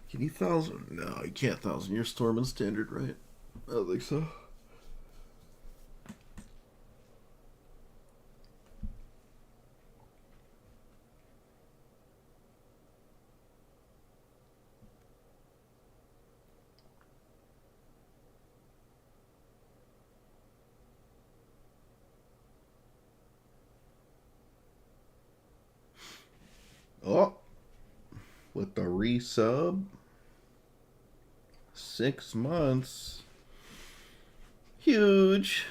Can you thousand? No, you can't thousand. You're storming standard, right? I don't think so. Oh, with the resub, 6 months, huge.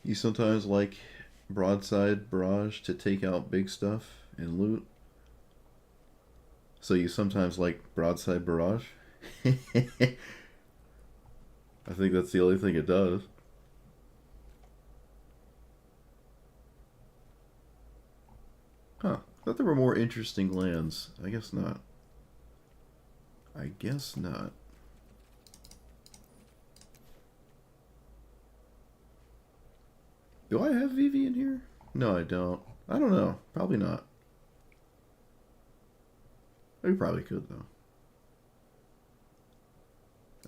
You sometimes like broadside barrage to take out big stuff and loot. So you sometimes like broadside barrage. I think that's the only thing it does. Huh. I thought there were more interesting lands. I guess not. I guess not. Do I have Vivi in here? No, I don't. I don't know. Probably not. We probably could though.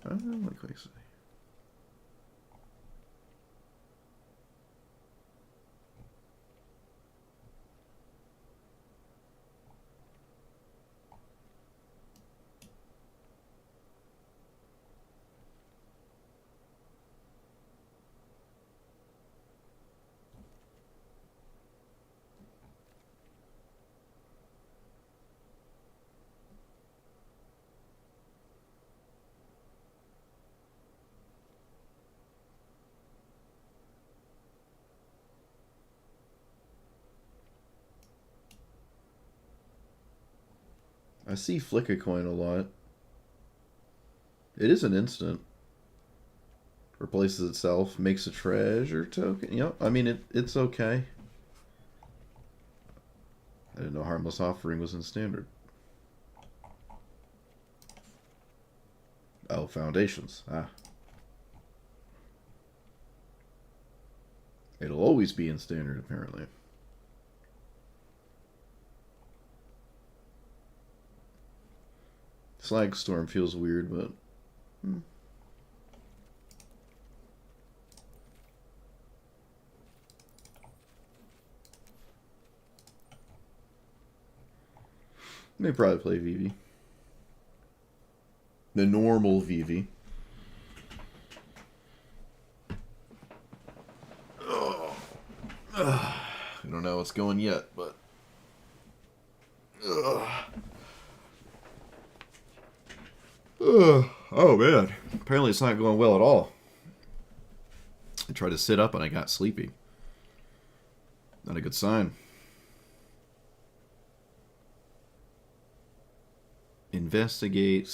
I don't like I say. I see Flicker Coin a lot. It is an instant. Replaces itself, makes a treasure token. Yep, I mean it's okay. I didn't know Harmless Offering was in standard. Oh, foundations. Ah. It'll always be in standard, apparently. Slag Storm feels weird, but... They probably play Vivi. The normal Vivi. Oh. I don't know what's going yet, but... Oh, man. Apparently it's not going well at all. I tried to sit up and I got sleepy. Not a good sign. Investigate.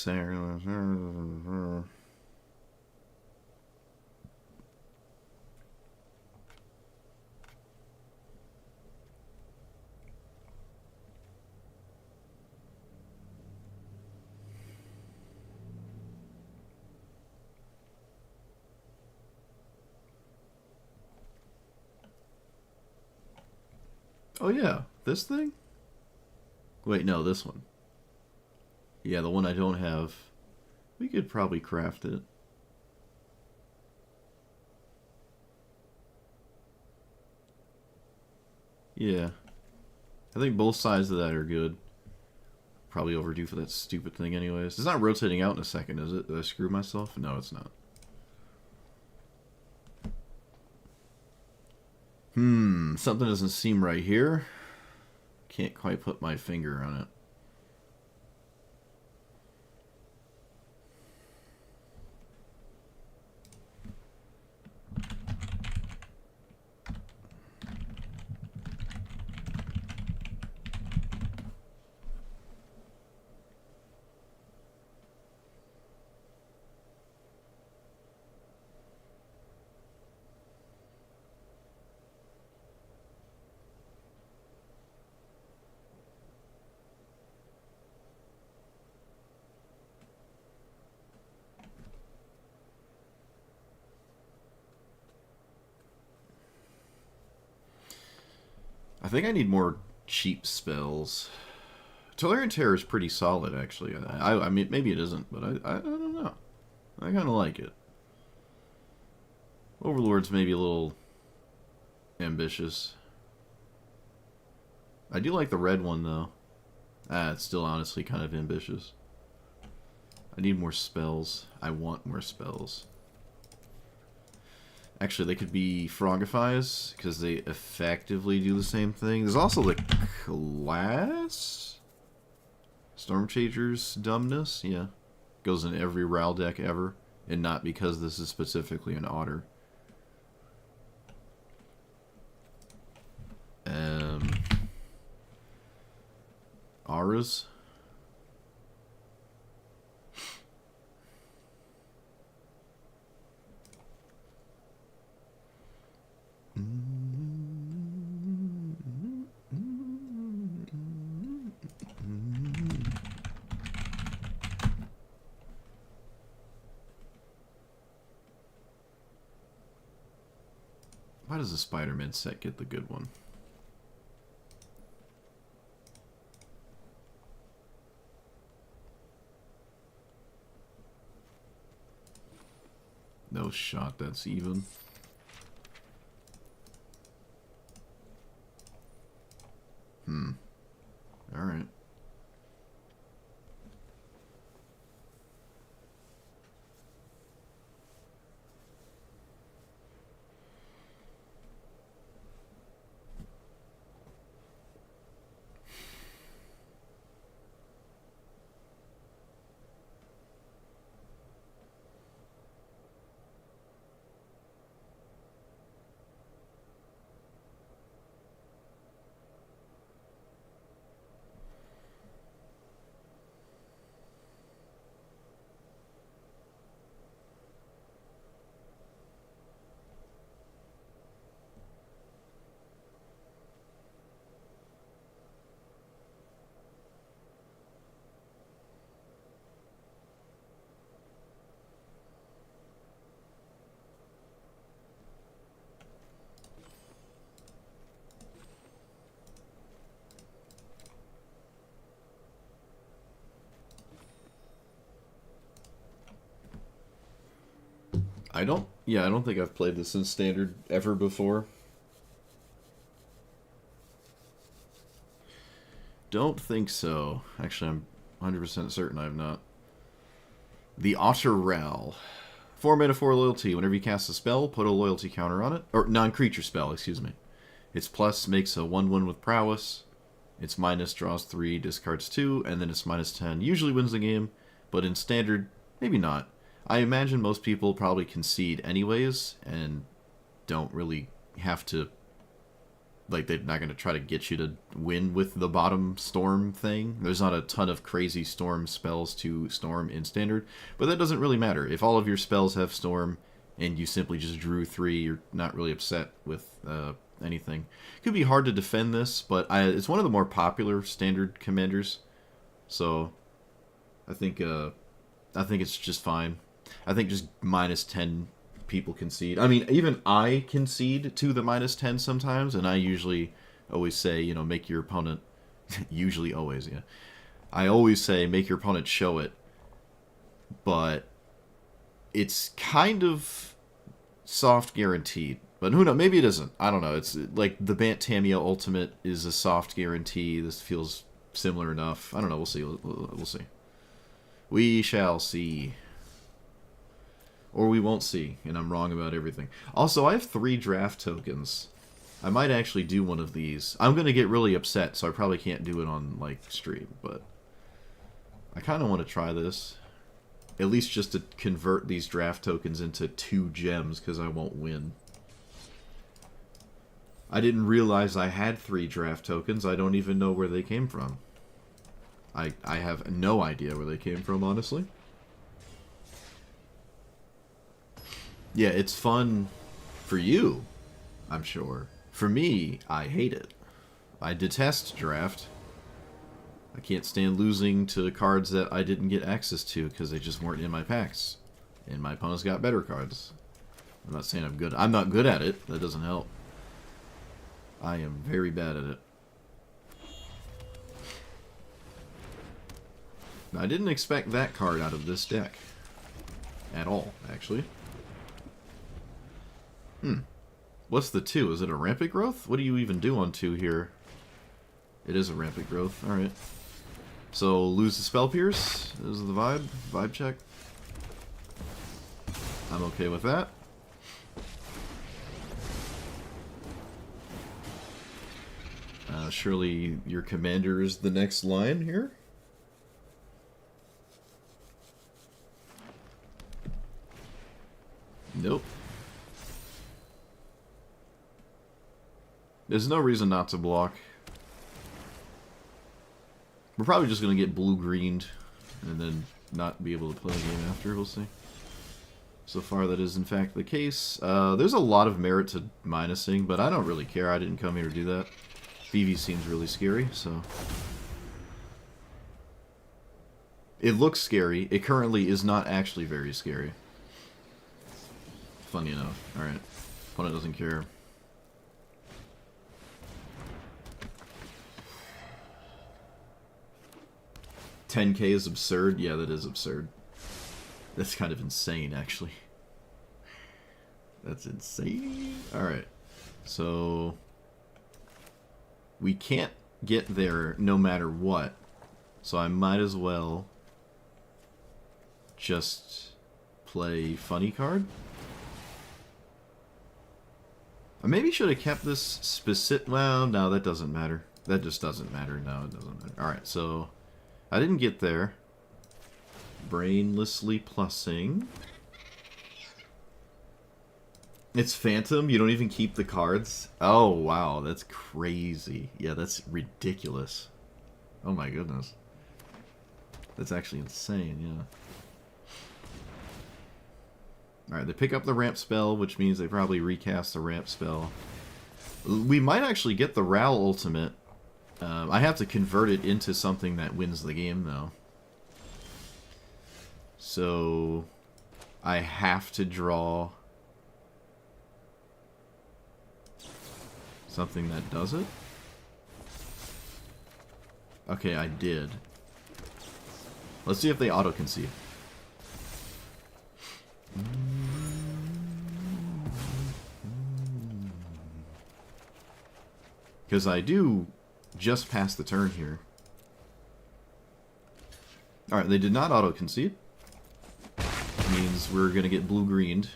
Oh yeah, this thing? Wait, no, this one. Yeah, the one I don't have. We could probably craft it. Yeah. I think both sides of that are good. Probably overdue for that stupid thing anyways. It's not rotating out in a second, is it? Did I screw myself? No, it's not. Something doesn't seem right here. Can't quite put my finger on it. I think I need more cheap spells. Tolarian Terror is pretty solid, actually. I mean, maybe it isn't, but I don't know. I kind of like it. Overlord's maybe a little ambitious. I do like the red one, though. It's still honestly kind of ambitious. I need more spells. I want more spells. Actually, they could be Frogifies, because they effectively do the same thing. There's also the class? Stormchaser's dumbness? Yeah. Goes in every RAL deck ever. And not because this is specifically an otter. Auras? Why does the Spider-Man set get the good one? No shot that's even. Alright. I don't think I've played this in Standard ever before. Don't think so. Actually, I'm 100% certain I have not. The Otterral. 4 mana, 4 loyalty. Whenever you cast a spell, put a loyalty counter on it. Or non-creature spell, excuse me. Its plus makes a 1/1 with prowess. Its minus draws 3, discards 2, and then its minus 10 usually wins the game, but in Standard, maybe not. I imagine most people probably concede anyways, and don't really have to... Like, they're not going to try to get you to win with the bottom storm thing. There's not a ton of crazy storm spells to storm in Standard, but that doesn't really matter. If all of your spells have storm, and you simply just drew 3, you're not really upset with anything. It could be hard to defend this, but it's one of the more popular Standard commanders, so I think it's just fine. I think just minus 10 people concede. I mean, even I concede to the minus 10 sometimes, and I usually always say, you know, make your opponent... usually always, yeah. I always say, make your opponent show it, but it's kind of soft guaranteed. But who knows, maybe it isn't. I don't know. It's like the Bantamia Ultimate is a soft guarantee. This feels similar enough. I don't know, we'll see. We'll see. We shall see. Or we won't see, and I'm wrong about everything. Also, I have 3 draft tokens. I might actually do one of these. I'm going to get really upset, so I probably can't do it on, like, stream, but I kind of want to try this. At least just to convert these draft tokens into 2 gems, because I won't win. I didn't realize I had 3 draft tokens. I don't even know where they came from. I have no idea where they came from, honestly. Yeah, it's fun for you, I'm sure. For me, I hate it. I detest draft. I can't stand losing to cards that I didn't get access to because they just weren't in my packs. And my opponents got better cards. I'm not saying I'm good. I'm not good at it. That doesn't help. I am very bad at it. Now, I didn't expect that card out of this deck. At all, actually. What's the 2? Is it a rampant growth? What do you even do on 2 here? It is a rampant growth. Alright. So, lose the spell pierce is the vibe. Vibe check. I'm okay with that. Surely your commander is the next line here. Nope. There's no reason not to block. We're probably just going to get blue-greened and then not be able to play the game after. We'll see. So far, that is in fact the case. There's a lot of merit to minusing, but I don't really care. I didn't come here to do that. Vivi seems really scary, so... It looks scary. It currently is not actually very scary. Funny enough. Alright. Opponent doesn't care. $10K is absurd? Yeah, that is absurd. That's kind of insane, actually. That's insane. Alright. So... we can't get there no matter what. So I might as well... just... play funny card? I maybe should have kept this specific... well, no, that doesn't matter. That just doesn't matter. No, it doesn't matter. Alright, so... I didn't get there. Brainlessly plussing. It's Phantom? You don't even keep the cards? Oh, wow. That's crazy. Yeah, that's ridiculous. Oh my goodness. That's actually insane, yeah. Alright, they pick up the ramp spell, which means they probably recast the ramp spell. We might actually get the Ral ultimate. I have to convert it into something that wins the game, though. So... I have to draw... something that does it? Okay, I did. Let's see if they auto-concede. Because I do just pass the turn here. Alright, they did not auto-concede. Means we're going to get blue-greened.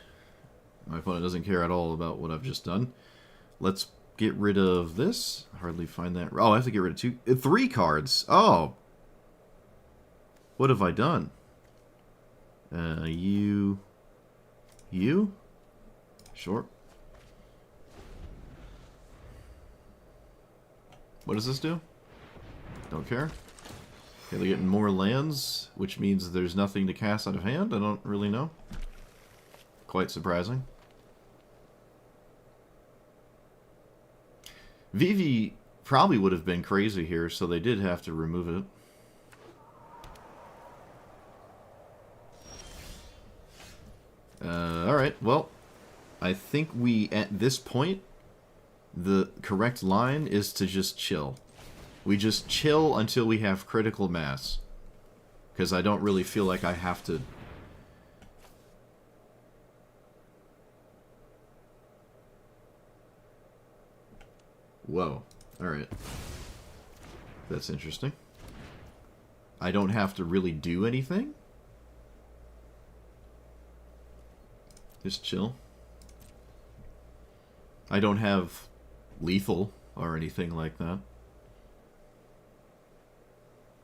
My opponent doesn't care at all about what I've just done. Let's get rid of this. Hardly find that. Oh, I have to get rid of 3 cards. Oh. What have I done? You? Sure. What does this do? Don't care. Okay, they're getting more lands, which means there's nothing to cast out of hand. I don't really know. Quite surprising. Vivi probably would have been crazy here, so they did have to remove it. Alright, well, I think at this point, the correct line is to just chill. We just chill until we have critical mass. Because I don't really feel like I have to... Whoa. Alright. That's interesting. I don't have to really do anything? Just chill. I don't have lethal or anything like that.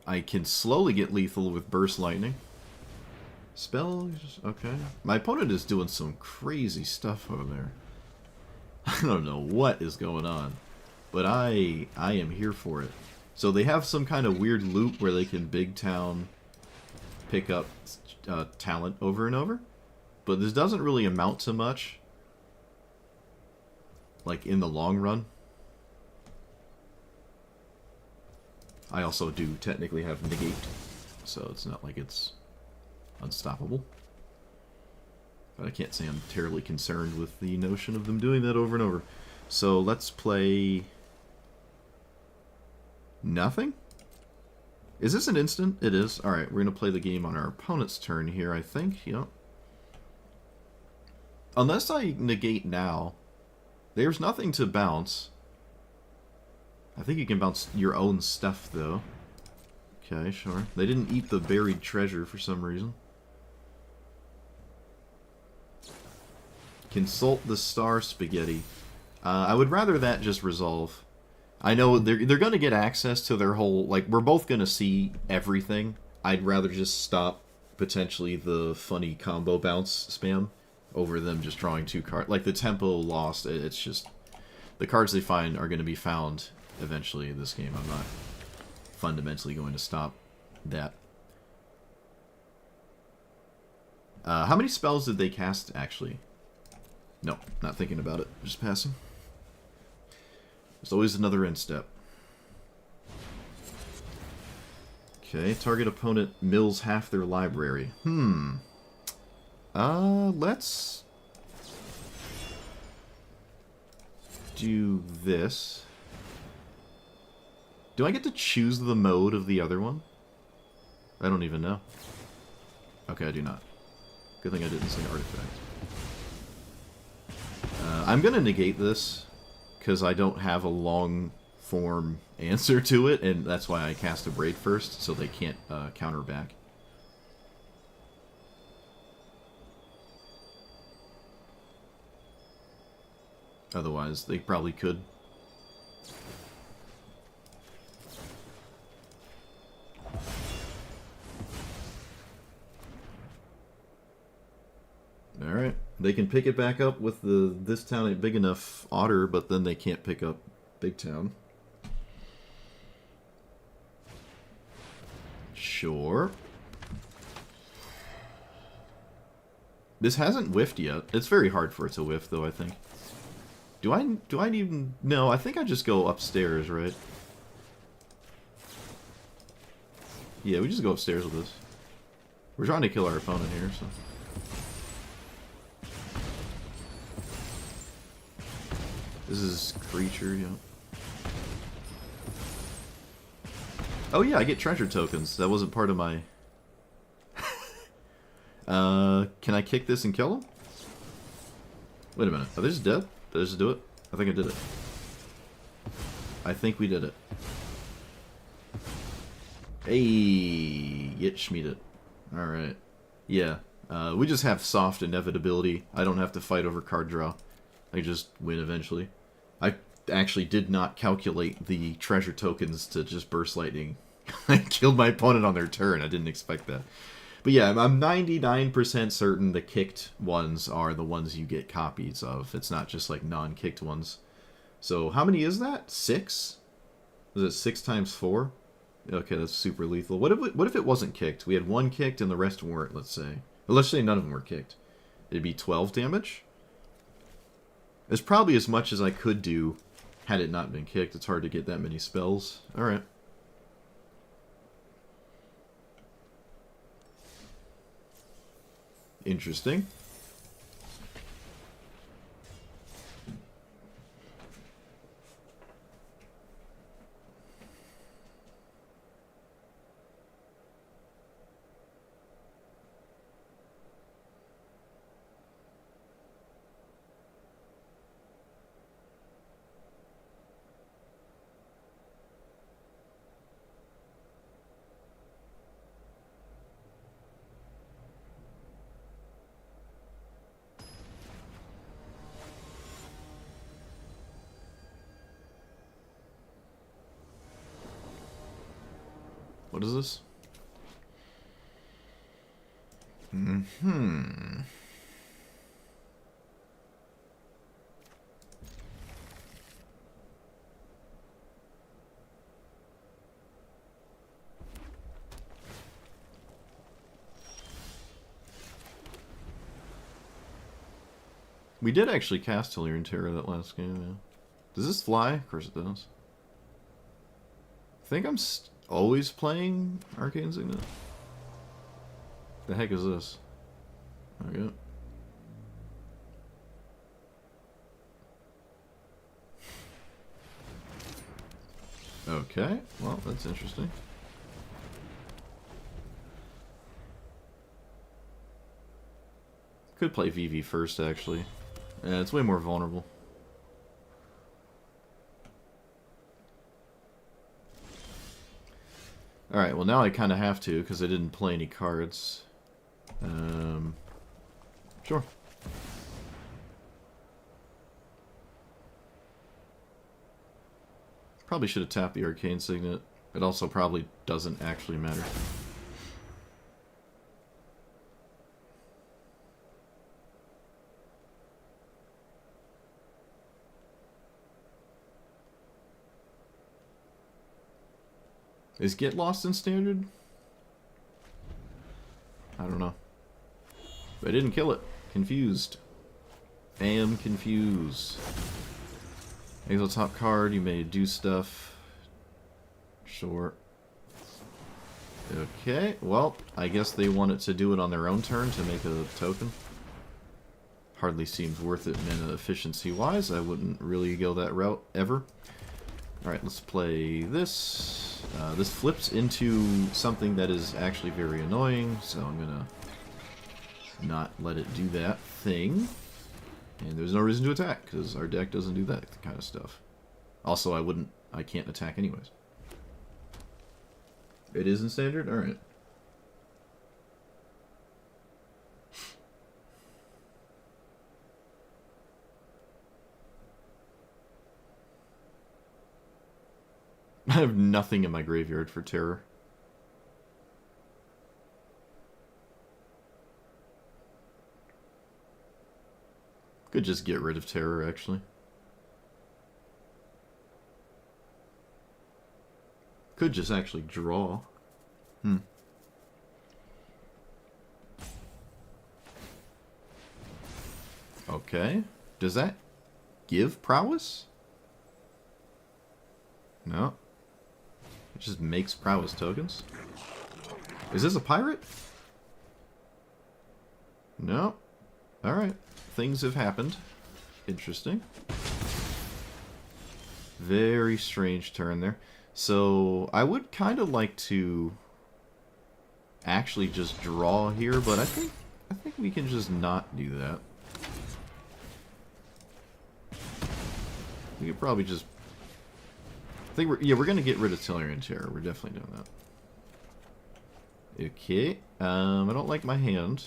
I can slowly get lethal with Burst Lightning. Spells, okay. My opponent is doing some crazy stuff over there. I don't know what is going on, but I am here for it. So they have some kind of weird loop where they can big town pick up talent over and over, but this doesn't really amount to much, like in the long run. I also do technically have negate, so it's not like it's unstoppable. But I can't say I'm terribly concerned with the notion of them doing that over and over. So let's play... Nothing? Is this an instant? It is. Alright, we're going to play the game on our opponent's turn here, I think. Yep. Unless I negate now, there's nothing to bounce. I think you can bounce your own stuff, though. Okay, sure. They didn't eat the buried treasure for some reason. Consult the star spaghetti. I would rather that just resolve. I know they're going to get access to their whole... Like, we're both going to see everything. I'd rather just stop, potentially, the funny combo bounce spam over them just drawing 2 cards. Like, the tempo lost, it's just... The cards they find are going to be found eventually in this game. I'm not fundamentally going to stop that. How many spells did they cast, actually? No, not thinking about it. Just passing. There's always another end step. Okay, target opponent mills half their library. Let's do this. Do I get to choose the mode of the other one? I don't even know. Okay, I do not. Good thing I didn't say artifact. I'm gonna negate this, because I don't have a long-form answer to it, and that's why I cast a Braid first, so they can't counter back. Otherwise, they probably could. Alright. They can pick it back up with the this town ain't big enough otter, but then they can't pick up big town. Sure. This hasn't whiffed yet. It's very hard for it to whiff, though, I think. Do I even... No, I think I just go upstairs, right? Yeah, we just go upstairs with this. We're trying to kill our opponent here, so... This is creature, yeah. Oh yeah, I get treasure tokens. That wasn't part of my... can I kick this and kill him? Wait a minute. Are they just dead? Did I just do it? I think I did it. I think we did it. Hey, Yitschmeet it. Alright. Yeah. We just have soft inevitability. I don't have to fight over card draw. I just win eventually. I actually did not calculate the treasure tokens to just burst lightning. I killed my opponent on their turn. I didn't expect that. But yeah, I'm 99% certain the kicked ones are the ones you get copies of. It's not just like non-kicked ones. So how many is that? 6? Is it 6 times 4? Okay, that's super lethal. What if it wasn't kicked? We had 1 kicked and the rest weren't, let's say. Well, let's say none of them were kicked. It'd be 12 damage? It's probably as much as I could do had it not been kicked. It's hard to get that many spells. Alright. Interesting. What is this? We did actually cast Hilliard Terror that last game, yeah. Does this fly? Of course it does. I think I'm always playing Arcane Signet. The heck is this? There we go. Okay, well, that's interesting. Could play VV first, actually. Yeah, it's way more vulnerable. Alright, well now I kind of have to, because I didn't play any cards. Sure. Probably should have tapped the Arcane Signet. It also probably doesn't actually matter. Is Get Lost in Standard? I don't know. But I didn't kill it. Confused. Am confused. Exile top card, you may do stuff. Sure. Okay, well, I guess they wanted to do it on their own turn to make a token. Hardly seems worth it mana efficiency-wise. I wouldn't really go that route, ever. Alright, let's play this. This flips into something that is actually very annoying, so I'm gonna not let it do that thing. And there's no reason to attack, because our deck doesn't do that kind of stuff. Also, I can't attack anyways. It is in Standard? Alright. I have nothing in my graveyard for Terror. Could just get rid of Terror, actually. Could just actually draw. Okay. Does that give prowess? No. It just makes prowess tokens. Is this a pirate? No. Alright. Things have happened. Interesting. Very strange turn there. So, I would kind of like to actually just draw here, but I think we can just not do that. We could probably just think we're gonna get rid of Tellurian Terror. We're definitely doing that. Okay. I don't like my hand,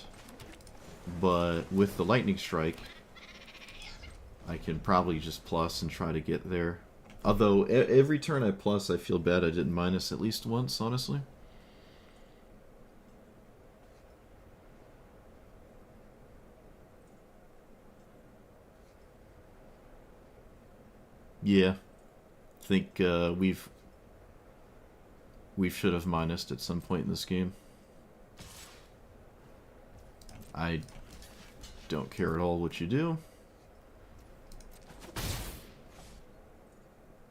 but with the Lightning Strike, I can probably just plus and try to get there. Although every turn I plus, I feel bad I didn't minus at least once, honestly. Yeah, I think we should have minused at some point in this game. I don't care at all what you do.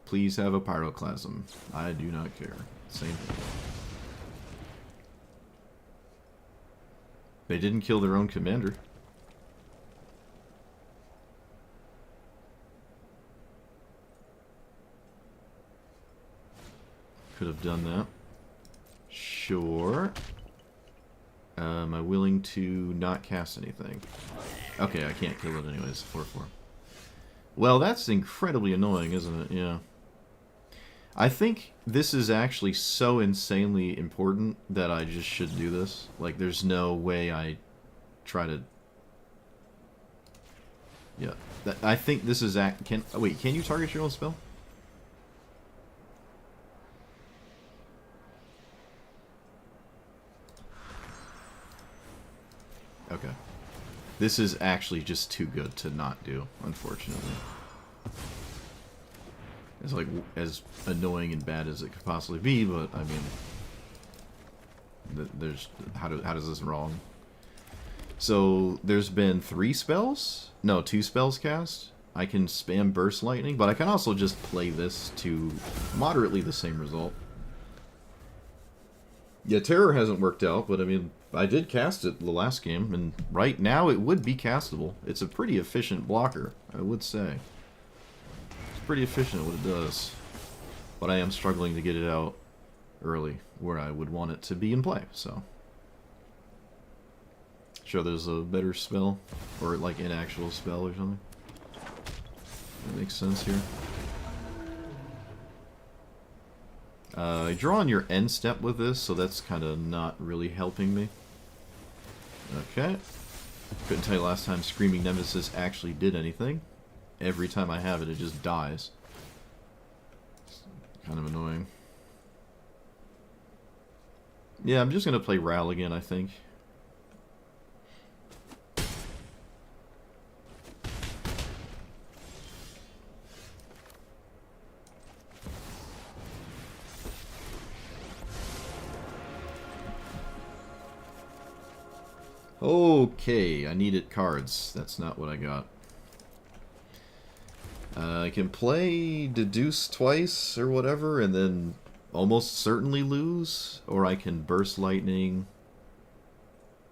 Please have a Pyroclasm. I do not care. Same thing. They didn't kill their own commander. Could have done that. Sure. Am I willing to not cast anything? Okay, I can't kill it anyways. 4/4. Well, that's incredibly annoying, isn't it? Yeah. I think this is actually so insanely important that I just should do this. Like, there's no way I try to... Yeah. I think this is... Wait, can you target your own spell? Okay. This is actually just too good to not do, unfortunately. It's like as annoying and bad as it could possibly be, but I mean, there's how does this wrong? So there's been 3 spells? No, 2 spells cast. I can spam Burst Lightning, but I can also just play this to moderately the same result. Yeah, Terror hasn't worked out, but I mean, I did cast it the last game, and right now it would be castable. It's a pretty efficient blocker, I would say. It's pretty efficient at what it does. But I am struggling to get it out early, where I would want it to be in play, so. Sure, there's a better spell, or like an actual spell or something. That makes sense here. I draw on your end step with this, so that's kind of not really helping me. Okay. Couldn't tell you last time Screaming Nemesis actually did anything. Every time I have it, it just dies. It's kind of annoying. Yeah, I'm just going to play Ral again, I think. Okay, I needed cards. That's not what I got. I can play Deduce twice or whatever, and then almost certainly lose. Or I can Burst Lightning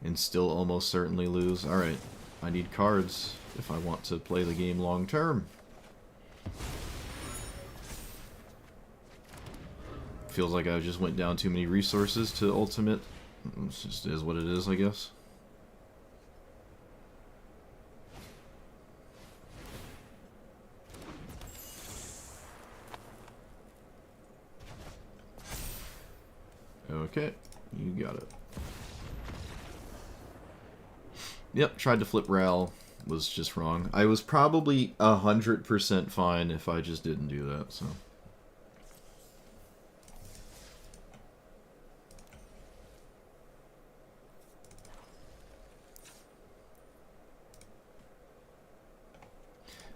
and still almost certainly lose. Alright, I need cards if I want to play the game long term. Feels like I just went down too many resources to ultimate. It just is what it is, I guess. Okay, you got it. Yep, tried to flip Ral, was just wrong. I was probably 100% fine if I just didn't do that, so.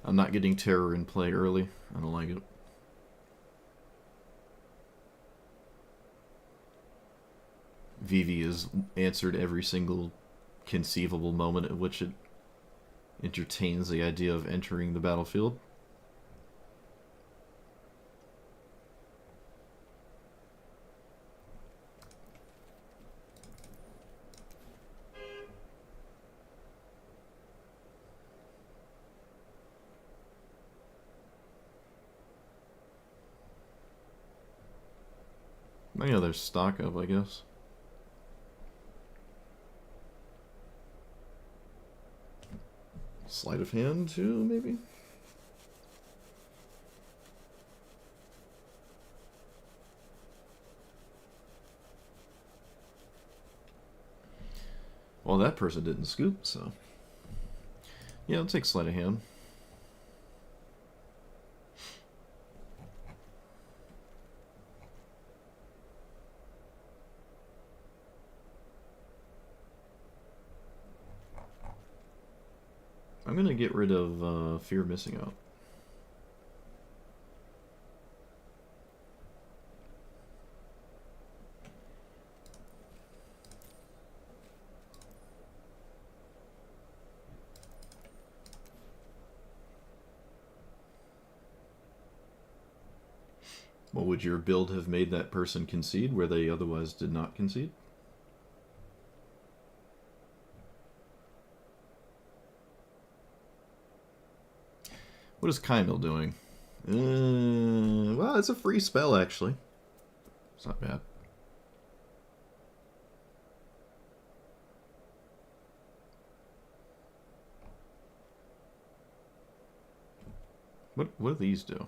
I'm not getting Terror in play early. I don't like it. Vivi has answered every single conceivable moment at which it entertains the idea of entering the battlefield. Oh yeah, there's stock up, I guess. Sleight of hand, too, maybe? Well, that person didn't scoop, so... Yeah, I'll take sleight of hand. I'm gonna get rid of fear of missing out. Well, would your build have made that person concede where they otherwise did not concede? What is Kaimil doing? Well, it's a free spell, actually. It's not bad. What do these do?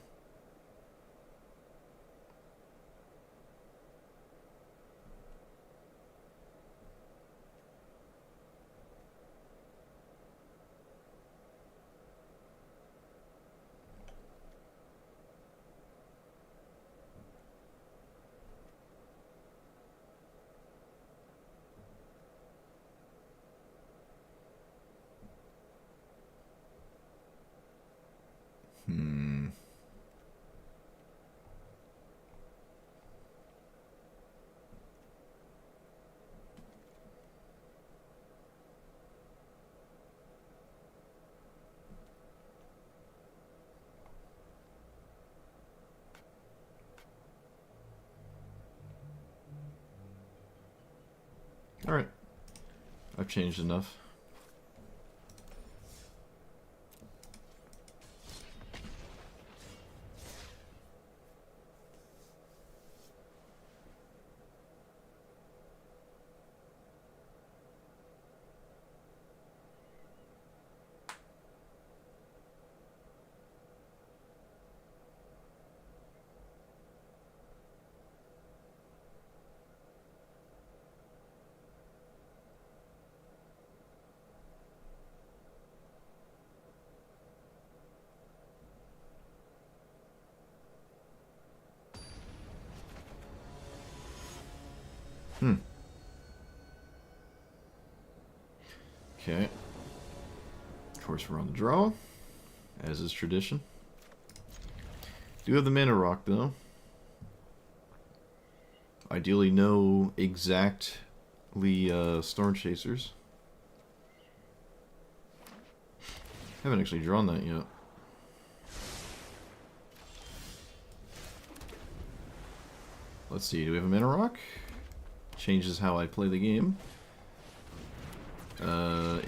Alright. I've changed enough. Okay. Of course, we're on the draw, as is tradition. Do have the mana rock, though. Ideally, no exactly Storm Chasers. Haven't actually drawn that yet. Let's see, do we have a mana rock? Changes how I play the game.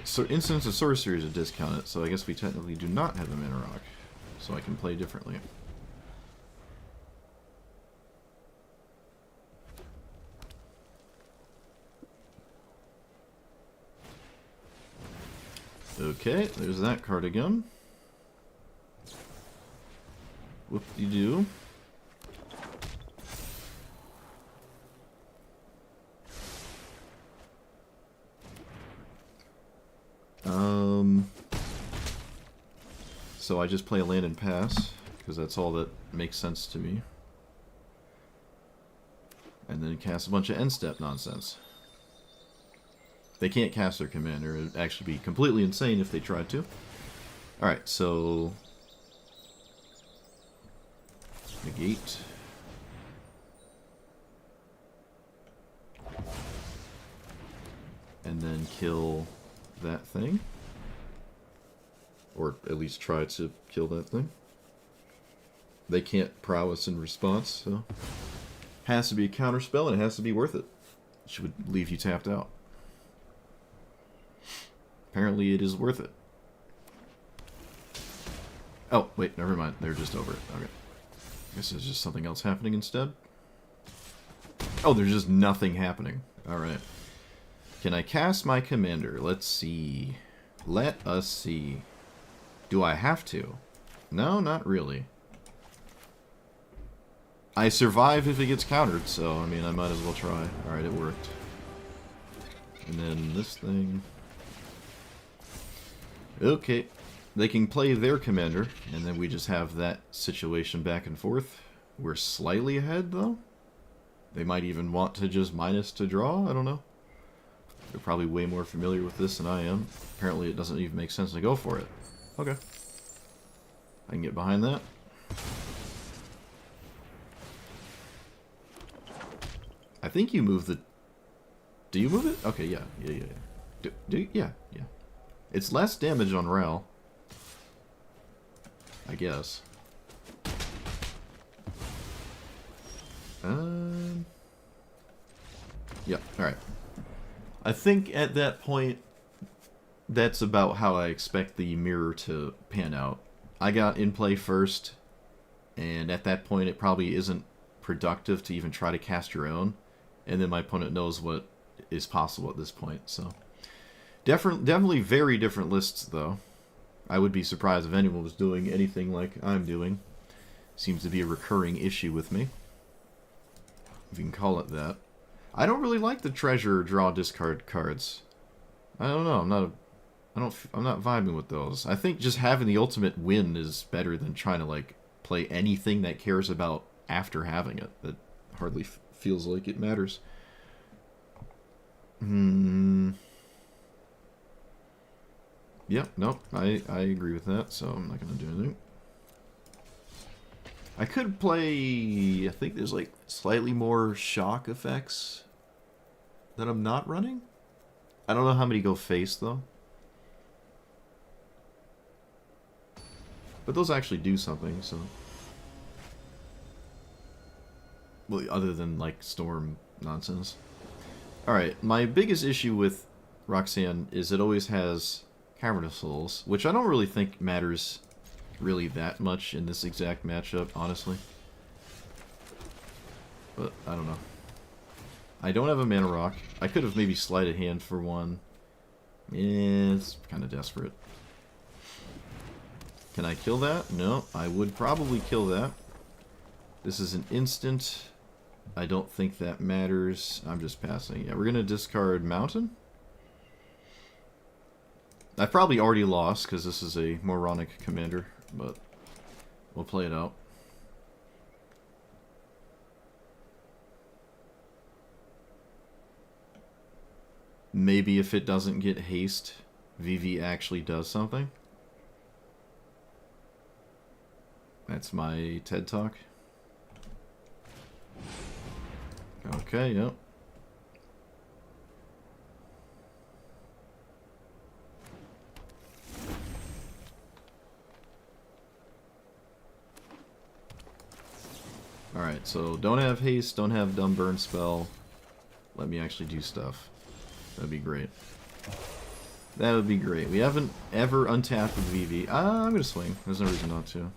So instants of sorceries are discounted, so I guess we technically do not have a mana rock. So I can play differently. Okay, there's that card again. Whoop-de-doo. So I just play a land and pass, because that's all that makes sense to me. And then cast a bunch of end-step nonsense. They can't cast their commander. It would actually be completely insane if they tried to. Alright, so... negate. And then kill that thing. Or at least try to kill that thing. They can't prowess in response, so... has to be a counterspell, and it has to be worth it. Which would leave you tapped out. Apparently it is worth it. Oh, wait, never mind. They're just over it. Okay. I guess there's just something else happening instead. Oh, there's just nothing happening. Alright. Can I cast my commander? Let's see. Let us see. Do I have to? No, not really. I survive if it gets countered, so, I mean, I might as well try. Alright, it worked. And then this thing. Okay. They can play their commander, and then we just have that situation back and forth. We're slightly ahead, though. They might even want to just minus to draw, I don't know. They're probably way more familiar with this than I am. Apparently it doesn't even make sense to go for it. Okay. I can get behind that. I think you move the... Do you move it? Okay, yeah. Yeah. It's less damage on Ral. I guess. Yeah, alright. I think at that point, that's about how I expect the mirror to pan out. I got in play first, and at that point it probably isn't productive to even try to cast your own, and then my opponent knows what is possible at this point, so... Definitely very different lists, though. I would be surprised if anyone was doing anything like I'm doing. Seems to be a recurring issue with me, if you can call it that. I don't really like the treasure draw discard cards. I don't know. I'm not vibing with those. I think just having the ultimate win is better than trying to like play anything that cares about after having it. That hardly feels like it matters. Yeah, nope, I agree with that, so I'm not going to do anything. I could play... I think there's, like, slightly more shock effects that I'm not running. I don't know how many go face, though. But those actually do something, so... Well, other than, like, storm nonsense. Alright, my biggest issue with Roxanne is it always has... Cavern of Souls, which I don't really think matters really that much in this exact matchup, honestly. But, I don't know. I don't have a mana rock. I could have maybe slid a hand for one. It's kind of desperate. Can I kill that? No, I would probably kill that. This is an instant. I don't think that matters. I'm just passing. Yeah, we're going to discard Mountain. I've probably already lost because this is a moronic commander, but we'll play it out. Maybe if it doesn't get haste, VV actually does something. That's my TED Talk. Okay, yep. Alright, so don't have haste, don't have dumb burn spell. Let me actually do stuff. That'd be great. That would be great. We haven't ever untapped with VV. I'm gonna swing. There's no reason not to.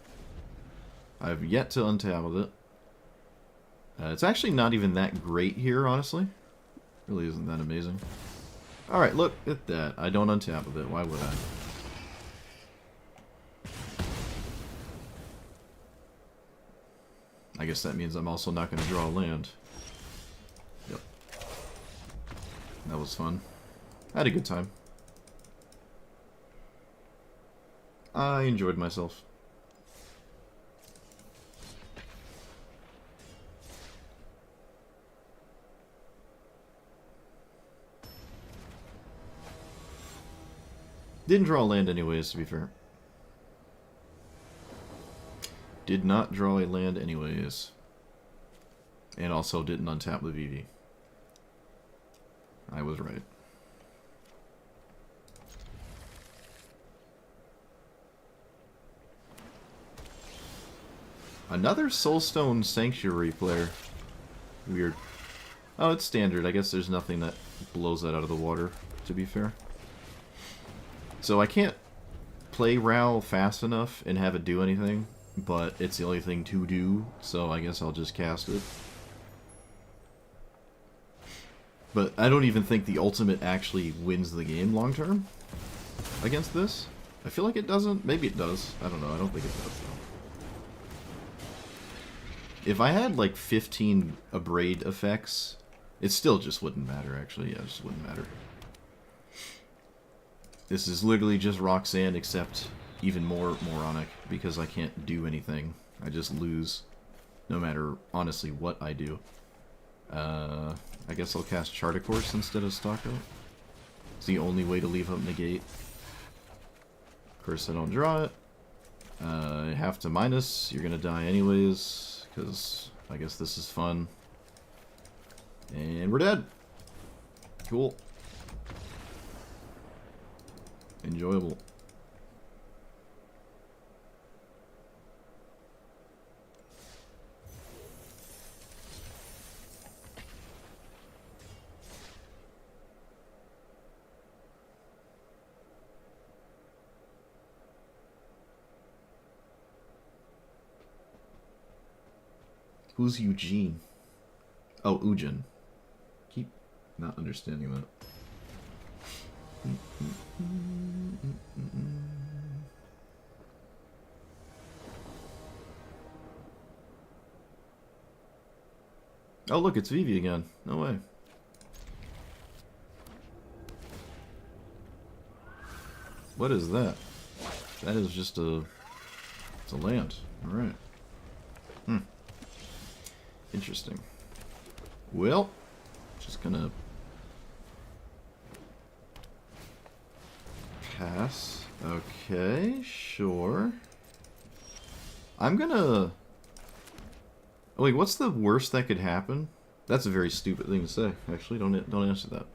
I've yet to untap with it. It's actually not even that great here, honestly. Really isn't that amazing. Alright, look at that. I don't untap with it. Why would I? I guess that means I'm also not going to draw a land. Yep. That was fun. I had a good time. I enjoyed myself. Didn't draw a land anyways, to be fair. Did not draw a land anyways. And also didn't untap the VV. I was right. Another Soulstone Sanctuary player. Weird. Oh, it's standard. I guess there's nothing that blows that out of the water, to be fair. So I can't play Ral fast enough and have it do anything, but it's the only thing to do, so I guess I'll just cast it. But I don't even think the ultimate actually wins the game long term against this. I feel like it doesn't. Maybe it does. I don't know. I don't think it does, though. If I had like 15 Abrade effects, it still just wouldn't matter, actually. Yeah, it just wouldn't matter. This is literally just Roxanne, except even more moronic, because I can't do anything. I just lose, no matter, honestly, what I do. I guess I'll cast Charticourse instead of Stocko. It's the only way to leave up Negate. Of course, I don't draw it. Half to minus, you're gonna die anyways, because I guess this is fun. And we're dead! Cool. Enjoyable. Who's Eugene? Oh, Ujin. Keep not understanding that. Oh look, it's Vivi again. No way. What is that? That is just a... It's a land. Alright. Interesting. Well, just gonna... pass. Okay, sure. I'm gonna... Oh, wait, what's the worst that could happen? That's a very stupid thing to say. Actually, don't answer that.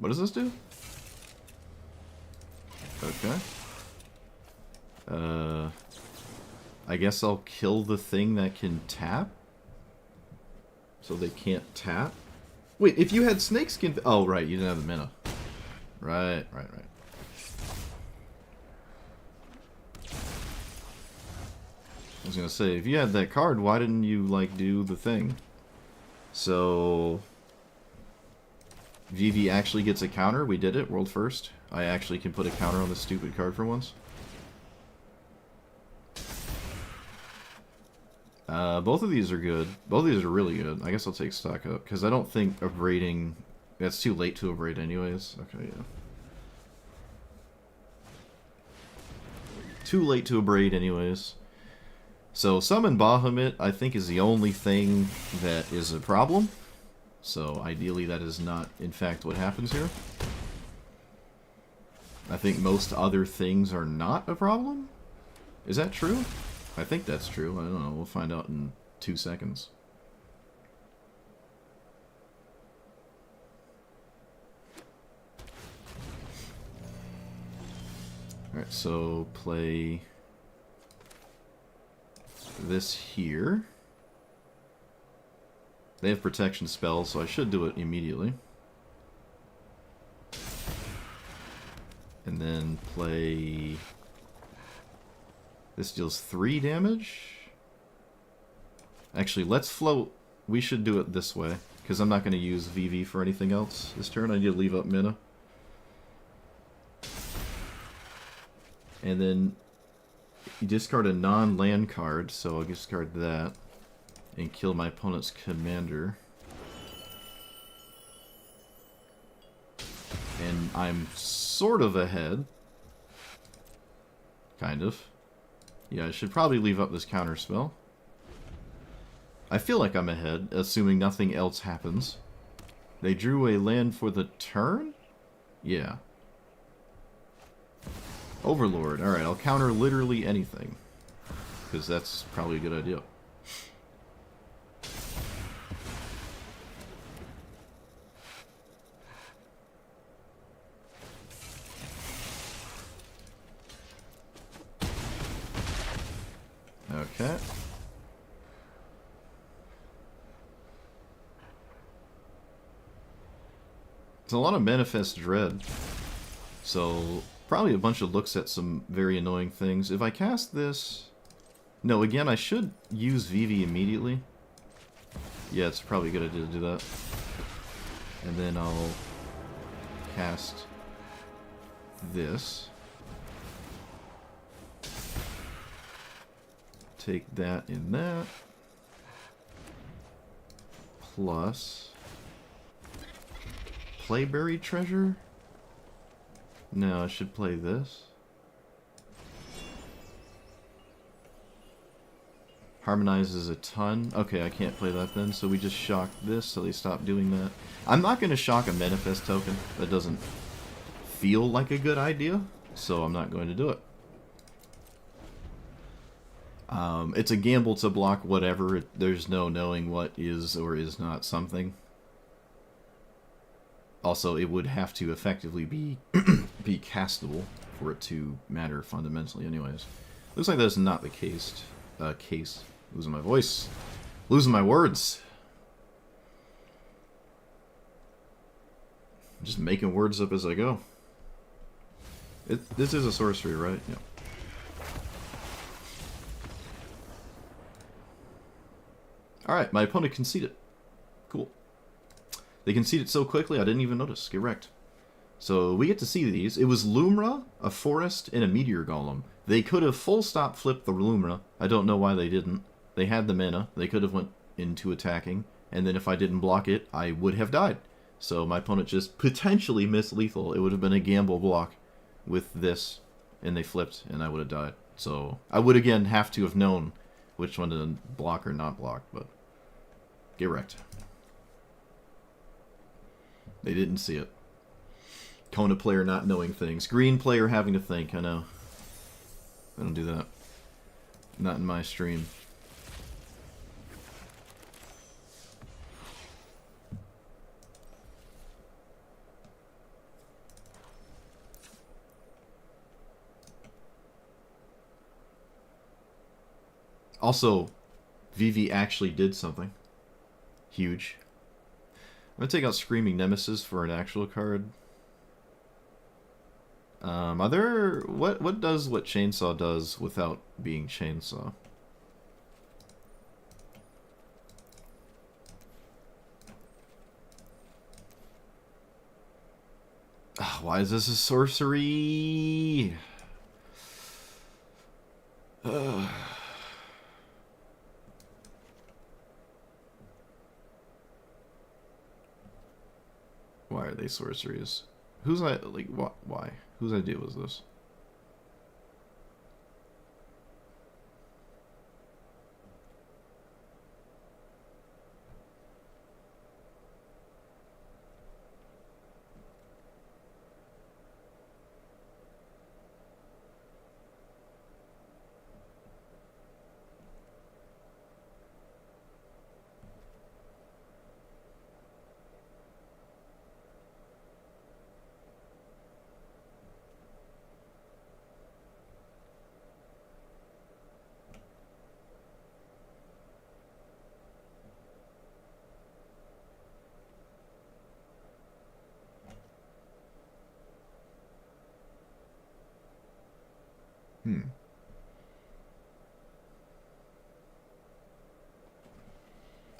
What does this do? Okay. I guess I'll kill the thing that can tap? So they can't tap? Wait, if you had snakeskin... Oh, right, you didn't have the mana. Right. I was gonna say, if you had that card, why didn't you, like, do the thing? So... Vivi actually gets a counter. We did it. World first. I actually can put a counter on this stupid card for once. Both of these are good. Both of these are really good. I guess I'll take stock up, because I don't think abrading... That's too late to abrade anyways. Okay, yeah. Too late to abrade anyways. So, summon Bahamut, I think, is the only thing that is a problem. So, ideally, that is not, in fact, what happens here. I think most other things are not a problem? Is that true? I think that's true. I don't know. We'll find out in 2 seconds. Alright, so play this here. They have protection spells, so I should do it immediately. And then play... This deals 3 damage? Actually, let's float... We should do it this way, because I'm not going to use VV for anything else this turn. I need to leave up mana. And then you discard a non-land card, so I'll discard that. And kill my opponent's commander. And I'm sort of ahead. Kind of. Yeah, I should probably leave up this counter spell. I feel like I'm ahead, assuming nothing else happens. They drew a land for the turn? Yeah. Overlord. Alright, I'll counter literally anything. Because that's probably a good idea. Okay. It's a lot of Manifest Dread. So, probably a bunch of looks at some very annoying things. If I cast this... No, again, I should use Vivi immediately. Yeah, it's probably a good idea to do that. And then I'll cast this. Take that in that. Plus... Play Buried Treasure? No, I should play this. Harmonizes a ton. Okay, I can't play that then, so we just shock this so they stop doing that. I'm not going to shock a Manifest token. That doesn't feel like a good idea, so I'm not going to do it. It's a gamble to block whatever. There's no knowing what is or is not something. Also, it would have to effectively be be castable for it to matter fundamentally anyways. Looks like that's not the case. Losing my voice. Losing my words. Just making words up as I go. This is a sorcery, right? Yep. Alright, my opponent conceded. Cool. They conceded so quickly I didn't even notice. Get wrecked. So we get to see these. It was Lumra, a Forest, and a Meteor Golem. They could have full stop flipped the Lumra. I don't know why they didn't. They had the mana. They could have went into attacking. And then if I didn't block it, I would have died. So my opponent just potentially missed lethal. It would have been a gamble block with this. And they flipped, and I would have died. So I would again have to have known which one to block or not block. But get wrecked. They didn't see it. Kona player not knowing things. Green player having to think, I know. I don't do that. Not in my stream. Also, Vivi actually did something. Huge. I'm gonna take out Screaming Nemesis for an actual card. What does what Chainsaw does without being Chainsaw? Why is this a sorcery? Why are they sorceries? Whose why? Whose idea was this?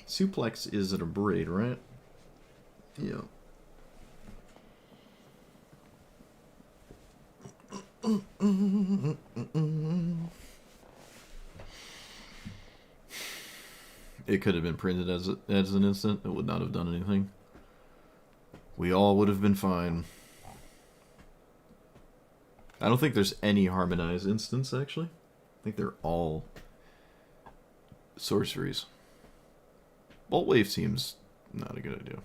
Suplex is at a braid, right? Yeah. It could have been printed as an instant. It would not have done anything. We all would have been fine. I don't think there's any harmonized instance, actually. I think they're all sorceries. Bolt Wave seems not a good idea.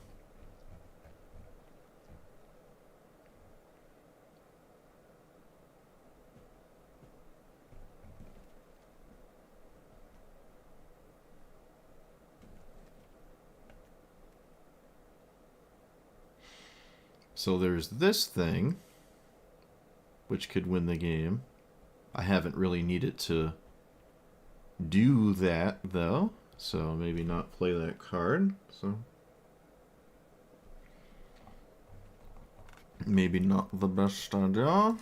So there's this thing, which could win the game. I haven't really needed to do that, though. So maybe not play that card. So maybe not the best idea.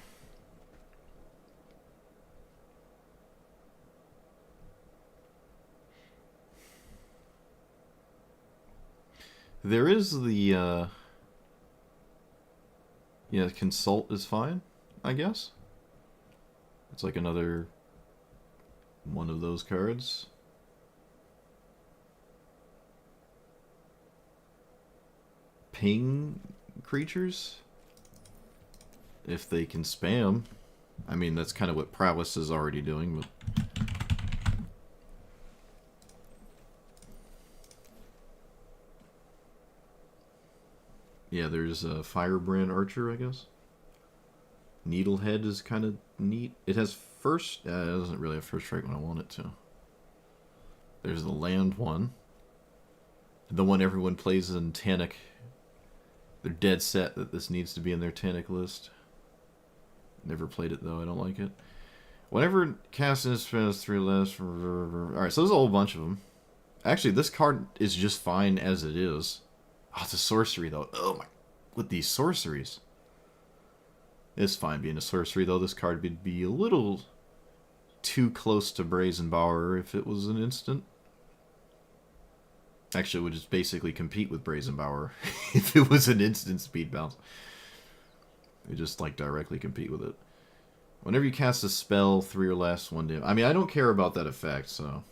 There is the Yeah, Consult is fine, I guess. It's like another one of those cards. Ping creatures? If they can spam. I mean, that's kind of what Prowess is already doing, but... Yeah, there's a Firebrand Archer, I guess. Needlehead is kind of neat. It has first... it doesn't really have first strike when I want it to. There's the land one. The one everyone plays in Tanic. They're dead set that this needs to be in their Tanic list. Never played it, though. I don't like it. Whenever casting is spends 3 less... Alright, so there's a whole bunch of them. Actually, this card is just fine as it is. Oh, it's a sorcery, though. Oh, my... With these sorceries. It's fine being a sorcery, though. This card would be a little too close to Brazen Bower if it was an instant. Actually, it would just basically compete with Brazen Bower if it was an instant speed bounce. It would just, like, directly compete with it. Whenever you cast a spell, 3 or less, 1 damage. I mean, I don't care about that effect, so...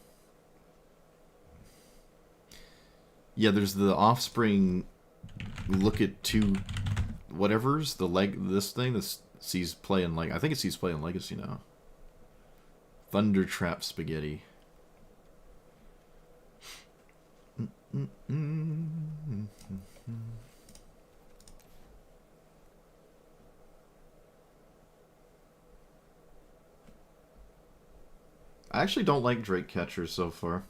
Yeah, there's the Offspring look at 2 whatevers, this thing that sees play in, like, I think it sees play in Legacy now. Thunder Trap Spaghetti. I actually don't like Drake Catcher so far.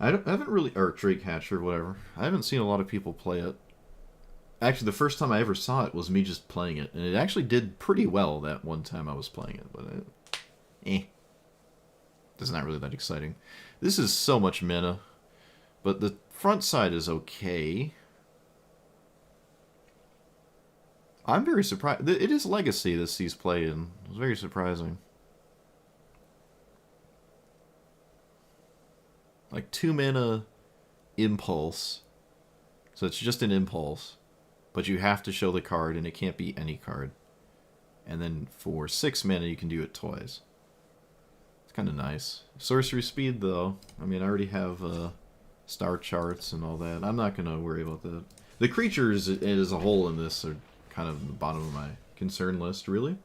I haven't really... Or Drake Hatcher, whatever. I haven't seen a lot of people play it. Actually, the first time I ever saw it was me just playing it. And it actually did pretty well that one time I was playing it. But it's not really that exciting. This is so much mana. But the front side is okay. I'm very surprised. It is Legacy this sees play in. It was very surprising. Like 2 mana Impulse. So it's just an Impulse. But you have to show the card, and it can't be any card. And then for 6 mana, you can do it twice. It's kind of nice. Sorcery speed, though. I mean, I already have star charts and all that. I'm not going to worry about that. The creatures as a whole in this are kind of the bottom of my concern list, really.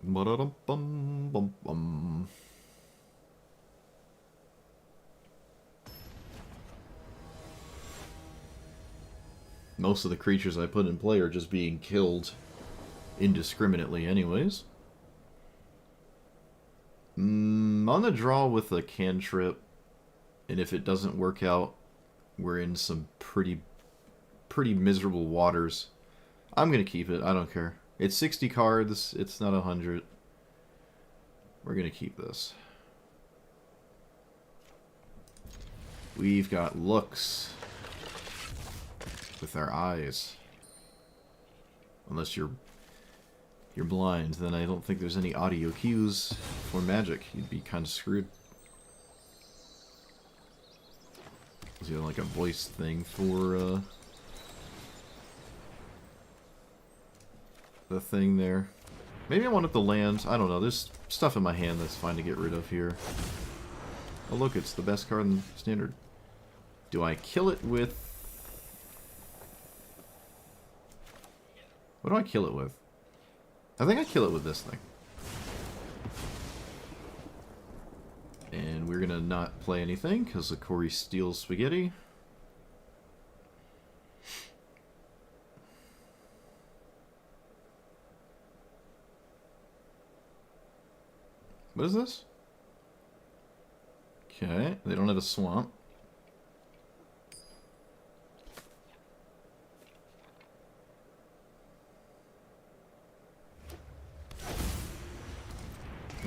Ba-da-dum-bum-bum-bum. Most of the creatures I put in play are just being killed indiscriminately anyways. On the draw with a cantrip, and if it doesn't work out, we're in some pretty miserable waters. I'm going to keep it. I don't care. It's 60 cards. It's not 100. We're going to keep this. We've got looks with our eyes. Unless you're blind, then I don't think there's any audio cues for magic. You'd be kind of screwed. Is there like a voice thing for the thing there? Maybe I wanted the land. I don't know. There's stuff in my hand that's fine to get rid of here. Oh look, it's the best card in Standard. Do I kill it with... What do I kill it with? I think I kill it with this thing. And we're gonna not play anything because of Corey steals spaghetti. What is this? Okay, they don't have a swamp.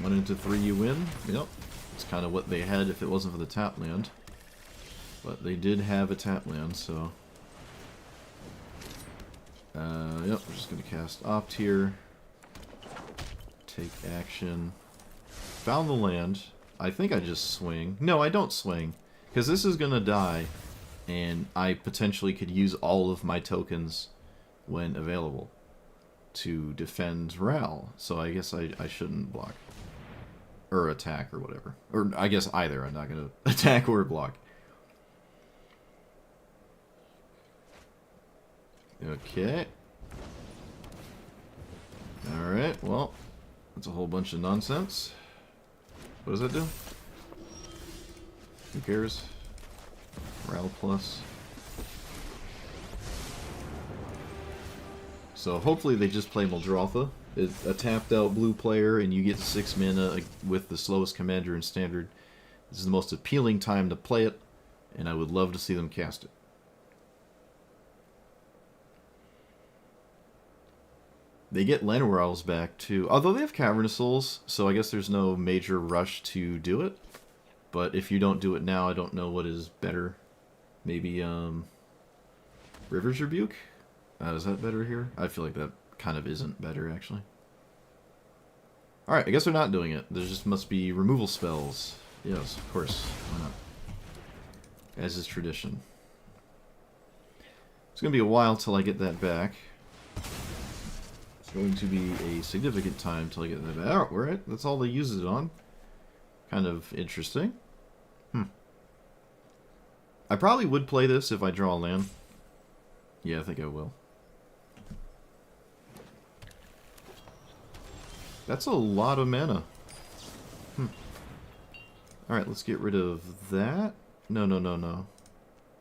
One into 3 you win. Yep. It's kind of what they had if it wasn't for the tap land. But they did have a tap land, so... yep, we're just going to cast Opt here. Take action. Found the land. I think I just swing. No, I don't swing. Because this is going to die and I potentially could use all of my tokens when available to defend Ral. So I guess I shouldn't block. Or attack, or whatever. Or I guess either. I'm not going to attack or block. Okay. Alright, well, that's a whole bunch of nonsense. What does that do? Who cares? Ral plus. So hopefully they just play Muldrotha. It's a tapped out blue player, and you get 6 mana with the slowest commander in Standard. This is the most appealing time to play it, and I would love to see them cast it. They get Llanowrals back too, although they have Cavernous Souls, so I guess there's no major rush to do it. But if you don't do it now, I don't know what is better. Maybe River's Rebuke? Is that better here? I feel like that kind of isn't better, actually. Alright, I guess they're not doing it. There just must be removal spells. Yes, of course. Why not? As is tradition. It's going to be a while till I get that back. It's going to be a significant time till I get that back. Oh, alright, that's all they use it on. Kind of interesting. I probably would play this if I draw a land. Yeah, I think I will. That's a lot of mana. Alright, let's get rid of that. No.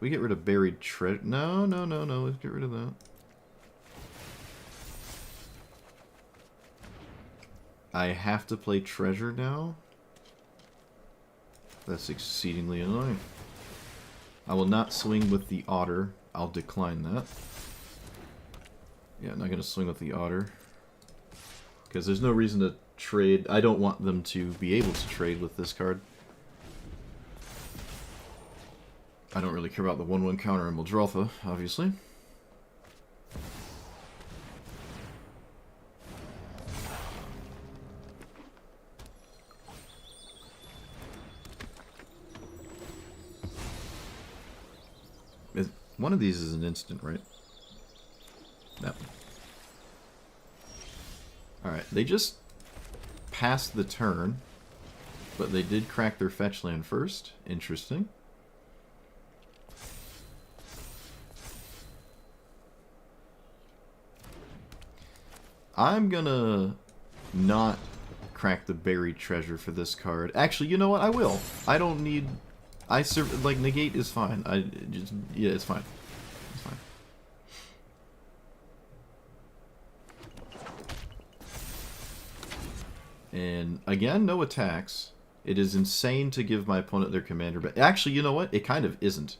We get rid of buried treasure. No. Let's get rid of that. I have to play treasure now? That's exceedingly annoying. I will not swing with the otter. I'll decline that. Yeah, I'm not going to swing with the otter. Because there's no reason to trade. I don't want them to be able to trade with this card. I don't really care about the 1/1 counter in Muldrotha, obviously. One of these is an instant, right? That one. Alright, they just passed the turn, but they did crack their fetch land first. Interesting. I'm gonna not crack the buried treasure for this card. Actually, you know what? I will. I don't need... like, negate is fine. Yeah, it's fine. It's fine. And, again, no attacks. It is insane to give my opponent their commander, but actually, you know what? It kind of isn't.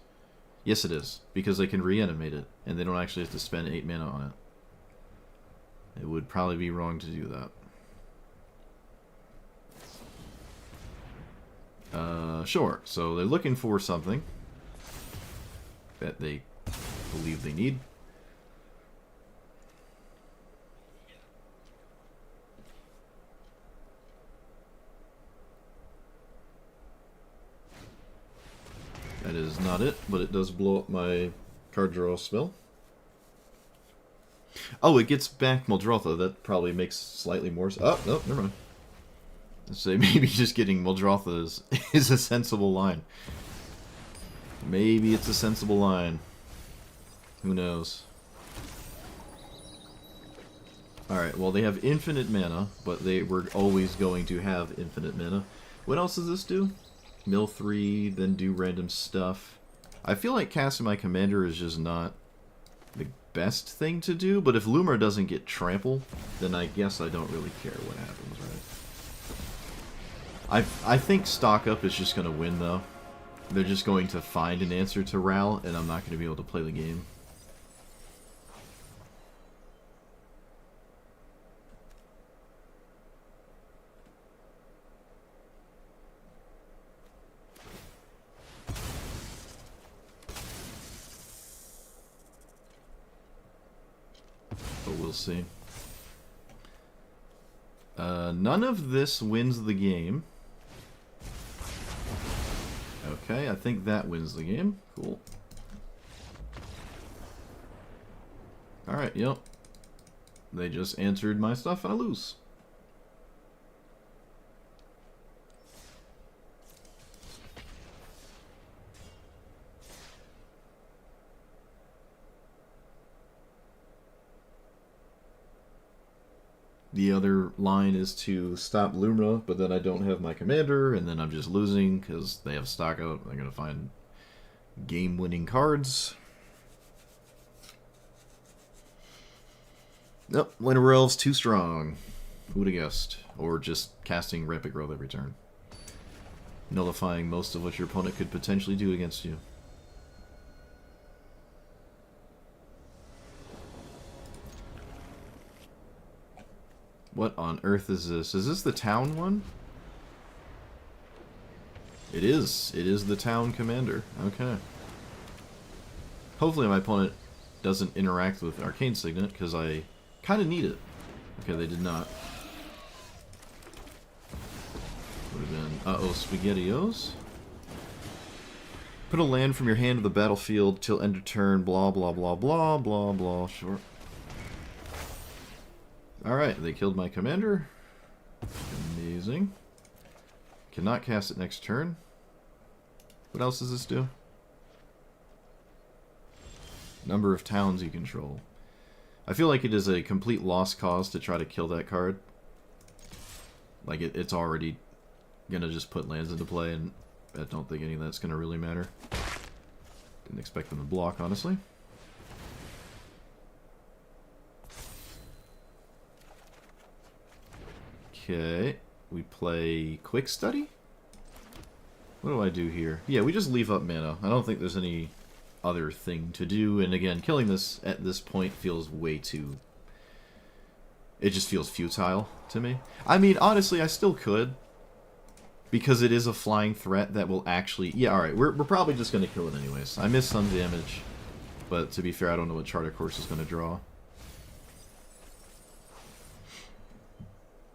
Yes, it is. Because they can reanimate it, and they don't actually have to spend 8 mana on it. It would probably be wrong to do that. Sure. So they're looking for something that they believe they need. That is not it, but it does blow up my card draw spell. Oh, it gets back Muldrotha. That probably makes slightly more... Oh, no, never mind. Let's say maybe just getting Muldrotha is a sensible line. Maybe it's a sensible line. Who knows? Alright, well they have infinite mana, but they were always going to have infinite mana. What else does this do? Mill 3, then do random stuff. I feel like casting my commander is just not the best thing to do, but if Loomer doesn't get trample, then I guess I don't really care what happens, right? I think stock up is just going to win, though. They're just going to find an answer to Ral, and I'm not going to be able to play the game. But we'll see. None of this wins the game. Okay, I think that wins the game. Cool. Alright, yep. They just answered my stuff and I lose. The other line is to stop Lumina, but then I don't have my commander, and then I'm just losing because they have stock out. I'm going to find game-winning cards. Nope, Winter Elves too strong. Who would have guessed? Or just casting Rapid Growth every turn. Nullifying most of what your opponent could potentially do against you. What on earth is this? Is this the town one? It is. It is the town commander. Okay. Hopefully my opponent doesn't interact with Arcane Signet, because I kind of need it. Okay, they did not. Would have been... Uh-oh, SpaghettiOs. Put a land from your hand to the battlefield till end of turn, blah, blah, blah, blah, blah, blah, sure. Alright, they killed my commander. Amazing. Cannot cast it next turn. What else does this do? Number of towns you control. I feel like it is a complete lost cause to try to kill that card. Like, it's already gonna just put lands into play, and I don't think any of that's gonna really matter. Didn't expect them to block, honestly. Okay, we play Quick Study? What do I do here? Yeah, we just leave up mana. I don't think there's any other thing to do, and again, killing this at this point feels way too... It just feels futile to me. I mean, honestly, I still could, because it is a flying threat that will actually... Yeah, alright, we're probably just going to kill it anyways. I missed some damage, but to be fair, I don't know what Charter Course is going to draw.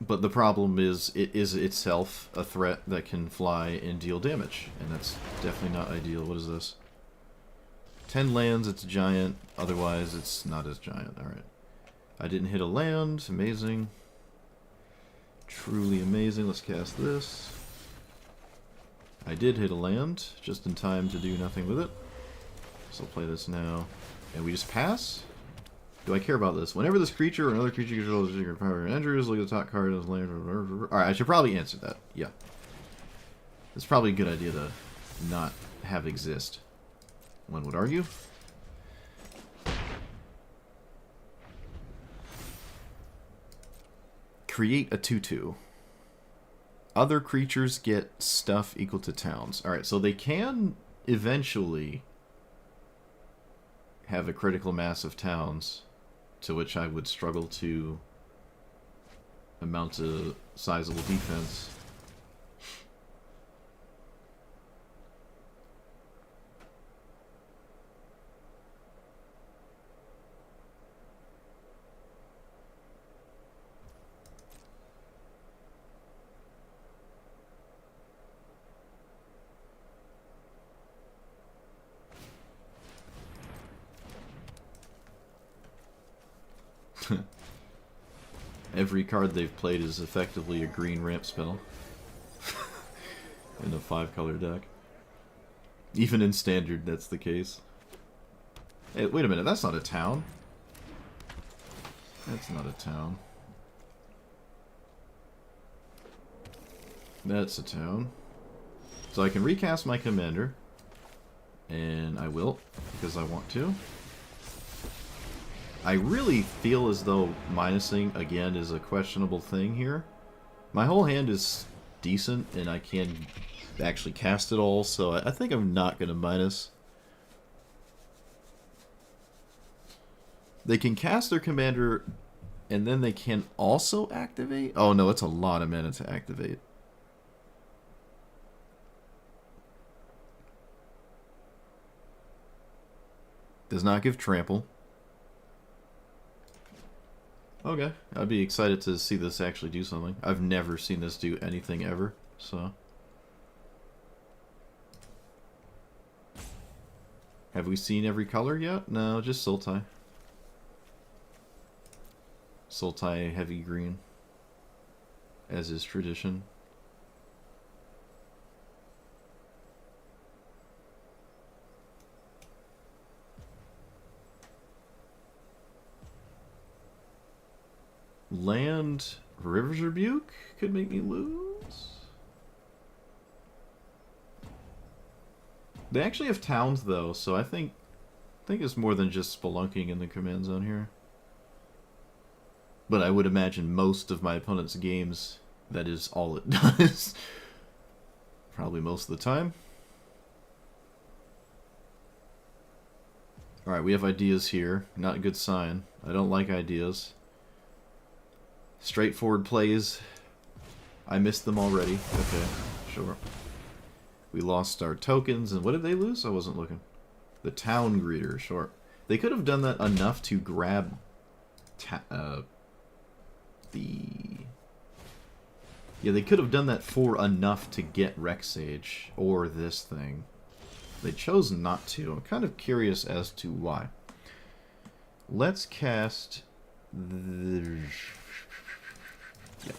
But the problem is, it is itself a threat that can fly and deal damage. And that's definitely not ideal. What is this? 10 lands, it's a giant. Otherwise, it's not as giant. Alright. I didn't hit a land. Amazing. Truly amazing. Let's cast this. I did hit a land, just in time to do nothing with it. So I'll play this now. And we just pass? Do I care about this? Whenever this creature or another creature controls your power and enters, look at the top card of the land. Alright, I should probably answer that. Yeah. It's probably a good idea to not have exist. One would argue. Create a 2/2. Other creatures get stuff equal to towns. Alright, so they can eventually have a critical mass of towns, to which I would struggle to amount a sizable defense. Every card they've played is effectively a green ramp spell. In a 5-color deck. Even in Standard, that's the case. Hey, wait a minute, that's not a town. That's not a town. That's a town. So I can recast my commander. And I will, because I want to. I really feel as though minusing, again, is a questionable thing here. My whole hand is decent, and I can actually cast it all, so I think I'm not going to minus. They can cast their commander, and then they can also activate? Oh no, it's a lot of mana to activate. Does not give trample. Okay, I'd be excited to see this actually do something. I've never seen this do anything ever, so... Have we seen every color yet? No, just Sultai. Sultai heavy green, as is tradition. Land River's Rebuke could make me lose. They actually have towns though, so I think it's more than just spelunking in the command zone here. But I would imagine most of my opponent's games, that is all it does. Probably most of the time. Alright, we have ideas here. Not a good sign. I don't like ideas. Straightforward plays. I missed them already. Okay, sure. We lost our tokens, and what did they lose? I wasn't looking. The town greeter, sure. They could have done that enough to grab yeah, they could have done that for enough to get Rexage or this thing. They chose not to. I'm kind of curious as to why. Let's cast the... Yeah.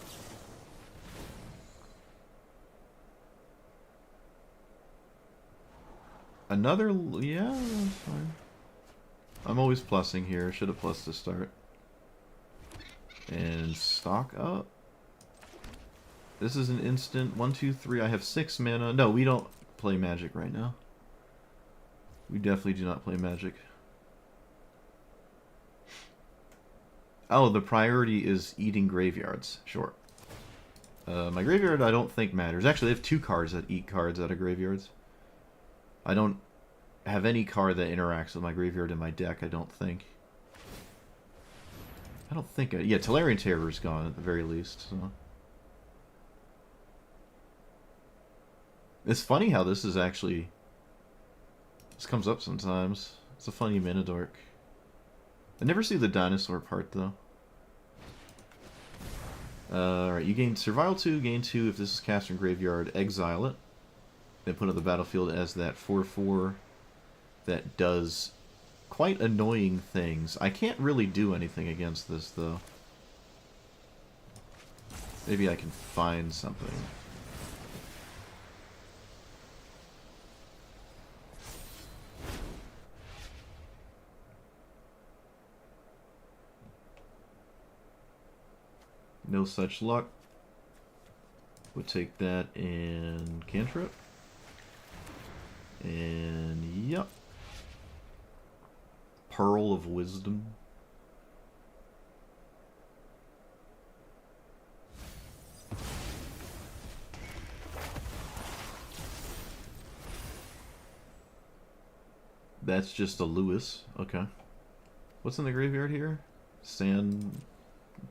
Another... Yeah, that's fine. I'm always plussing here. Should have plussed to start. And stock up. This is an instant. 1, 2, 3. I have 6 mana. No, we don't play Magic right now. We definitely do not play Magic. Oh, the priority is eating graveyards. Sure. My graveyard I don't think matters. Actually, I have 2 cards that eat cards out of graveyards. I don't have any card that interacts with my graveyard in my deck, I don't think. Yeah, Tolarian Terror is gone at the very least. So. It's funny how this is actually... This comes up sometimes. It's a funny mana dork. I never see the dinosaur part, though. Alright, you gain Survival 2, gain 2 if this is cast from Graveyard, exile it. Then put it on the battlefield as that 4/4 that does quite annoying things. I can't really do anything against this, though. Maybe I can find something. No such luck. We'll take that and cantrip. And yep. Pearl of Wisdom. That's just a Lewis. Okay. What's in the graveyard here? Sand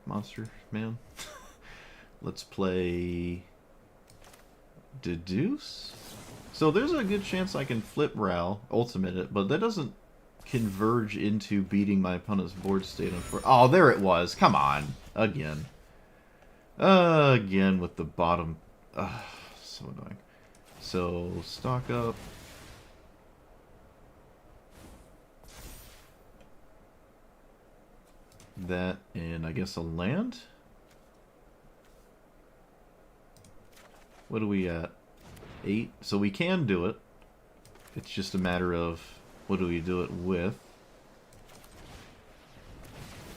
monster man. Let's play Deduce. So there's a good chance I can flip Brawl, ultimate it, but that doesn't converge into beating my opponent's board state. Oh, there it was. Come on. Again. Again with the bottom. So annoying. So, stock up. That, and I guess a land? What are we at? 8? So we can do it. It's just a matter of what do we do it with.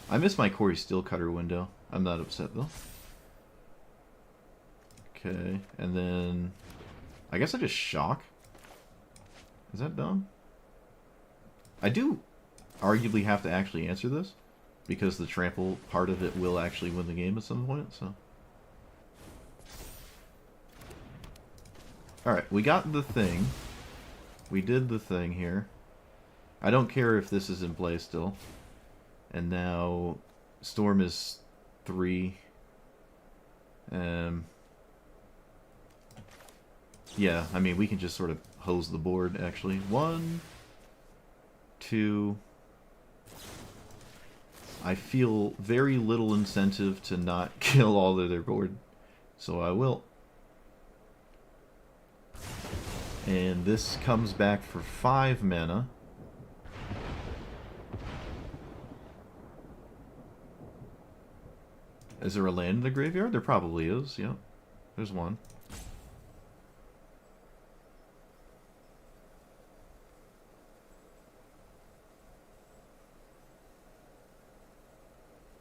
I miss my Corey Steelcutter window. I'm not upset though. Okay, and then I guess I just shock. Is that dumb? I do arguably have to actually answer this because the trample part of it will actually win the game at some point, so. Alright, we got the thing. We did the thing here. I don't care if this is in play still. And now Storm is 3. Yeah, I mean, we can just sort of hose the board, actually. 1, 2... I feel very little incentive to not kill all of their board, so I will. And this comes back for 5 mana. Is there a land in the graveyard? There probably is, yeah. There's one.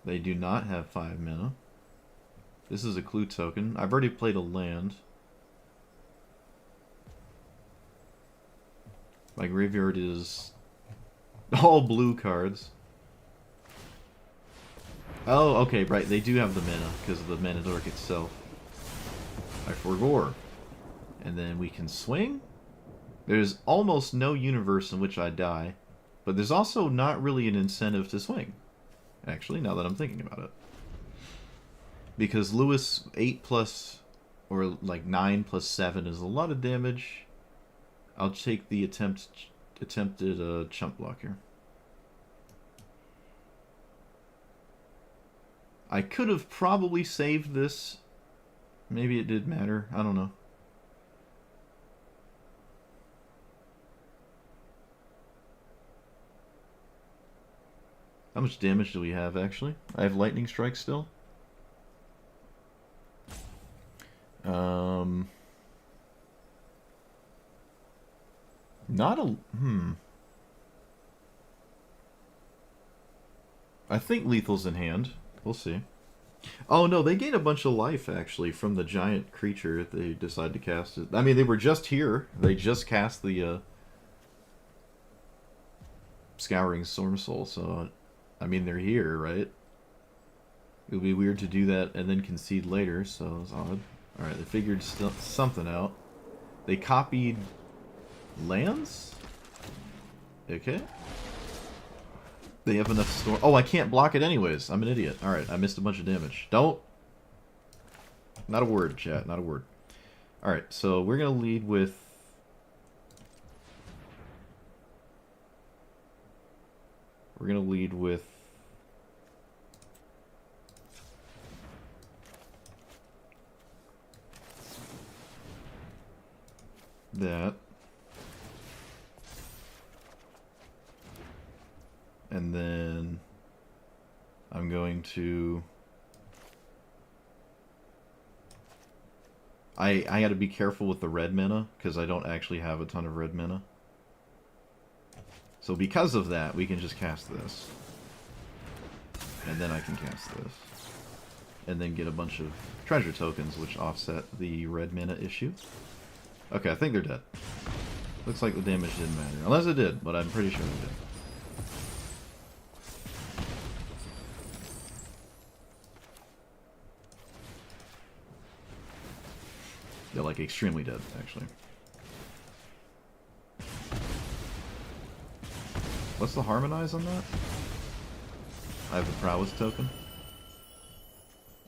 They do not have 5 mana. This is a clue token. I've already played a land. My graveyard is all blue cards. Oh, okay, right. They do have the mana because of the mana dork itself. I forgore. And then we can swing. There's almost no universe in which I die. But there's also not really an incentive to swing. Actually, now that I'm thinking about it. Because Lewis 8 plus, or like 9 plus 7 is a lot of damage. I'll take the attempted chump block here. I could have probably saved this. Maybe it did matter. I don't know. How much damage do we have, actually? I have lightning strike still. Not a... I think lethal's in hand. We'll see. Oh, no, they gain a bunch of life, actually, from the giant creature if they decide to cast it. I mean, they were just here. They just cast the Scouring Storm Soul, so... I mean, they're here, right? It would be weird to do that and then concede later, so it's odd. Alright, they figured something out. They copied lands? Okay. They have enough storm. Oh, I can't block it anyways. I'm an idiot. Alright, I missed a bunch of damage. Don't. Not a word, chat. Not a word. Alright, so we're going to lead with... We're going to lead with... that. And then I'm going to... I got to be careful with the red mana, because I don't actually have a ton of red mana. So because of that, we can just cast this. And then I can cast this. And then get a bunch of treasure tokens, which offset the red mana issue. Okay, I think they're dead. Looks like the damage didn't matter. Unless it did, but I'm pretty sure it did. They're like extremely dead, actually. What's the harmonize on that? I have the prowess token.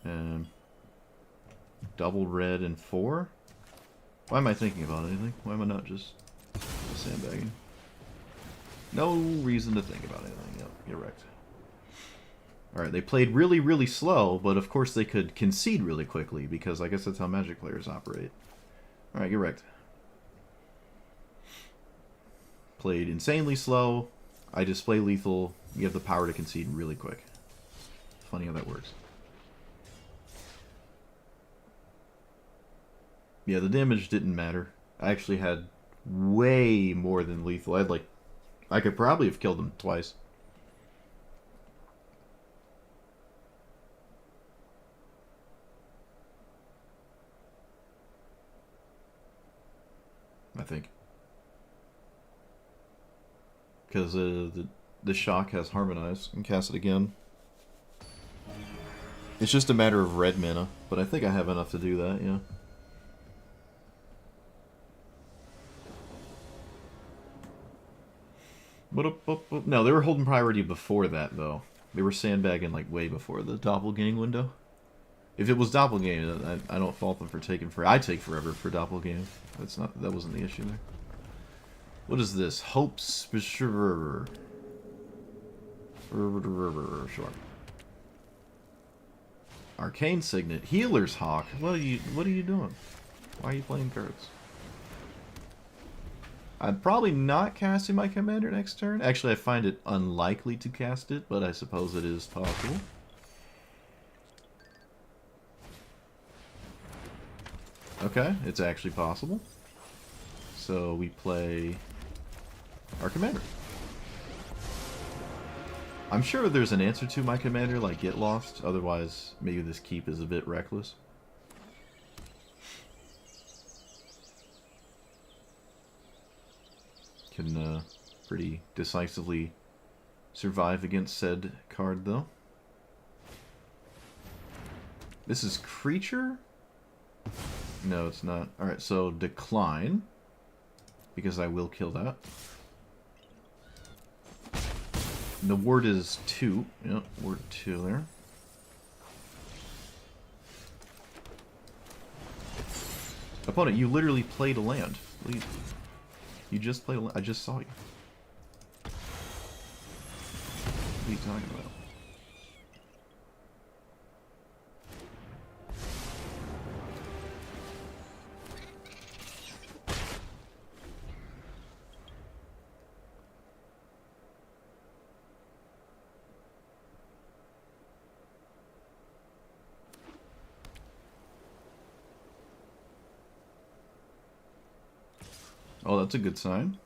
And double red and 4? Why am I thinking about anything? Why am I not just sandbagging? No reason to think about anything. Yep, you're right. Alright, they played really, really slow, but of course they could concede really quickly, because I guess that's how Magic players operate. Alright, get wrecked. Played insanely slow. I display lethal. You have the power to concede really quick. Funny how that works. Yeah, the damage didn't matter. I actually had way more than lethal. I could probably have killed him twice. I think. Because the shock has harmonize and cast it again. It's just a matter of red mana, but I think I have enough to do that, yeah. No, they were holding priority before that, though. They were sandbagging, like, way before the doppelgang window. If it was doppelgang, I don't fault them for taking forever. I take forever for doppelgang. That wasn't the issue there. What is this? Hopes... Sure. Arcane Signet. Healer's Hawk. What are you doing? Why are you playing cards? I'm probably not casting my commander next turn. Actually, I find it unlikely to cast it, but I suppose it is possible. Okay, it's actually possible. So we play our commander. I'm sure there's an answer to my commander, like get lost. Otherwise, maybe this keep is a bit reckless. Can pretty decisively survive against said card, though. This is creature? No, it's not. Alright, so decline. Because I will kill that. The word is 2. Yep, word 2 there. Opponent, you literally played a land. Leave. You just played a land. I just saw you. What are you talking about? Oh, that's a good sign.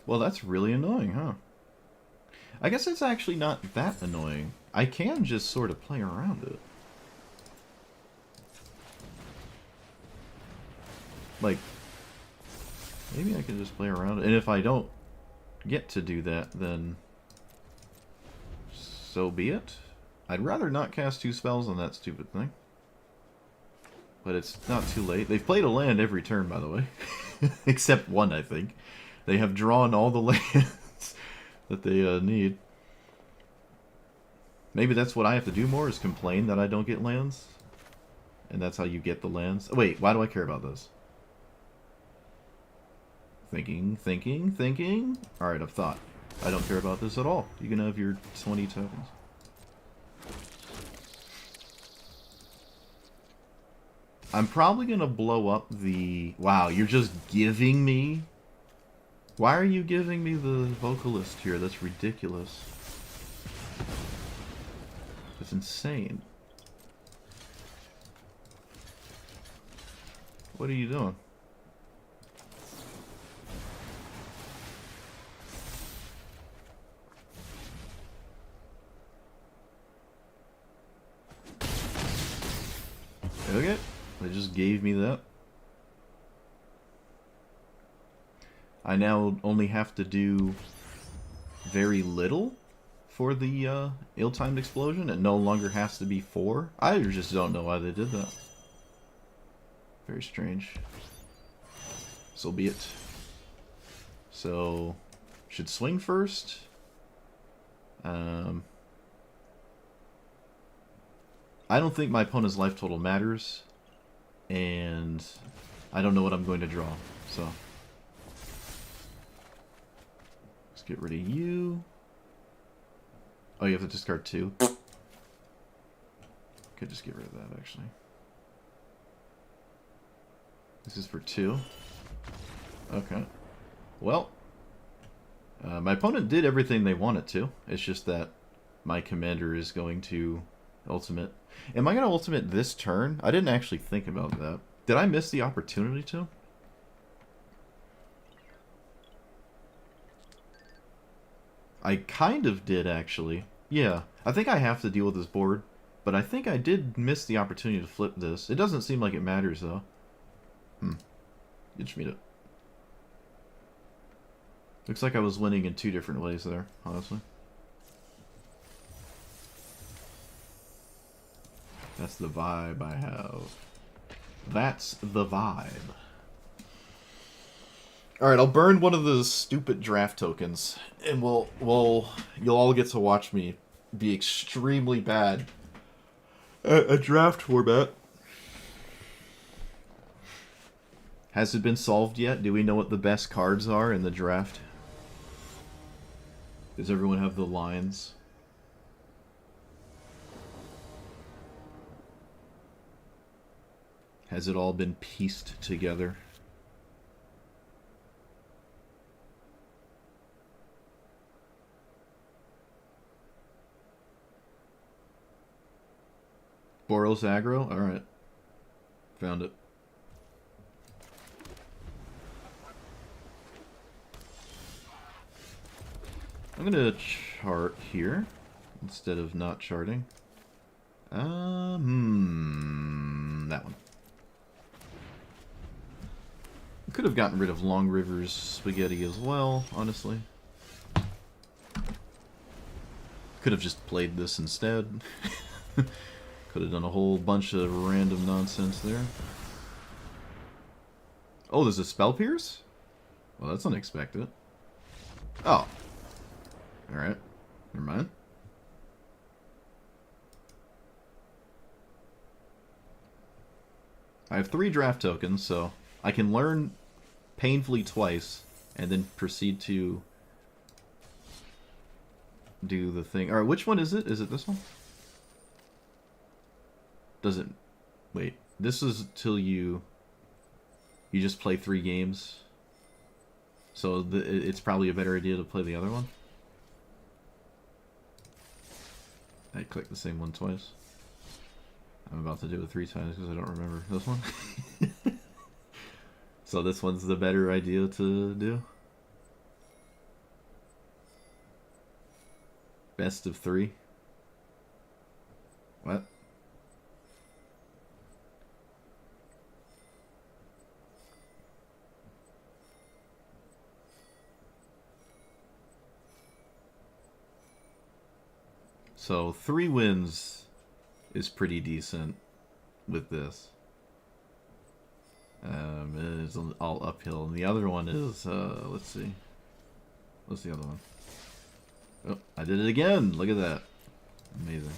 Well, that's really annoying, huh? I guess it's actually not that annoying. I can just sort of play around it. Like, maybe I can just play around it. And if I don't get to do that, then so be it. I'd rather not cast 2 spells on that stupid thing. But it's not too late. They've played a land every turn, by the way. Except one, I think. They have drawn all the lands that they need. Maybe that's what I have to do more, is complain that I don't get lands. And that's how you get the lands. Wait, why do I care about this? Thinking. Alright, I've thought. I don't care about this at all. You can have your 20 tokens. I'm probably going to blow up the... Wow, you're just giving me... Why are you giving me the vocalist here? That's ridiculous. That's insane. What are you doing? Okay, they just gave me that. I now only have to do very little for the ill-timed explosion. It no longer has to be 4. I just don't know why they did that. Very strange. So be it. So, should swing first. I don't think my opponent's life total matters. And I don't know what I'm going to draw. So... get rid of you. Oh, you have to discard 2. Could just get rid of that, actually. This is for 2. Okay. Well, my opponent did everything they wanted to. It's just that my commander is going to ultimate. Am I going to ultimate this turn? I didn't actually think about that. Did I miss the opportunity to? I kind of did, actually. Yeah, I think I have to deal with this board, but I think I did miss the opportunity to flip this. It doesn't seem like it matters, though. Just meet it. Looks like I was winning in 2 different ways there, honestly. That's the vibe I have. That's the vibe. Alright, I'll burn one of those stupid draft tokens, and you'll all get to watch me be extremely bad at a draft format. Has it been solved yet? Do we know what the best cards are in the draft? Does everyone have the lines? Has it all been pieced together? Boros aggro? Alright. Found it. I'm gonna chart here instead of not charting. That one. Could have gotten rid of Long River's spaghetti as well, honestly. Could have just played this instead. Could have done a whole bunch of random nonsense there. Oh, there's a Spell Pierce? Well, that's unexpected. Oh. Alright. Never mind. I have 3 draft tokens, so I can learn painfully twice and then proceed to do the thing. Alright, which one is it? Is it this one? Does it... Wait. This is till you just play 3 games. So it's probably a better idea to play the other one. I clicked the same one twice. I'm about to do it 3 times because I don't remember this one. So this one's the better idea to do. Best of 3. What? So 3 wins is pretty decent with this. It's all uphill. And the other one is, let's see. What's the other one? Oh, I did it again! Look at that. Amazing.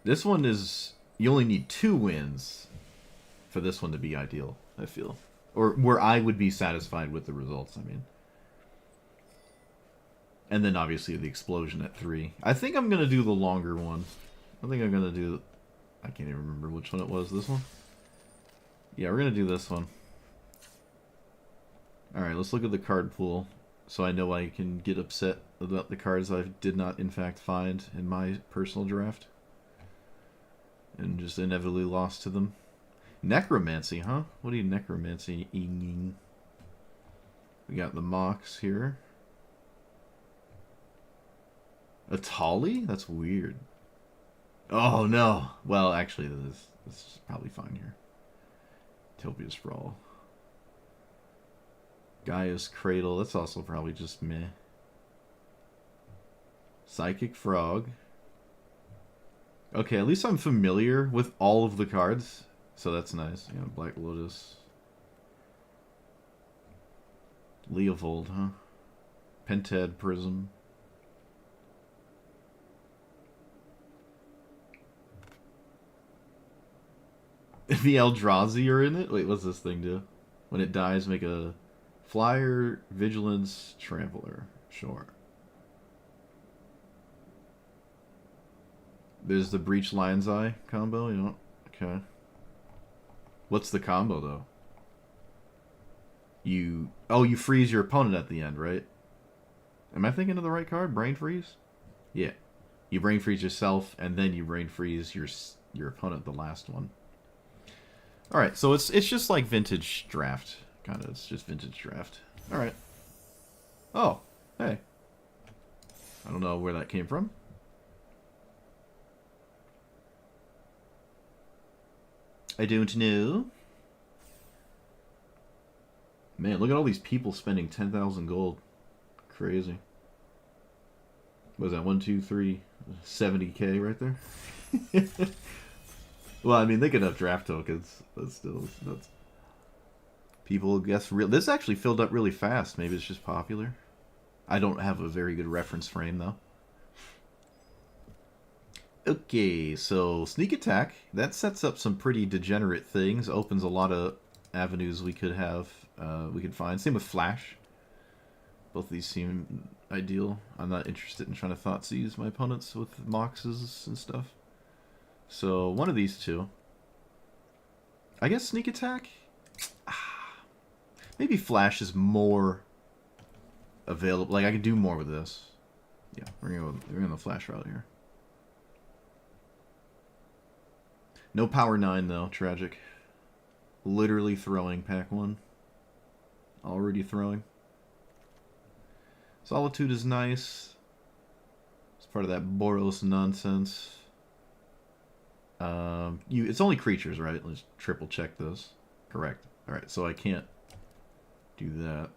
This one is, you only need 2 wins for this one to be ideal, I feel. Or where I would be satisfied with the results, I mean. And then obviously the explosion at 3. I think I'm going to do the longer one. I think I'm going to do... I can't even remember which one it was. This one? Yeah, we're going to do this one. Alright, let's look at the card pool. So I know I can get upset about the cards I did not in fact find in my personal draft. And just inevitably lost to them. Necromancy, huh? What are you necromancy-ing? We got the Mox here. A Tolly? That's weird. Oh no! Well, actually, this is probably fine here. Topia's Brawl. Gaia's Cradle. That's also probably just meh. Psychic Frog. Okay, at least I'm familiar with all of the cards, so that's nice. Yeah, Black Lotus. Leovold, huh? Pentad Prism. The Eldrazi are in it? Wait, what's this thing do? When it dies, make a Flyer, Vigilance, Traveler. Sure. There's the Breach Lion's Eye combo, you know? Okay. What's the combo, though? You freeze your opponent at the end, right? Am I thinking of the right card? Brain Freeze? Yeah. You Brain Freeze yourself, and then you Brain Freeze your opponent, the last one. Alright, so it's just like Vintage Draft. Kind of, it's just Vintage Draft. Alright. Oh, hey. I don't know where that came from. I don't know. Man, look at all these people spending 10,000 gold. Crazy. What is that? 1, 2, 3, 70k right there? Well, I mean, they could have draft tokens, but still, that's... People guess real. This actually filled up really fast. Maybe it's just popular. I don't have a very good reference frame, though. Okay, so sneak attack. That sets up some pretty degenerate things. Opens a lot of avenues we could have, we could find. Same with flash. Both of these seem ideal. I'm not interested in trying to thought seize my opponents with moxes and stuff. So one of these two. I guess sneak attack? Maybe flash is more available. Like I could do more with this. Yeah, we're gonna the flash route here. No power 9 though, tragic. Literally throwing pack 1. Already throwing. Solitude is nice. It's part of that Boros nonsense. It's only creatures, right? Let's triple check this. Correct. Alright, so I can't do that.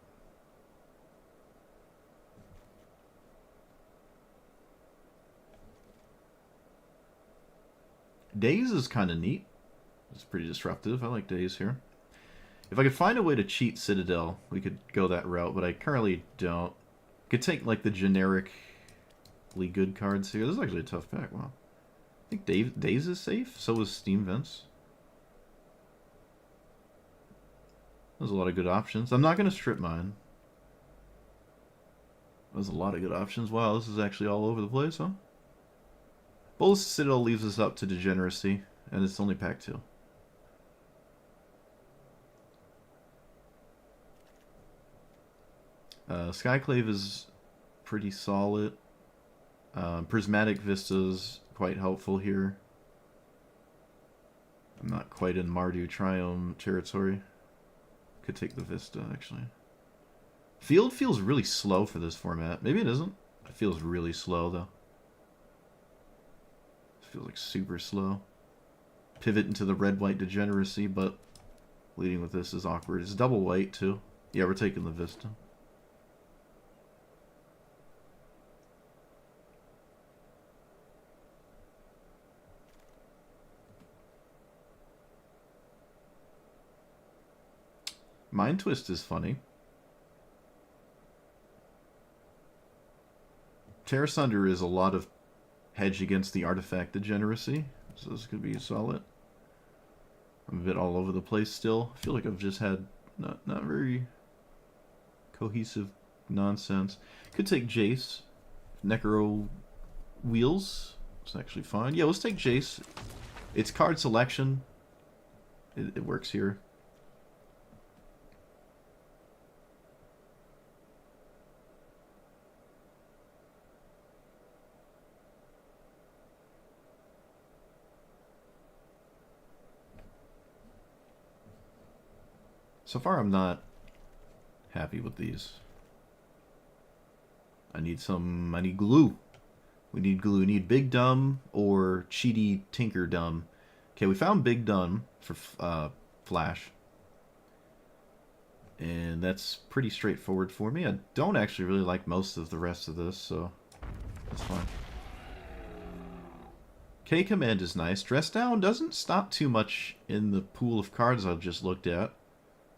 Daze is kind of neat. It's pretty disruptive. I like Daze here. If I could find a way to cheat Citadel, we could go that route, but I currently don't. Could take like the generically good cards here. This is actually a tough pack. Wow. I think Daze is safe. So is Steam Vents. There's a lot of good options. I'm not going to strip mine. There's a lot of good options. Wow, this is actually all over the place, huh? Both Citadel leaves us up to degeneracy, and it's only pack 2. Skyclave is pretty solid. Prismatic Vista's quite helpful here. I'm not quite in Mardu Triome territory. Could take the Vista, actually. Field feels really slow for this format. Maybe it isn't. It feels really slow, though. It feels like super slow. Pivot into the red-white degeneracy, but leading with this is awkward. It's double white, too. Yeah, we're taking the Vista. Mind Twist is funny. Terra Sunder is a lot of hedge against the artifact degeneracy, so this could be solid. I'm a bit all over the place still. I feel like I've just had not very cohesive nonsense. Could take Jace. Necro Wheels. It's actually fine. Yeah, let's take Jace. It's card selection. It works here. So far, I'm not happy with these. I need glue. We need glue. We need Big Dumb or Cheaty Tinker Dumb. Okay, we found Big Dumb for Flash. And that's pretty straightforward for me. I don't actually really like most of the rest of this, so that's fine. K-Command is nice. Dress Down doesn't stop too much in the pool of cards I've just looked at.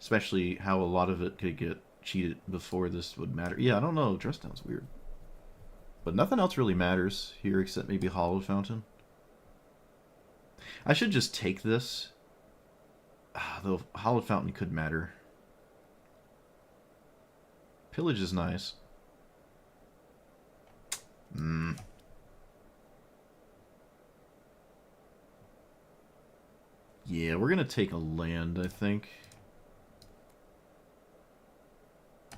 Especially how a lot of it could get cheated before this would matter. Yeah, I don't know. Dress Down's weird. But nothing else really matters here except maybe Hallowed Fountain. I should just take this. Though Hallowed Fountain could matter. Pillage is nice. Yeah, we're going to take a land, I think.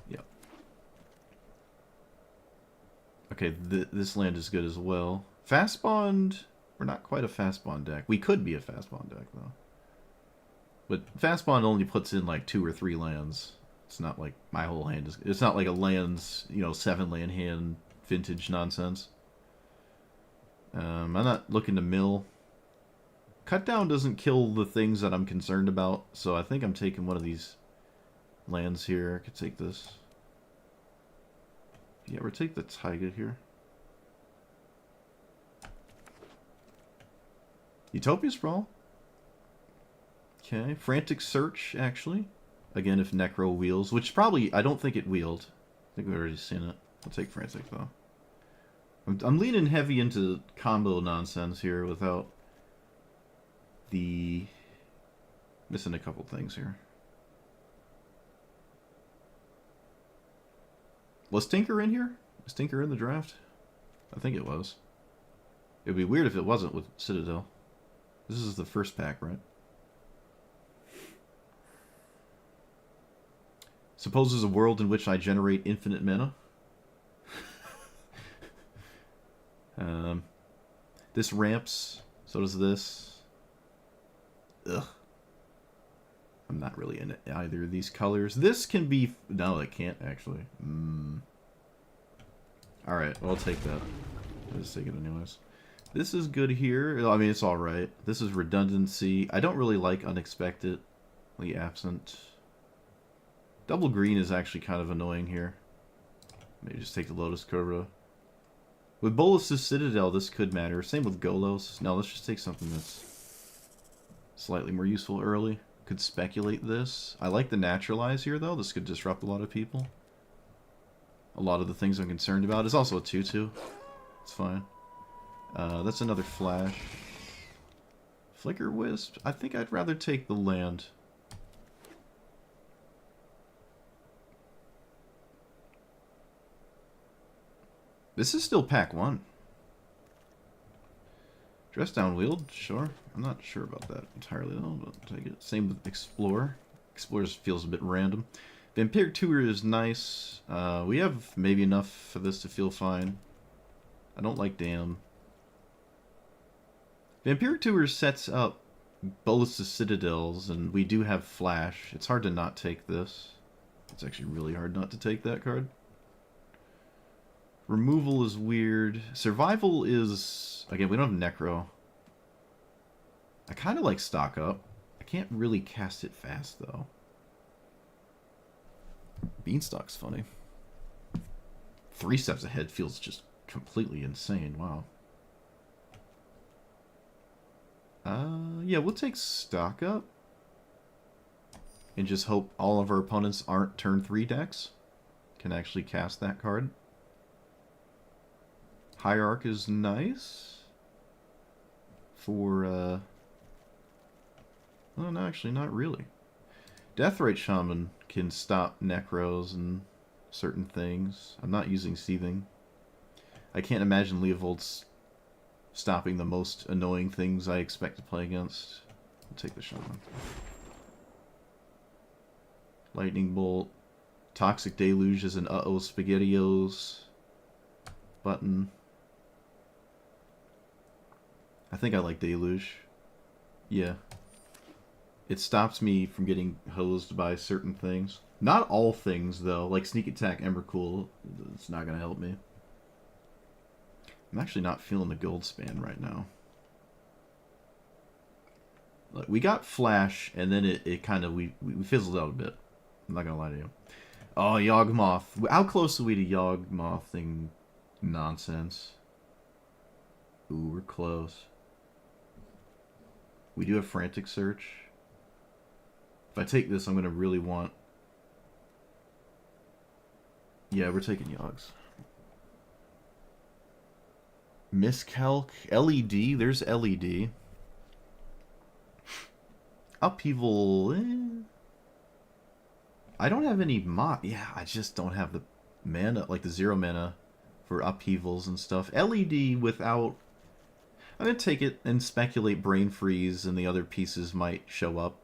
Yep. Okay, this land is good as well. Fast Bond, we're not quite a Fast Bond deck. We could be a Fast Bond deck, though. But Fast Bond only puts in like 2 or 3 lands. It's not like my whole hand is... It's not like a lands, 7-land hand vintage nonsense. I'm not looking to mill. Cut Down doesn't kill the things that I'm concerned about, so I think I'm taking one of these lands here. I could take this. Yeah, we'll take the Taiga here. Utopia's Brawl. Okay, Frantic Search, actually. Again, if Necro wheels, which probably, I don't think it wheeled. I think we've already seen it. I'll take Frantic, though. I'm leaning heavy into combo nonsense here without the... Missing a couple things here. Was Tinker in here? Was Tinker in the draft? I think it was. It would be weird if it wasn't with Citadel. This is the first pack, right? Supposes a world in which I generate infinite mana. This ramps. So does this. Ugh. I'm not really in either of these colors. This can be... No, it can't, actually. Alright, well, I'll take that. I'll just take it anyways. This is good here. I mean, it's alright. This is redundancy. I don't really like unexpectedly absent. Double green is actually kind of annoying here. Maybe just take the Lotus Cobra. With Bolus's Citadel, this could matter. Same with Golos. No, let's just take something that's slightly more useful early. Could speculate this. I like the Naturalize here, though. This could disrupt a lot of people. A lot of the things I'm concerned about. It's also a 2-2. It's fine. That's another Flash. Flicker Wisp. I think I'd rather take the land. This is still pack 1. Dress down wield, sure. I'm not sure about that entirely though, but I'll take it. Same with Explorer. Explorer feels a bit random. Vampiric Tour is nice. We have maybe enough for this to feel fine. I don't like Dam. Vampiric Tour sets up Bolus's Citadels, and we do have Flash. It's hard to not take this. It's actually really hard not to take that card. Removal is weird. Survival is... Again, we don't have Necro. I kind of like Stock Up. I can't really cast it fast, though. Beanstalk's funny. 3 steps ahead feels just completely insane. Wow. Yeah, we'll take Stock Up. And just hope all of our opponents aren't turn 3 decks. Can actually cast that card. Hierarch is nice. For, well, no, actually, not really. Deathrite Shaman can stop Necros and certain things. I'm not using Seething. I can't imagine Leovold's stopping the most annoying things I expect to play against. I'll take the Shaman. Lightning Bolt. Toxic Deluge is an uh-oh SpaghettiOs button. I think I like Deluge. Yeah. It stops me from getting hosed by certain things. Not all things, though. Like Sneak Attack, Embercool. It's not going to help me. I'm actually not feeling the gold span right now. Like, we got Flash, and then it kind of... We fizzled out a bit. I'm not going to lie to you. Oh, Yawgmoth. How close are we to Yawgmoth thing nonsense? Ooh, we're close. We do have Frantic Search. If I take this, I'm going to really want... Yeah, we're taking Yogs. Miscalc. LED. There's LED. Upheaval. I don't have any Yeah, I just don't have the mana, like the 0 mana for upheavals and stuff. LED without... I'm going to take it and speculate Brain Freeze and the other pieces might show up.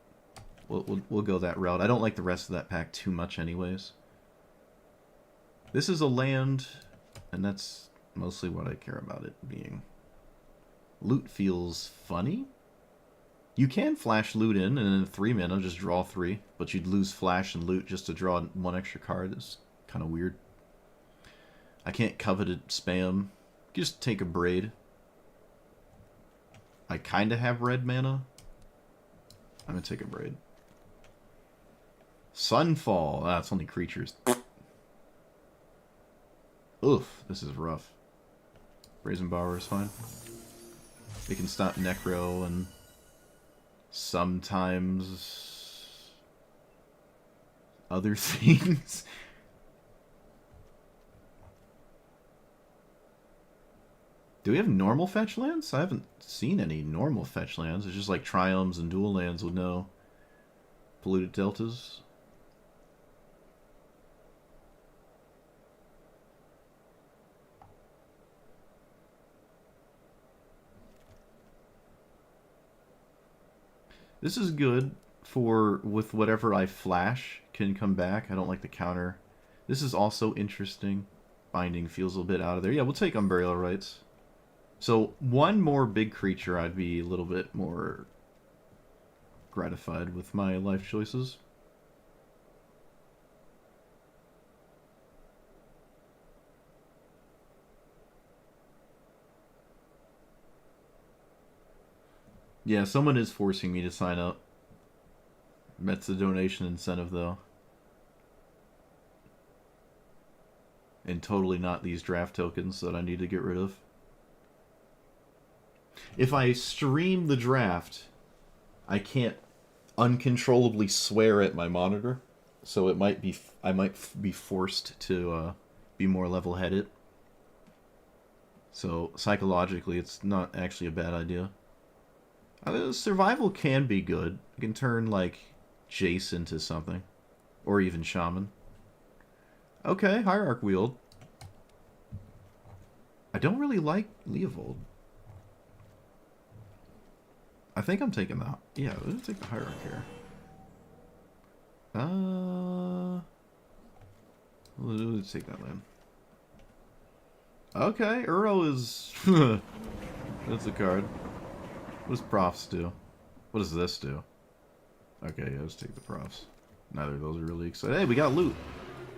We'll go that route. I don't like the rest of that pack too much anyways. This is a land, and that's mostly what I care about it being. Loot feels funny. You can flash loot in, and then 3 mana, just draw 3. But you'd lose flash and loot just to draw 1 extra card. It's kind of weird. I can't coveted spam. Just take a Braid. I kind of have red mana. I'm going to take a Braid. Sunfall. Ah, it's only creatures. Oof, this is rough. Brazenbauer is fine. They can stop Necro and sometimes other things. Do we have normal fetch lands? I haven't seen any normal fetch lands. It's just like triomes and dual lands with no polluted deltas. This is good for with whatever I flash can come back. I don't like the counter. This is also interesting. Binding feels a little bit out of there. Yeah, we'll take Umbrella Rights. So one more big creature, I'd be a little bit more gratified with my life choices. Yeah, someone is forcing me to sign up. That's the donation incentive, though. And totally not these draft tokens that I need to get rid of. If I stream the draft, I can't uncontrollably swear at my monitor, so it might be I might be forced to be more level-headed. So psychologically, it's not actually a bad idea. Survival can be good. You can turn like Jace into something, or even Shaman. Okay, Hierarch Wield. I don't really like Leovold. I think I'm taking that. Yeah, let's take the Hierarch here. Let's take that land. Okay, Uro is... That's a card. What does Profs do? What does this do? Okay, yeah, let's take the Profs. Neither of those are really excited. Hey, we got loot!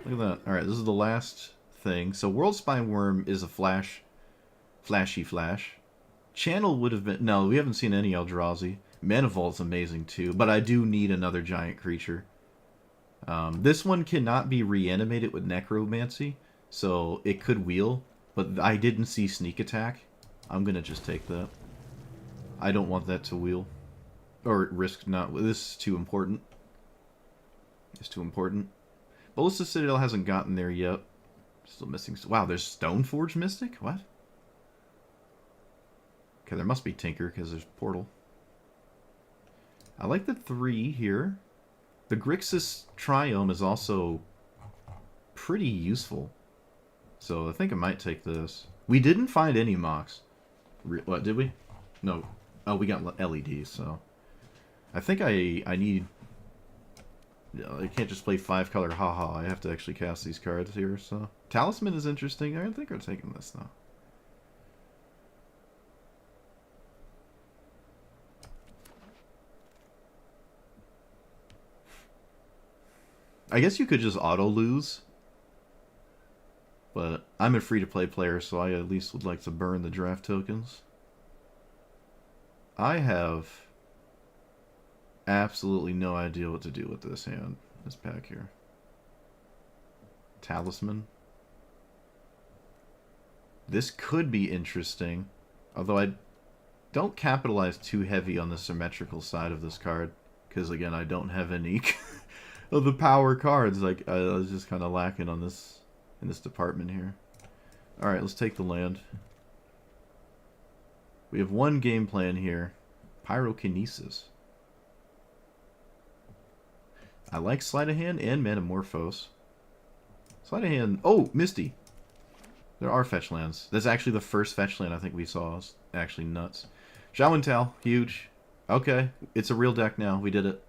Look at that. Alright, this is the last thing. So World Spine Worm is a flashy flash. Channel would have been... No, we haven't seen any Eldrazi. Manifold's amazing too, but I do need another giant creature. This one cannot be reanimated with Necromancy, so it could wheel, but I didn't see Sneak Attack. I'm gonna just take that. I don't want that to wheel. Or risk not... This is too important. It's too important. Ballista Citadel hasn't gotten there yet. Still missing... Wow, there's Stoneforge Mystic? What? Okay, there must be Tinker, because there's Portal. I like the 3 here. The Grixis Triome is also pretty useful. So I think I might take this. We didn't find any Mox. What, did we? No. Oh, we got LEDs, so... I think I need... I can't just play 5-color haha. I have to actually cast these cards here, so... Talisman is interesting. I think I'm taking this, though. I guess you could just auto-lose. But I'm a free-to-play player, so I at least would like to burn the draft tokens. I have absolutely no idea what to do with this hand, this pack here. Talisman. This could be interesting, although I don't capitalize too heavy on the symmetrical side of this card, because again, I don't have any of the power cards. Like I was just kind of lacking on this in this department here. All right, let's take the land. We have one game plan here. Pyrokinesis. I like Sleight of Hand and Metamorphose. Sleight of Hand... Oh, Misty. There are fetch lands. That's actually the first fetch land I think we saw. It's actually nuts. Shaman Tal, huge. Okay, it's a real deck now. We did it.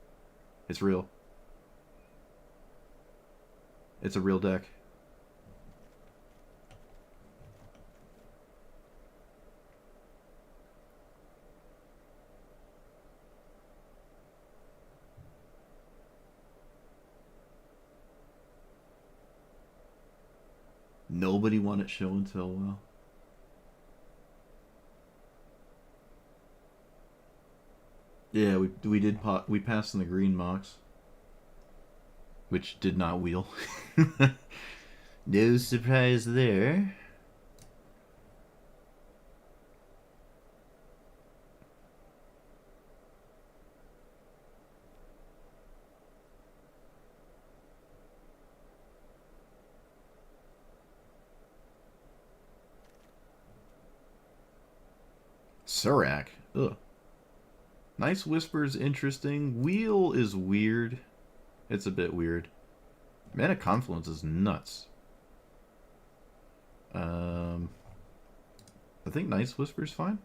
It's real. It's a real deck. Nobody wanted show and tell well. Yeah, we passed in the green Mox, which did not wheel. No surprise there. Surak. Ugh. Nice Whisper's interesting. Wheel is weird. It's a bit weird. Mana Confluence is nuts. I think Nice Whisper's fine.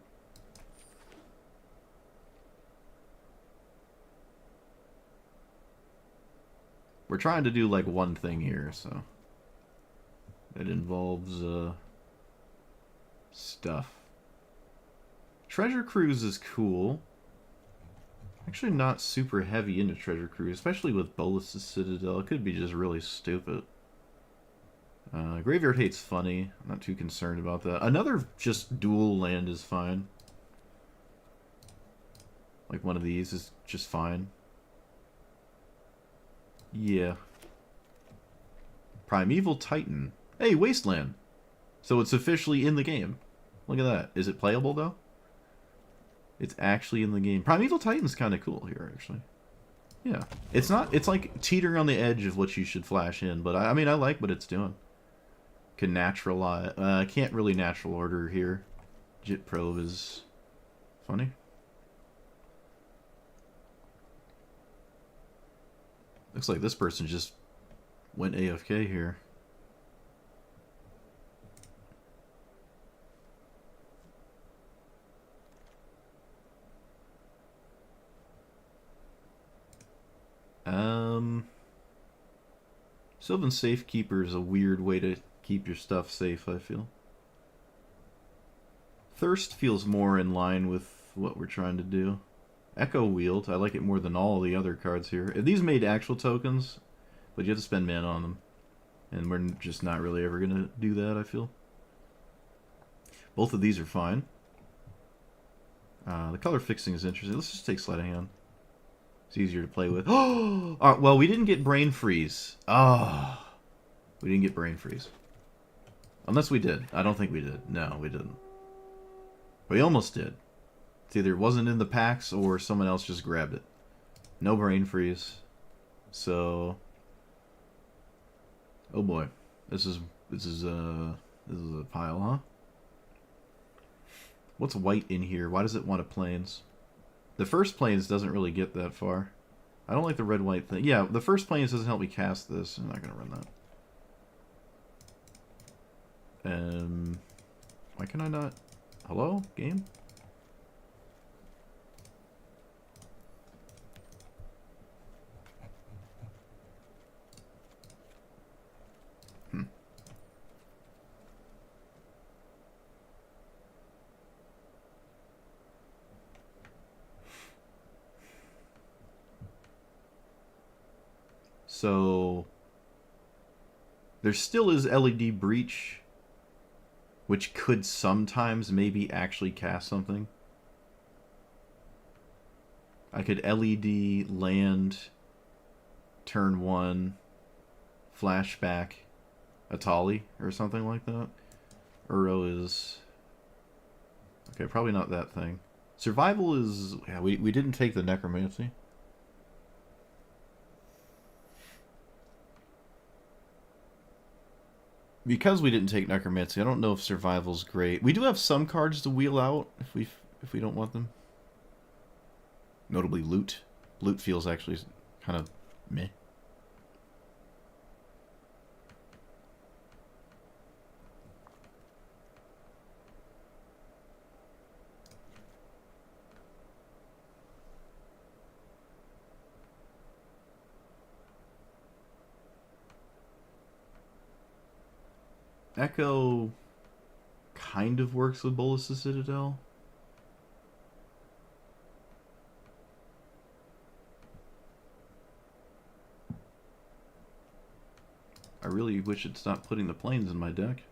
We're trying to do like one thing here, so it involves stuff. Treasure Cruise is cool. Actually not super heavy into Treasure Cruise, especially with Bolus's Citadel. It could be just really stupid. Graveyard Hate's funny. I'm not too concerned about that. Another just dual land is fine. Like one of these is just fine. Yeah. Primeval Titan. Hey, Wasteland! So it's officially in the game. Look at that. Is it playable, though? It's actually in the game. Primeval Titan's kind of cool here, actually. Yeah. It's not... It's like teetering on the edge of what you should flash in, but I mean, I like what it's doing. Can naturalize... can't really natural order here. Jit Probe is funny. Looks like this person just went AFK here. Sylvan Safekeeper is a weird way to keep your stuff safe, I feel. Thirst feels more in line with what we're trying to do. Echo Wield, I like it more than all the other cards here. These made actual tokens, but you have to spend mana on them. And we're just not really ever going to do that, I feel. Both of these are fine. The color fixing is interesting. Let's just take Sleight of Hand. It's easier to play with. Oh, well, we didn't get Brain Freeze. Oh, we didn't get Brain Freeze. Unless we did. I don't think we did. No, we didn't. We almost did. It's either it wasn't in the packs or someone else just grabbed it. No Brain Freeze. So, oh boy, this is a pile, huh? What's white in here? Why does it want a plains? The first plains doesn't really get that far. I don't like the red-white thing. Yeah, the first plains doesn't help me cast this. I'm not going to run that. Why can I not... Hello? Game? So, there still is LED Breach, which could sometimes maybe actually cast something. I could LED land, turn 1, flashback, Atali, or something like that. Uro is... Okay, probably not that thing. Survival is... Yeah, we didn't take the Necromancy. Because we didn't take Necromancy, I don't know if Survival's great. We do have some cards to wheel out if we don't want them. Notably Loot. Loot feels actually kind of meh. Echo kind of works with Bolus's Citadel. I really wish it stopped putting the planes in my deck.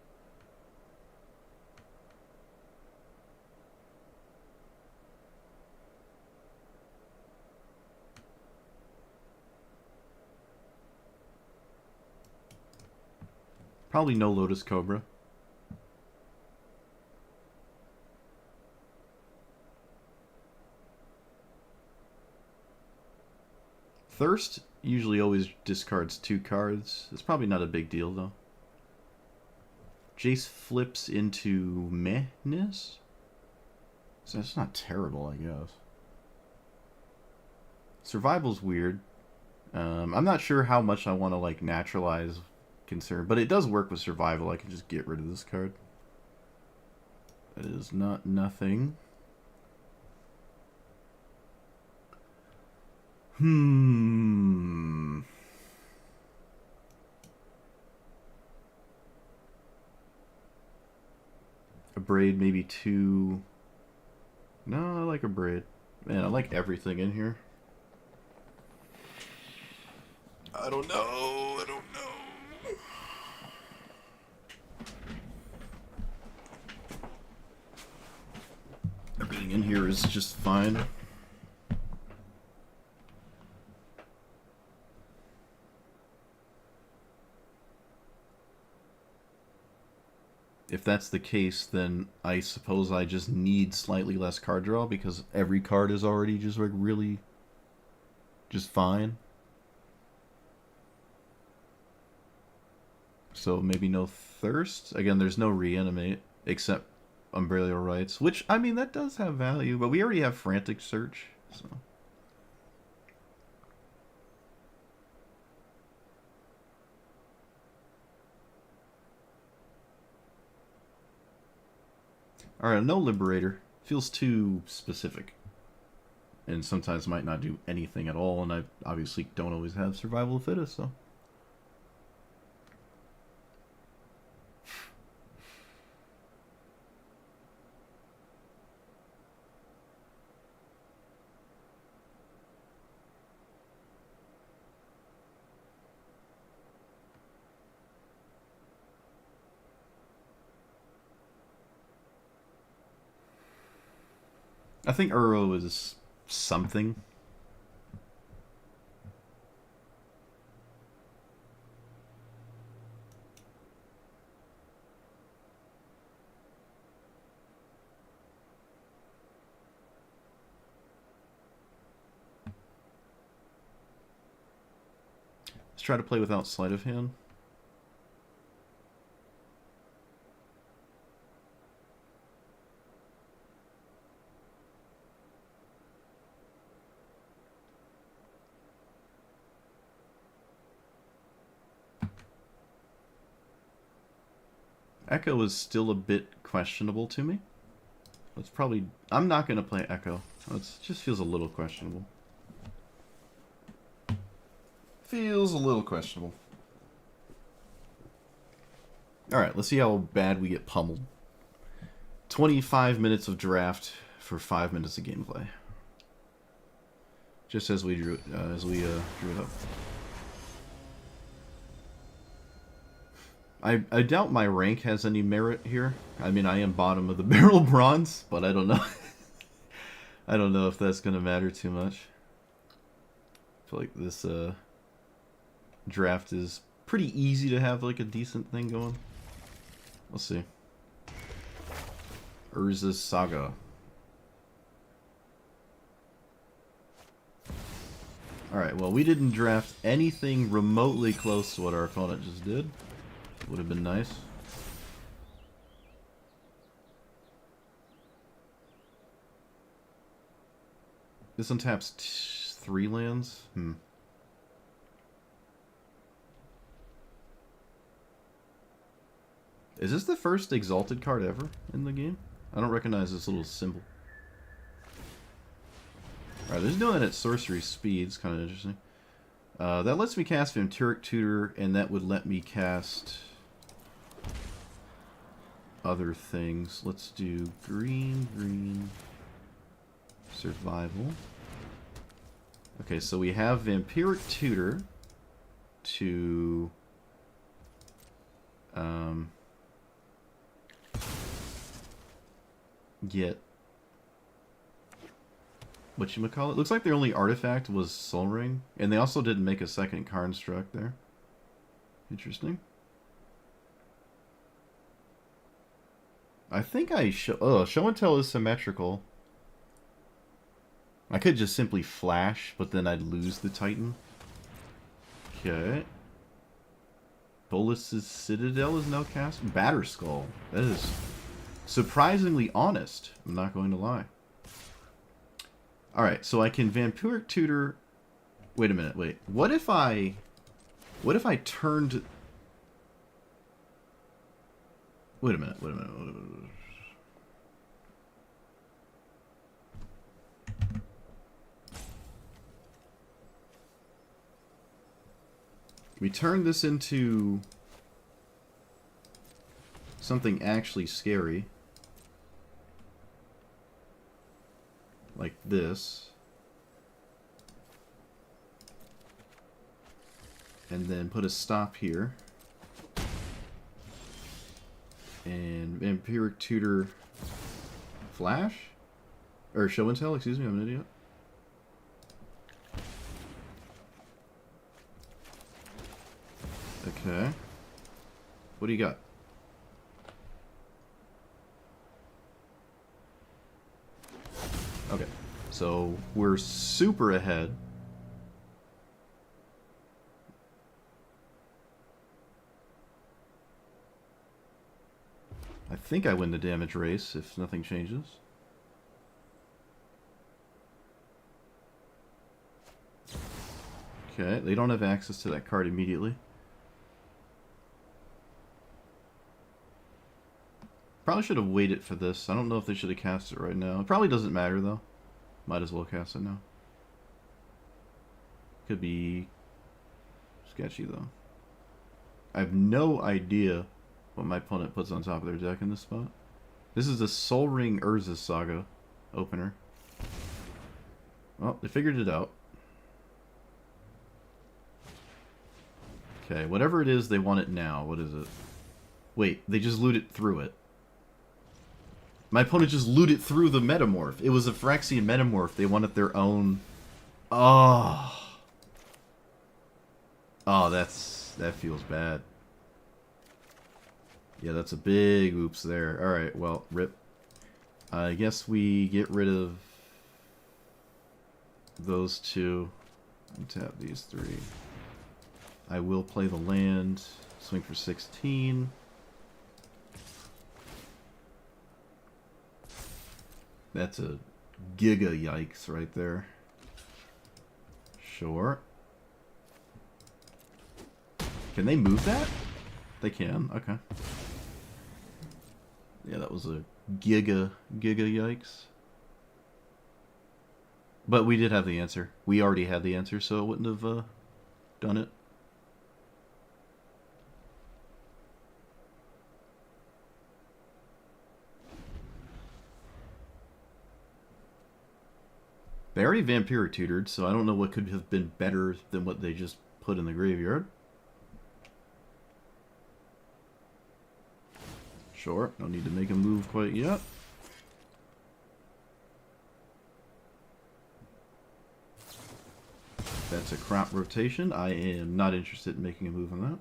Probably no Lotus Cobra. Thirst usually always discards 2 cards. It's probably not a big deal, though. Jace flips into mehness. So it's not terrible, I guess. Survival's weird. I'm not sure how much I want to like naturalize concern, but it does work with survival. I can just get rid of this card. That is not nothing. A braid, maybe 2. No, I like a braid. Man, I like everything in here. I don't know. Everything in here is just fine. If that's the case, then I suppose I just need slightly less card draw because every card is already just like really just fine. So maybe no thirst. Again, there's no reanimate except Umbrella Rights, which I mean that does have value, but we already have Frantic Search, so. Alright, no Liberator. Feels too specific. And sometimes might not do anything at all, and I obviously don't always have Survival of the Fittest, so. I think Uro is something. Let's try to play without sleight of hand. Echo is still a bit questionable to me. Let's probably... I'm not going to play Echo. It just feels a little questionable. Feels a little questionable. Alright, let's see how bad we get pummeled. 25 minutes of draft for 5 minutes of gameplay. Just as we drew it up. I doubt my rank has any merit here. I mean, I am bottom of the barrel bronze, but I don't know. I don't know if that's going to matter too much. I feel like this draft is pretty easy to have like a decent thing going. We'll see. Urza's Saga. Alright, well, we didn't draft anything remotely close to what our opponent just did. Would have been nice. This one taps 3 lands? Is this the first Exalted card ever in the game? I don't recognize this little symbol. Alright, there's doing it at sorcery speed. It's kind of interesting. That lets me cast Vampiric Tutor, and that would let me cast other things. Let's do green, survival. Okay, so we have Vampiric Tutor to get whatchamacallit. Looks like their only artifact was Soul Ring, and they also didn't make a second construct there. Interesting. I think I show and tell is symmetrical. I could just simply flash, but then I'd lose the Titan. Okay. Bolus's Citadel is now cast. Batterskull. That is surprisingly honest. I'm not going to lie. Alright, so I can Vampiric Tutor... Wait a minute, wait. What if I turned... Wait a minute. We turn this into something actually scary. Like this. And then put a stop here. And Vampiric Tutor Flash? Or Show and Tell, excuse me, I'm an idiot. Okay. What do you got? Okay. So, we're super ahead. I think I win the damage race if nothing changes. Okay, they don't have access to that card immediately. Probably should have waited for this. I don't know if they should have cast it right now. It probably doesn't matter, though. Might as well cast it now. Could be sketchy, though. I have no idea what my opponent puts on top of their deck in this spot. This is the Sol Ring Urza's Saga opener. Well, they figured it out. Okay, whatever it is, they want it now. What is it? Wait, they just looted through it. My opponent just looted through the Metamorph. It was a Phyrexian Metamorph. They wanted their own... Oh. Oh, that feels bad. Yeah, that's a big oops there. Alright, well, rip. I guess we get rid of those two and tap these three. I will play the land, swing for 16. That's a giga yikes right there. Sure. Can they move that? They can, okay. Yeah, that was a giga yikes. But we did have the answer. We already had the answer, so it wouldn't have done it. They already Vampiric Tutored, so I don't know what could have been better than what they just put in the graveyard. Sure, no need to make a move quite yet. That's a crop rotation. I am not interested in making a move on that.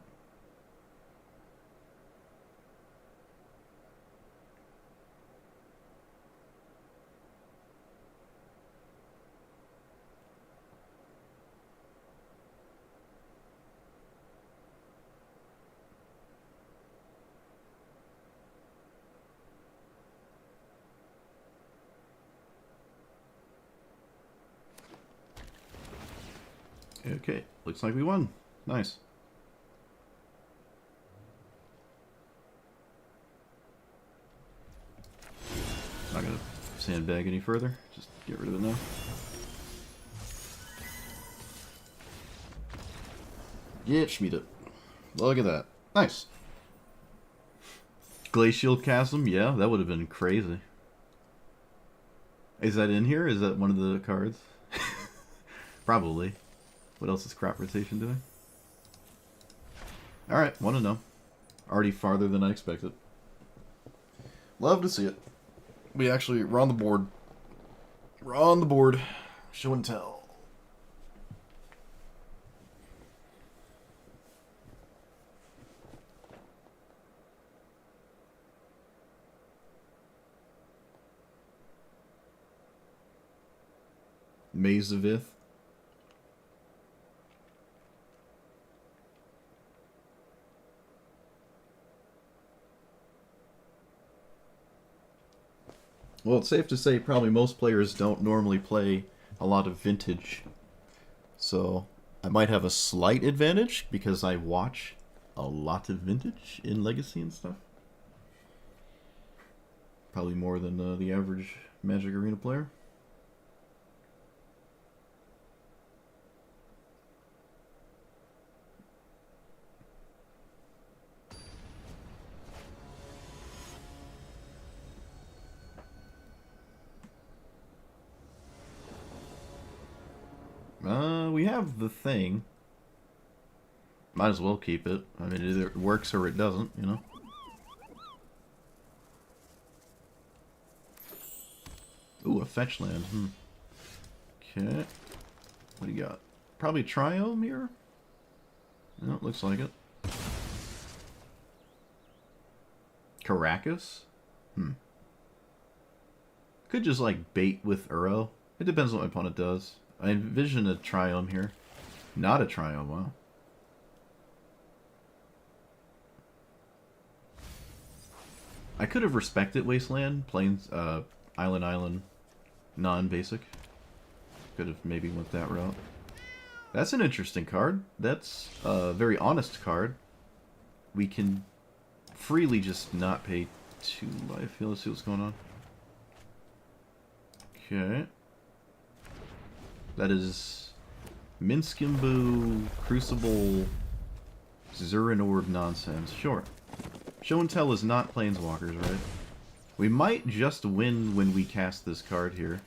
Okay, looks like we won. Nice. Not gonna sandbag any further. Just get rid of it now. Yeah, Schmied it. Look at that. Nice. Glacial Chasm, yeah, that would have been crazy. Is that in here? Is that one of the cards? Probably. What else is crop rotation doing? Alright, want to know. Already farther than I expected. Love to see it. We're on the board. We're on the board. Show and tell. Maze of Ith. Well, it's safe to say probably most players don't normally play a lot of vintage. So I might have a slight advantage because I watch a lot of vintage in Legacy and stuff. Probably more than the average Magic Arena player. We have the thing. Might as well keep it. I mean, either it works or it doesn't, you know? Ooh, a fetch land. Okay. What do you got? Probably Triome here? No, looks like it. Caracas? Could just, like, bait with Uro. It depends on what my opponent does. I envision a Triome here. Not a Triome, wow. I could have respected Wasteland, Plains, Island, non-basic. Could have maybe went that route. That's an interesting card. That's a very honest card. We can freely just not pay 2 life. Let's see what's going on. Okay. That is Minskimbu, Crucible, Zurin Orb nonsense. Sure. Show and Tell is not Planeswalkers, right? We might just win when we cast this card here.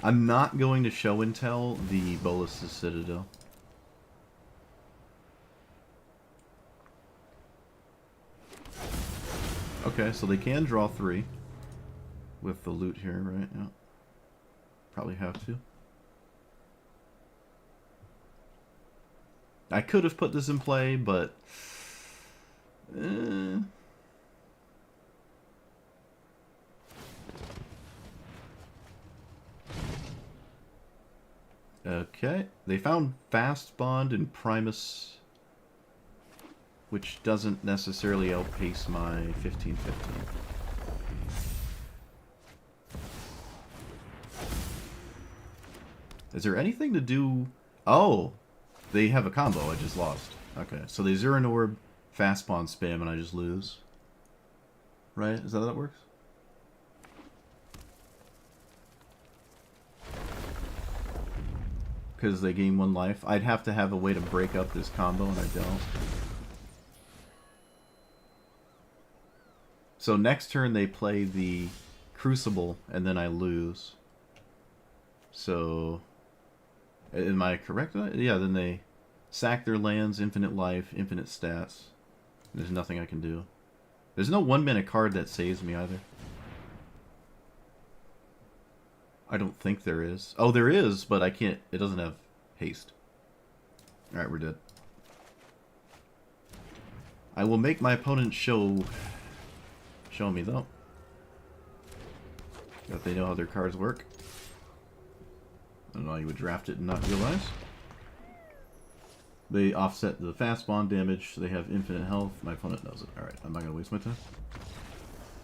I'm not going to Show and Tell the Bolas' Citadel. Okay, so they can draw 3 with the loot here, right? Yeah. Probably have to. I could have put this in play, but... Okay, they found Fast Bond and Primus, which doesn't necessarily outpace my 15-15. Is there anything to do... Oh! They have a combo, I just lost. Okay, so they Zero an Orb, Fast Bond spam, and I just lose. Right? Is that how that works? Because they gain 1 life. I'd have to have a way to break up this combo, and I don't. So next turn they play the Crucible, and then I lose. So... Am I correct? Yeah, then they sack their lands, infinite life, infinite stats. There's nothing I can do. There's no 1-mana card that saves me either. I don't think there is. Oh, there is, but I can't... It doesn't have haste. Alright, we're dead. I will make my opponent show me, though. That they know how their cards work. I don't know how you would draft it and not realize. They offset the fast bond damage. So they have infinite health. My opponent knows it. Alright, I'm not going to waste my time.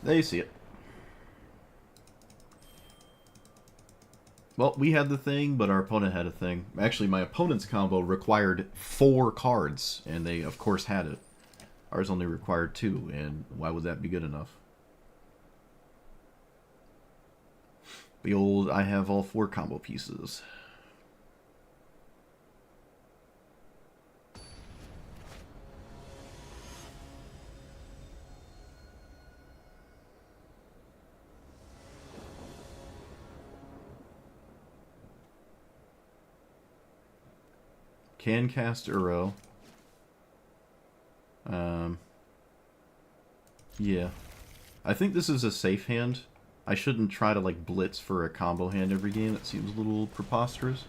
They see it. Well, we had the thing, but our opponent had a thing. Actually, my opponent's combo required 4 cards, and they, of course, had it. Ours only required 2, and why would that be good enough? Behold, I have all 4 combo pieces. Can cast Uro. Yeah. I think this is a safe hand. I shouldn't try to, like, blitz for a combo hand every game. That seems a little preposterous.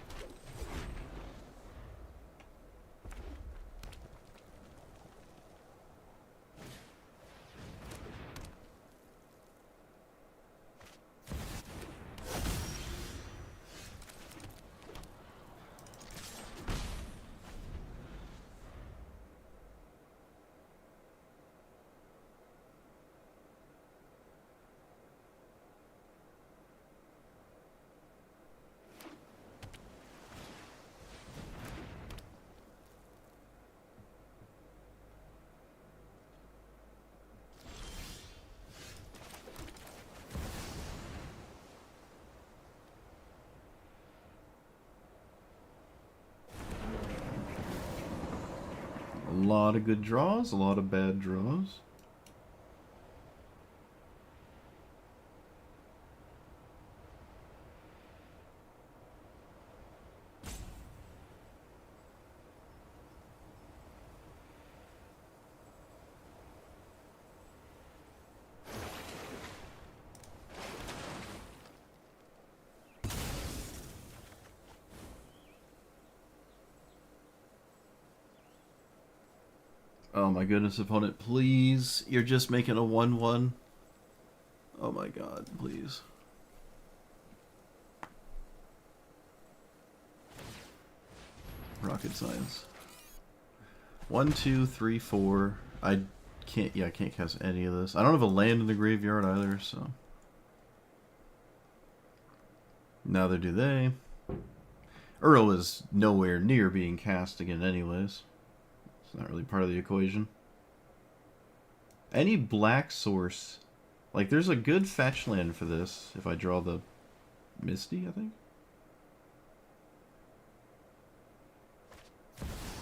lot of good draws, a lot of bad draws. Oh my goodness, opponent, please. You're just making a 1-1. Oh my god, please. Rocket science. 1, 2, 3, 4. I can't cast any of this. I don't have a land in the graveyard either, so. Neither do they. Earl is nowhere near being cast again anyways. It's not really part of the equation. Any black source. Like, there's a good fetch land for this if I draw the Misty, I think.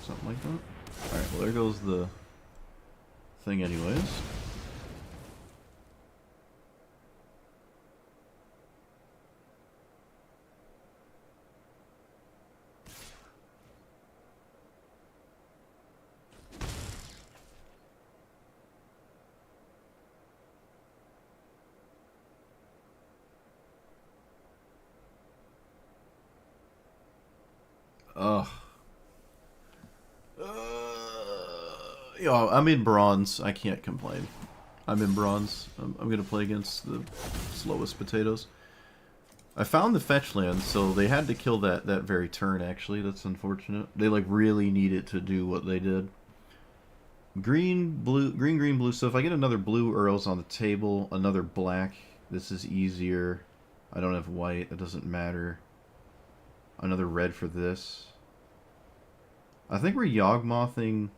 Something like that. Alright, well, there goes the thing anyways. Ugh. Yo, I'm in bronze. I can't complain. I'm in bronze. I'm going to play against the slowest potatoes. I found the fetch land, so they had to kill that very turn, actually. That's unfortunate. They, like, really needed to do what they did. Green, blue, green, blue. So if I get another blue Earls on the table, another black, this is easier. I don't have white. That doesn't matter. Another red for this. I think we're Yawgmothing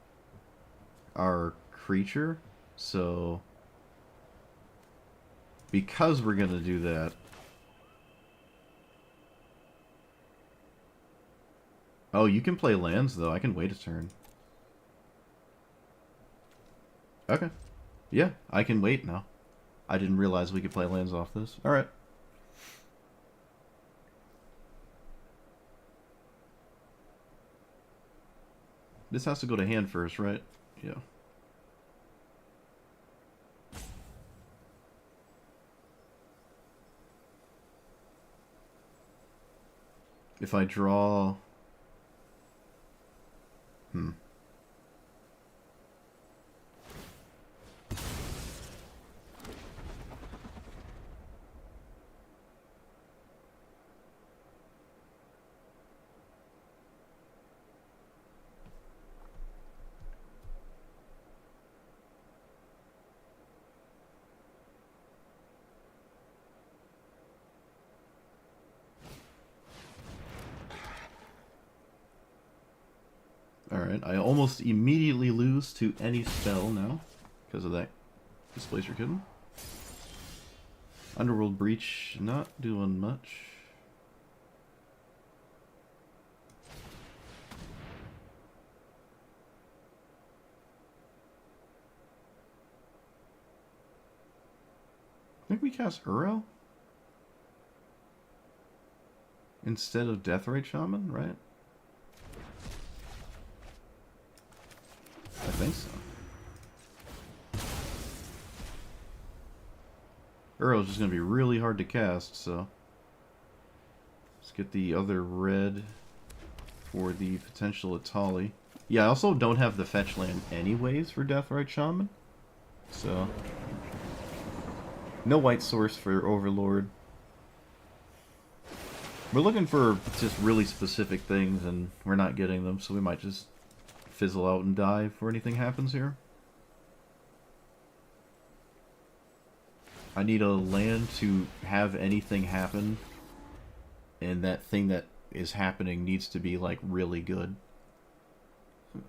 our creature, so because we're gonna do that. Oh, you can play lands though. I can wait a turn. Okay. Yeah, I can wait now. I didn't realize we could play lands off this. Alright. This has to go to hand first, right? Yeah. If I draw... Alright, I almost immediately lose to any spell now because of that Displacer Kitten. Underworld Breach, not doing much. I think we cast Uro instead of Deathrite Shaman, right? I think so. Uro's just going to be really hard to cast, so let's get the other red for the potential Atali. Yeah, I also don't have the fetch land anyways for Deathrite Shaman, so no white source for Overlord. We're looking for just really specific things, and we're not getting them, so we might just fizzle out and die before anything happens here. I need a land to have anything happen, and that thing that is happening needs to be, like, really good.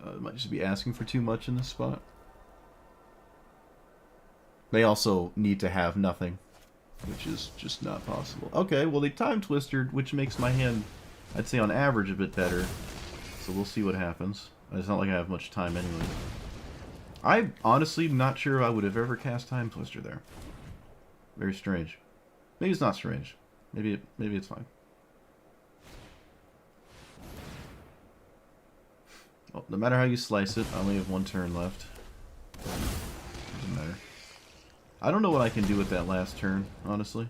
I might just be asking for too much in this spot. They also need to have nothing, which is just not possible. Okay, well, they Time Twistered, which makes my hand, I'd say on average, a bit better. So we'll see what happens. It's not like I have much time anyway. I'm honestly not sure I would have ever cast Time Twister there. Very strange. Maybe it's not strange. Maybe it's fine. Well, no matter how you slice it, I only have one turn left. Doesn't matter. I don't know what I can do with that last turn, honestly.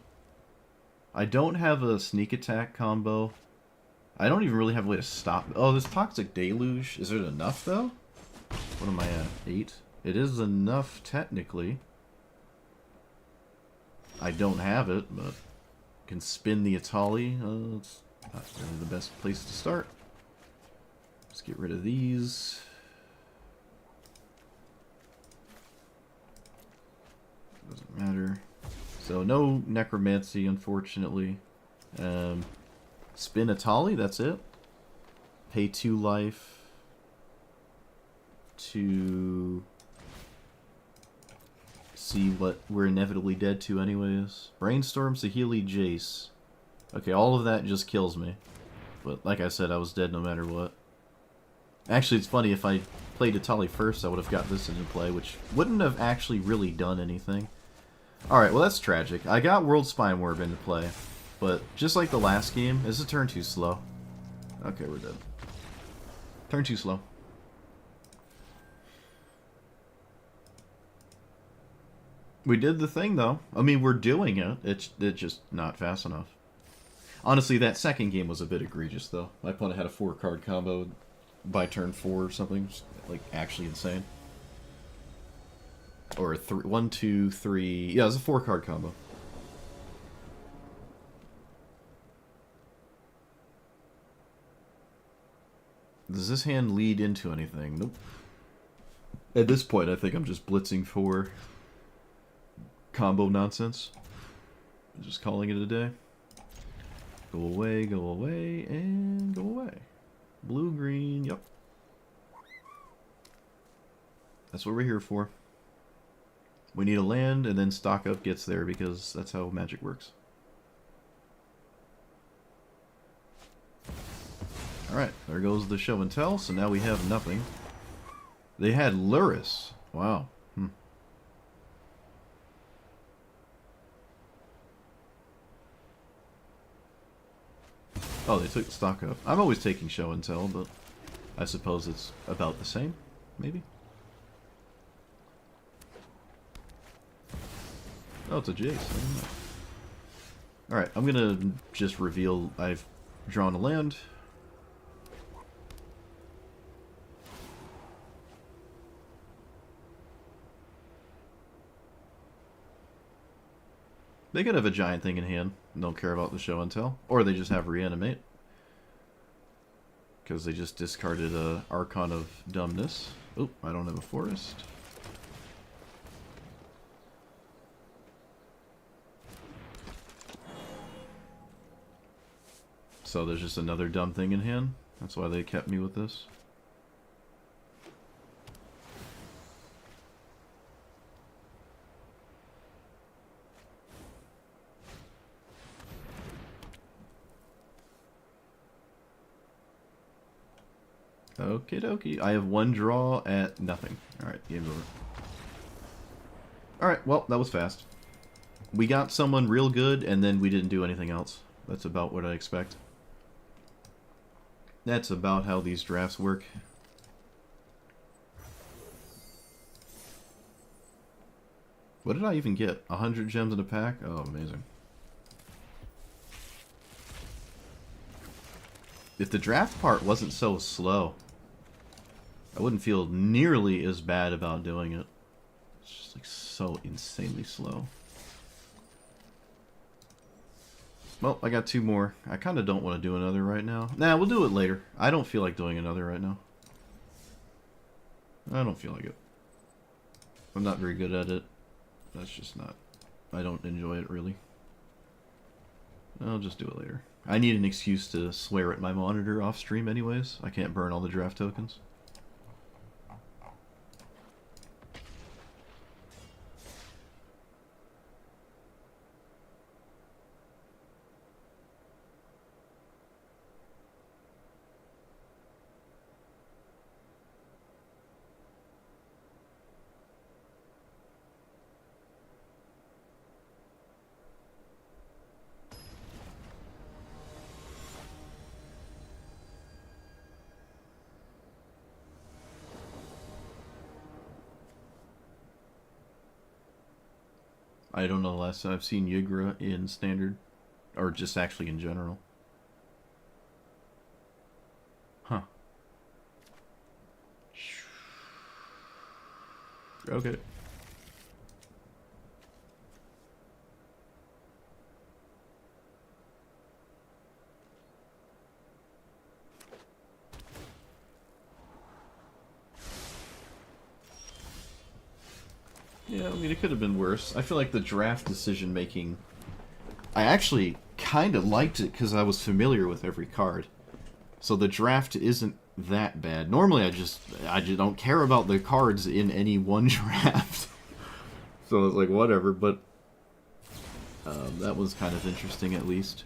I don't have a sneak attack combo. I don't even really have a way to stop. Oh, this Toxic Deluge. Is it enough, though? What am I at? 8? It is enough, technically. I don't have it, but I can spin the Atali. It's not really the best place to start. Let's get rid of these. Doesn't matter. So no Necromancy, unfortunately. Spin Atali, that's it. Pay 2 life to see what we're inevitably dead to anyways. Brainstorm, Saheeli, Jace. Okay, all of that just kills me. But like I said, I was dead no matter what. Actually, it's funny, if I played Atali first, I would have got this into play, which wouldn't have actually really done anything. Alright, well that's tragic. I got World Spine Warp into play, but just like the last game, is a turn too slow. Okay, we're dead. Turn too slow. We did the thing, though. I mean, we're doing it. It's just not fast enough. Honestly, that second game was a bit egregious, though. My opponent had a 4-card combo by turn 4 or something. Just, like, actually insane. Or a 1, 2, 3... Yeah, it was a 4-card combo. Does this hand lead into anything? Nope. At this point, I think I'm just blitzing for combo nonsense. Just calling it a day. Go away, and go away. Blue, green, yep. That's what we're here for. We need a land, and then stock up gets there, because that's how Magic works. Alright, there goes the show and tell, so now we have nothing. They had Luris. Wow. Oh, they took stock up. I'm always taking show and tell, but I suppose it's about the same, maybe? Oh, it's a Jace. Alright, I'm gonna just reveal I've drawn a land. They could have a giant thing in hand and don't care about the show and tell. Or they just have reanimate. Because they just discarded a Archon of Dumbness. Oh, I don't have a forest. So there's just another dumb thing in hand. That's why they kept me with this. Okie dokie. I have one draw at nothing. Alright, game's over. Alright, well, that was fast. We got someone real good, and then we didn't do anything else. That's about what I expect. That's about how these drafts work. What did I even get? 100 gems in a pack? Oh, amazing. If the draft part wasn't so slow, I wouldn't feel nearly as bad about doing it. It's just like so insanely slow. Well, I got 2 more. I kind of don't want to do another right now. Nah, we'll do it later. I don't feel like doing another right now. I don't feel like it. I'm not very good at it. That's just not... I don't enjoy it, really. I'll just do it later. I need an excuse to swear at my monitor off stream anyways. I can't burn all the draft tokens. I don't know the last time I've seen Yigra in Standard. Or just actually in general. Huh. Okay. Yeah, I mean, it could have been worse. I feel like the draft decision making, I actually kind of liked it because I was familiar with every card. So the draft isn't that bad. Normally I just don't care about the cards in any one draft. So it's like, whatever, but that was kind of interesting at least.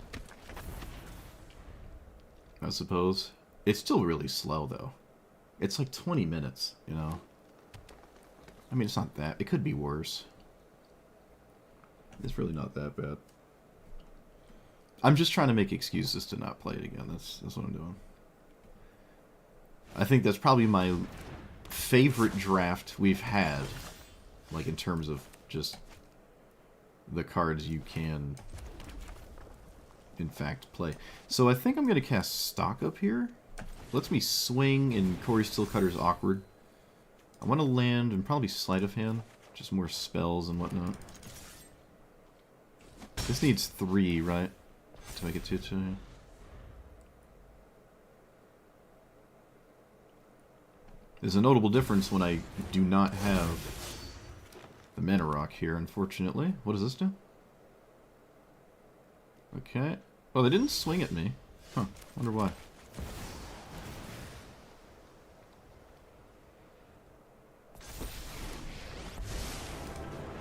I suppose. It's still really slow, though. It's like 20 minutes, you know? I mean, it's not that. It could be worse. It's really not that bad. I'm just trying to make excuses to not play it again. That's what I'm doing. I think that's probably my favorite draft we've had. Like, in terms of just the cards you can, in fact, play. So I think I'm going to cast Stock up here. Lets me swing, and Corey Steelcutter's awkward. I want to land and probably Sleight of Hand. Just more spells and whatnot. This needs 3, right? To make it 2/2. There's a notable difference when I do not have the Mana Rock here, unfortunately. What does this do? Okay. Oh, they didn't swing at me. Huh. Wonder why.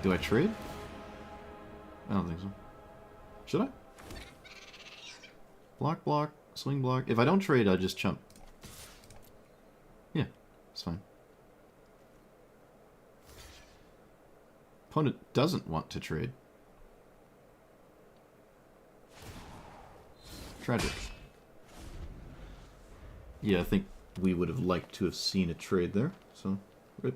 Do I trade? I don't think so. Should I? Block, block, swing, block. If I don't trade, I just chump. Yeah, it's fine. Opponent doesn't want to trade. Tragic. Yeah, I think we would have liked to have seen a trade there, so good.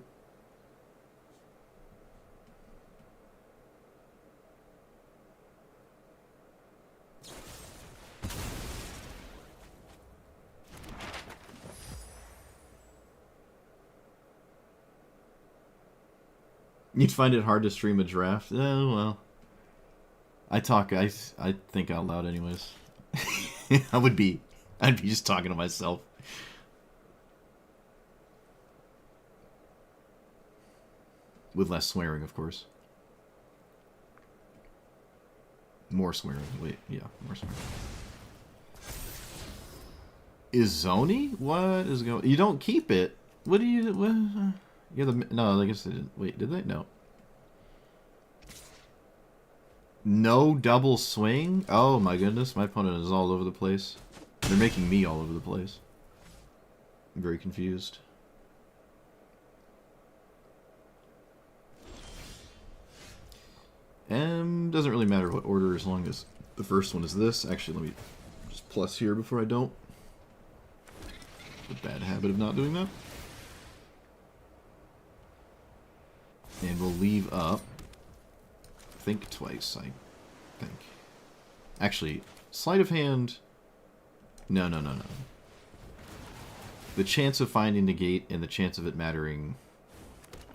You'd find it hard to stream a draft? Oh, well. I think out loud anyways. I'd be just talking to myself. With less swearing, of course. More swearing. Wait, yeah, more swearing. Is Zoni? What is going? You don't keep it. What do you? What, you're the no. I guess they didn't. Wait, did they? No. No double swing? Oh my goodness, my opponent is all over the place. They're making me all over the place. I'm very confused. Doesn't really matter what order as long as the first one is this. Actually, let me just plus here before I don't. The bad habit of not doing that. And we'll leave up. Think twice, I think. Actually, Sleight of Hand... No. The chance of finding the gate and the chance of it mattering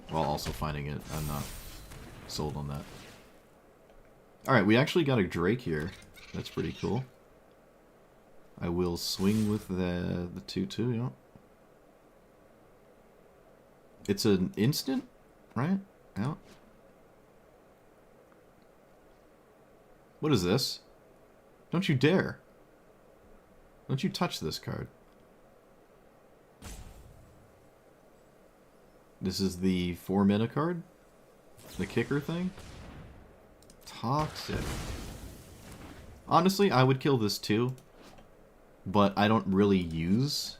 while also finding it, I'm not sold on that. Alright, we actually got a Drake here. That's pretty cool. I will swing with the 2/2, yeah. It's an instant, right? Out. What is this? Don't you dare. Don't you touch this card. This is the 4-mana card? The kicker thing? Toxic. Honestly, I would kill this too. But I don't really use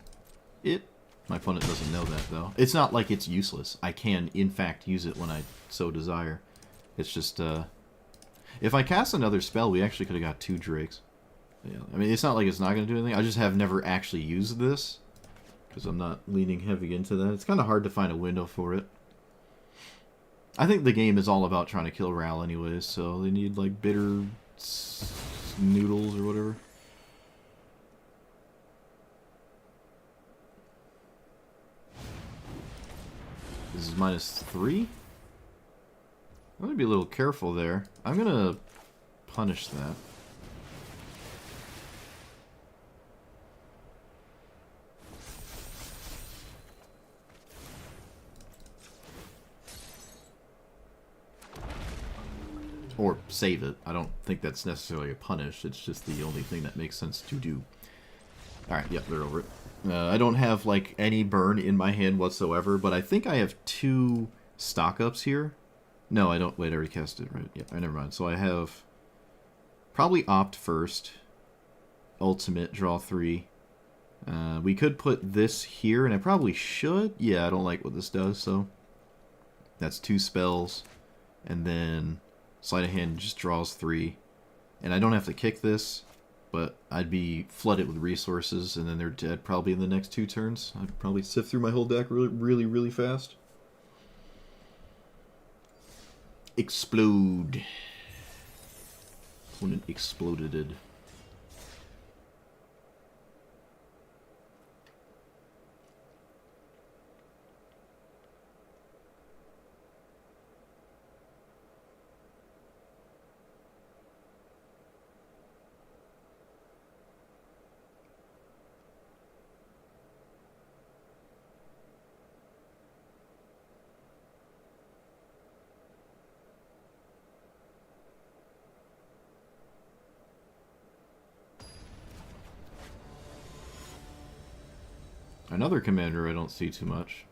it. My opponent doesn't know that, though. It's not like it's useless. I can, in fact, use it when I so desire. It's just, if I cast another spell, we actually could have got 2 Drakes. Yeah, I mean, it's not like it's not going to do anything. I just have never actually used this. Because I'm not leaning heavy into that. It's kind of hard to find a window for it. I think the game is all about trying to kill Ral anyways, so they need, like, bitter noodles or whatever. This is -3? I'm gonna be a little careful there. I'm gonna punish that. Or save it. I don't think that's necessarily a punish. It's just the only thing that makes sense to do. Alright, yep, they're over it. I don't have, like, any burn in my hand whatsoever, but I think I have 2 stock-ups here. No, I don't. Wait, I already cast it, right? Yeah, never mind. So I have probably Opt first. Ultimate, draw 3. We could put this here, and I probably should. Yeah, I don't like what this does, so that's 2 spells. And then Sleight of Hand just draws 3. And I don't have to kick this, but I'd be flooded with resources, and then they're dead probably in the next 2 turns. I'd probably sift through my whole deck really fast. Explode. Opponent exploded. Another commander I don't see too much.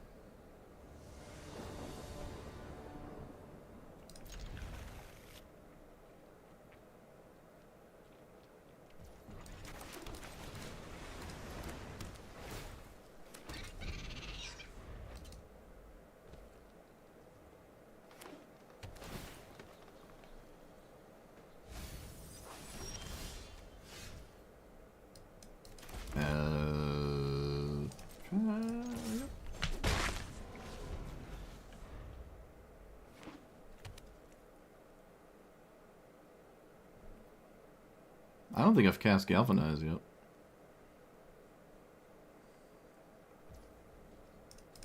I don't think I've cast Galvanize yet.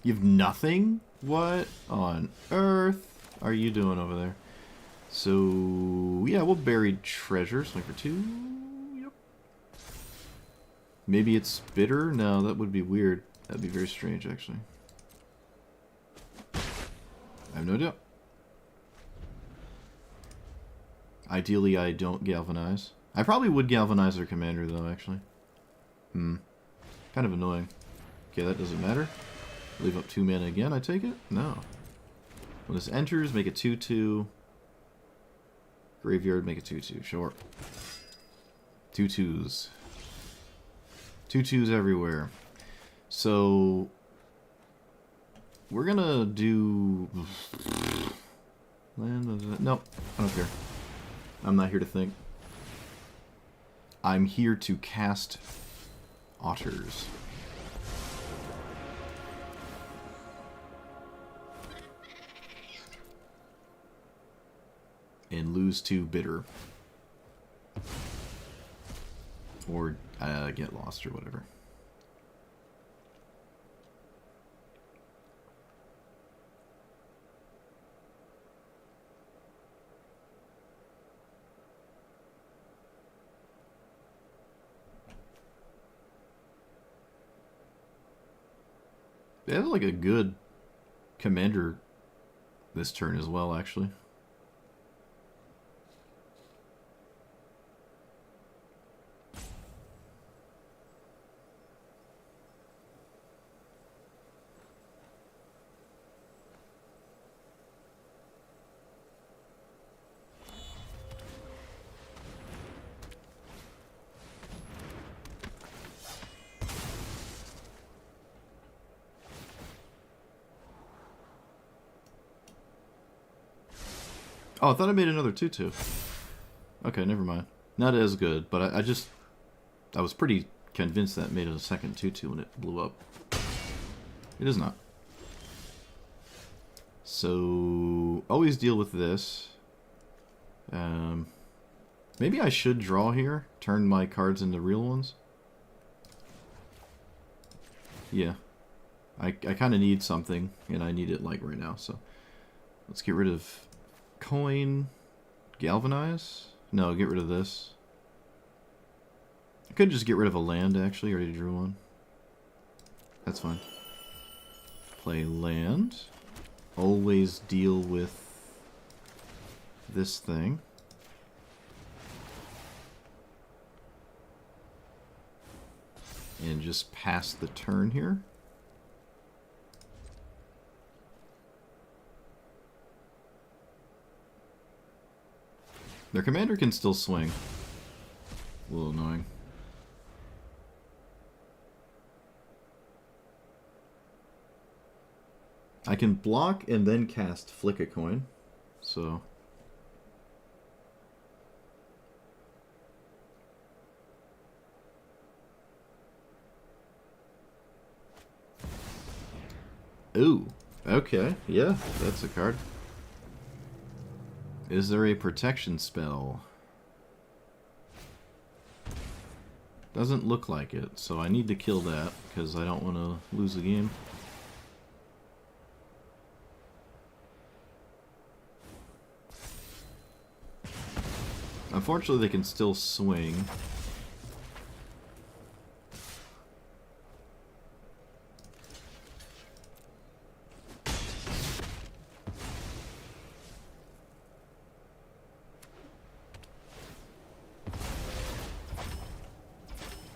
You've nothing? What on earth are you doing over there? So, yeah, we'll bury treasure. Swing for 2. Yep. Maybe it's bitter? No, that would be weird. That'd be very strange, actually. I have no doubt. Ideally, I don't Galvanize. I probably would Galvanize their commander, though, actually. Kind of annoying. Okay, that doesn't matter. Leave up 2 mana again, I take it? No. When this enters, make it 2/2. Graveyard, make it 2/2. Sure. 2/2s. 2/2s everywhere. So, we're gonna do... Nope, I don't care. I'm not here to think. I'm here to cast Otters. And lose to Bitter. Or get lost or whatever. They have like a good commander this turn as well, actually. Oh, I thought I made another 2/2. Okay, never mind. Not as good, but I was pretty convinced that made it a second 2/2 when it blew up. It is not. So, always deal with this. Maybe I should draw here. Turn my cards into real ones. Yeah. I kind of need something, and I need it like right now, so. Let's get rid of coin. Galvanize? No, get rid of this. I could just get rid of a land, actually. I already drew one. That's fine. Play land. Always deal with this thing. And just pass the turn here. Their commander can still swing. A little annoying. I can block and then cast Flick a Coin. So... Ooh, okay, yeah, that's a card. Is there a protection spell? Doesn't look like it, so I need to kill that, because I don't want to lose the game. Unfortunately, they can still swing.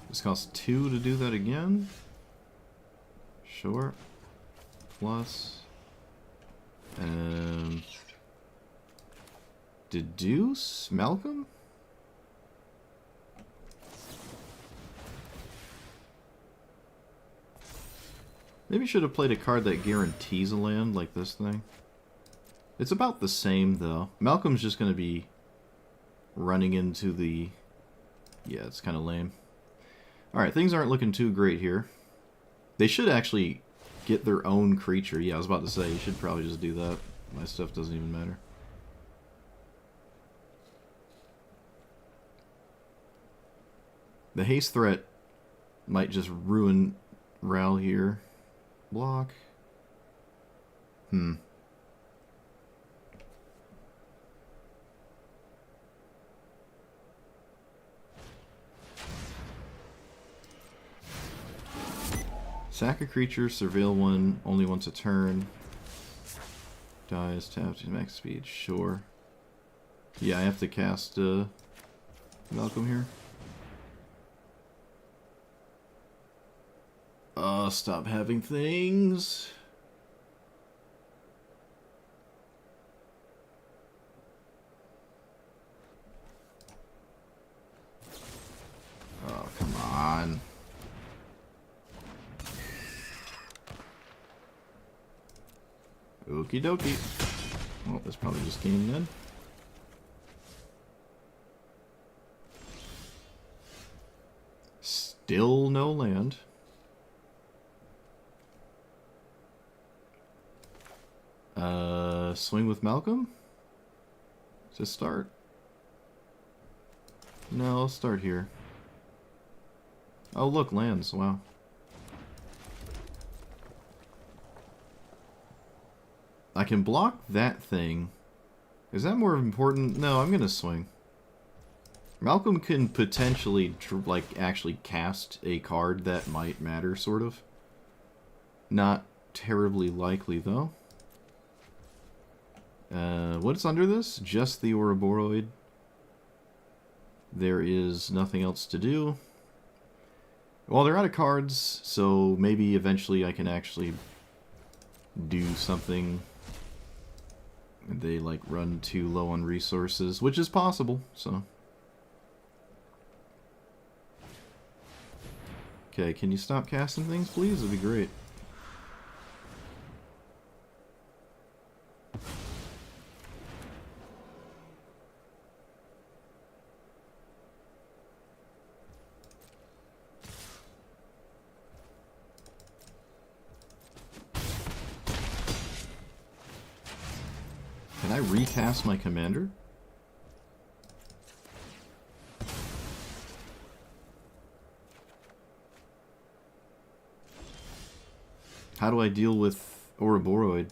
This costs 2 to do that again. Sure. Plus. Deduce? Malcolm? Maybe should have played a card that guarantees a land, like this thing. It's about the same, though. Malcolm's just going to be running into the... Yeah, it's kind of lame. Alright, things aren't looking too great here. They should actually get their own creature. Yeah, I was about to say, you should probably just do that. My stuff doesn't even matter. The haste threat might just ruin Ral here. Block. Sack a creature, surveil one, only once a turn. Dies, tapped to max speed, sure. Yeah, I have to cast Malcolm here. Stop having things. Oh, come on. Okie dokie. Well, that's probably just game then. Still no land. Swing with Malcolm? Just start? No, I'll start here. Oh, look, lands. Wow. I can block that thing. Is that more important? No, I'm gonna swing. Malcolm can potentially, like, actually cast a card that might matter, sort of. Not terribly likely, though. What's under this? Just the Ouroboros. There is nothing else to do. Well, they're out of cards, so maybe eventually I can actually do something. They, like, run too low on resources, which is possible, so... Okay, can you stop casting things, please? That'd be great. I recast my commander? How do I deal with Ouroboros?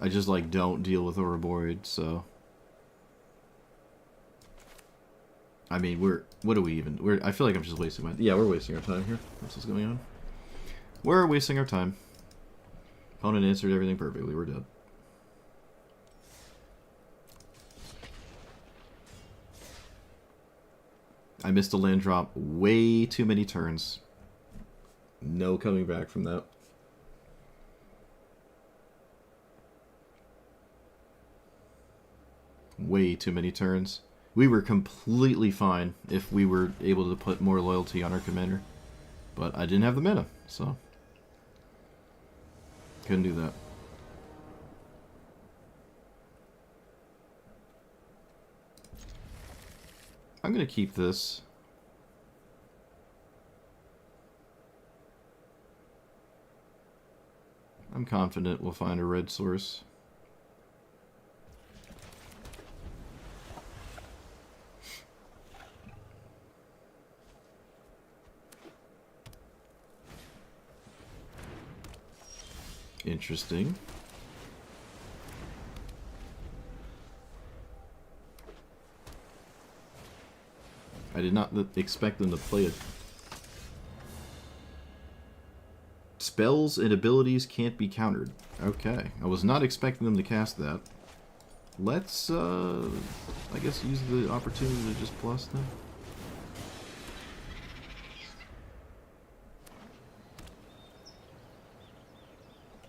I just, like, don't deal with Ouroboros, so... I mean, what do we even... I feel like I'm just wasting my... Yeah, we're wasting our time here. That's what's going on. We're wasting our time. Opponent answered everything perfectly. We're dead. I missed a land drop way too many turns. No coming back from that. Way too many turns. We were completely fine if we were able to put more loyalty on our commander. But I didn't have the mana, so... couldn't do that. I'm gonna keep this. I'm confident we'll find a red source. Interesting. I did not expect them to play it. Spells and abilities can't be countered. Okay. I was not expecting them to cast that. Let's, I guess use the opportunity to just plus them.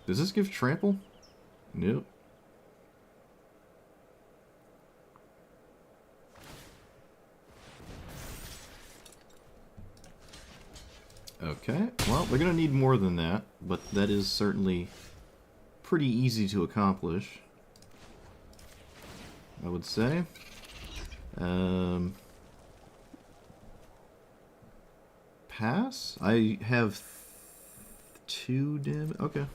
Does this give trample? Nope. Okay, well, they're going to need more than that, but that is certainly pretty easy to accomplish, I would say. Pass? I have 2 damage. Okay.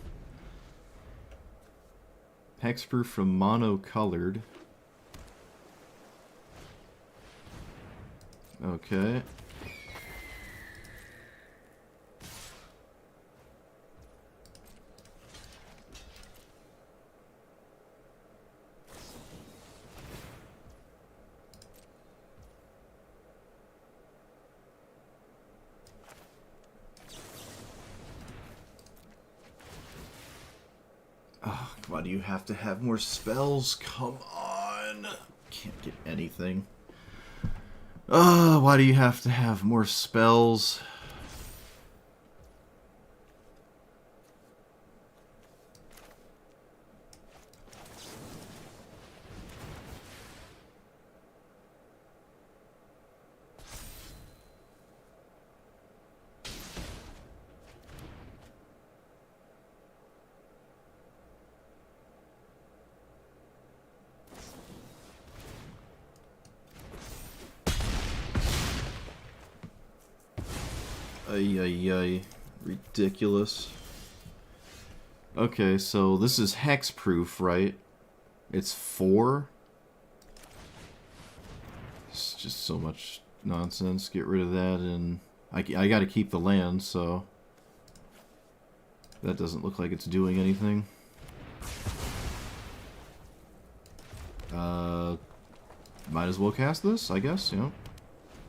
Hexproof from mono-colored. Okay. Oh, why do you have to have more spells? Come on. Can't get anything. Why do you have to have more spells? Ay, ay, ay. Ridiculous. Okay, so this is hexproof, right? It's 4? It's just so much nonsense. Get rid of that, and I gotta keep the land, so... that doesn't look like it's doing anything. Might as well cast this, I guess, you know.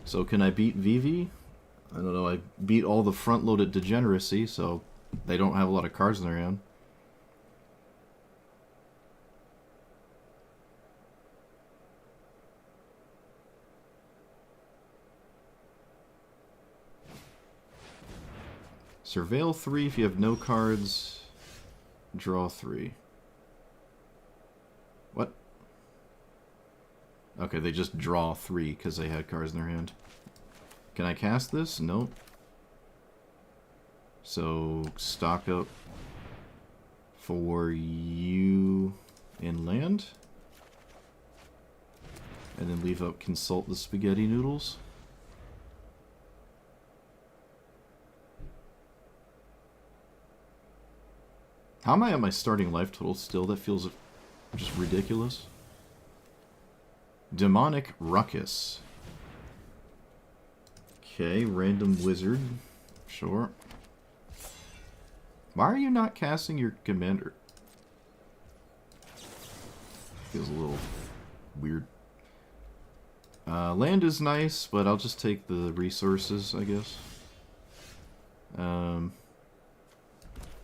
So can I beat Vivi? I don't know, I beat all the front-loaded degeneracy, so they don't have a lot of cards in their hand. Surveil 3 if you have no cards. Draw 3. What? Okay, they just draw 3 because they had cards in their hand. Can I cast this? Nope. So, stock up for you in land. And then leave up Consult the Spaghetti Noodles. How am I at my starting life total still? That feels Just ridiculous. Demonic Ruckus. Okay, random wizard. Sure. Why are you not casting your commander? Feels a little weird. Land is nice, but I'll just take the resources, I guess.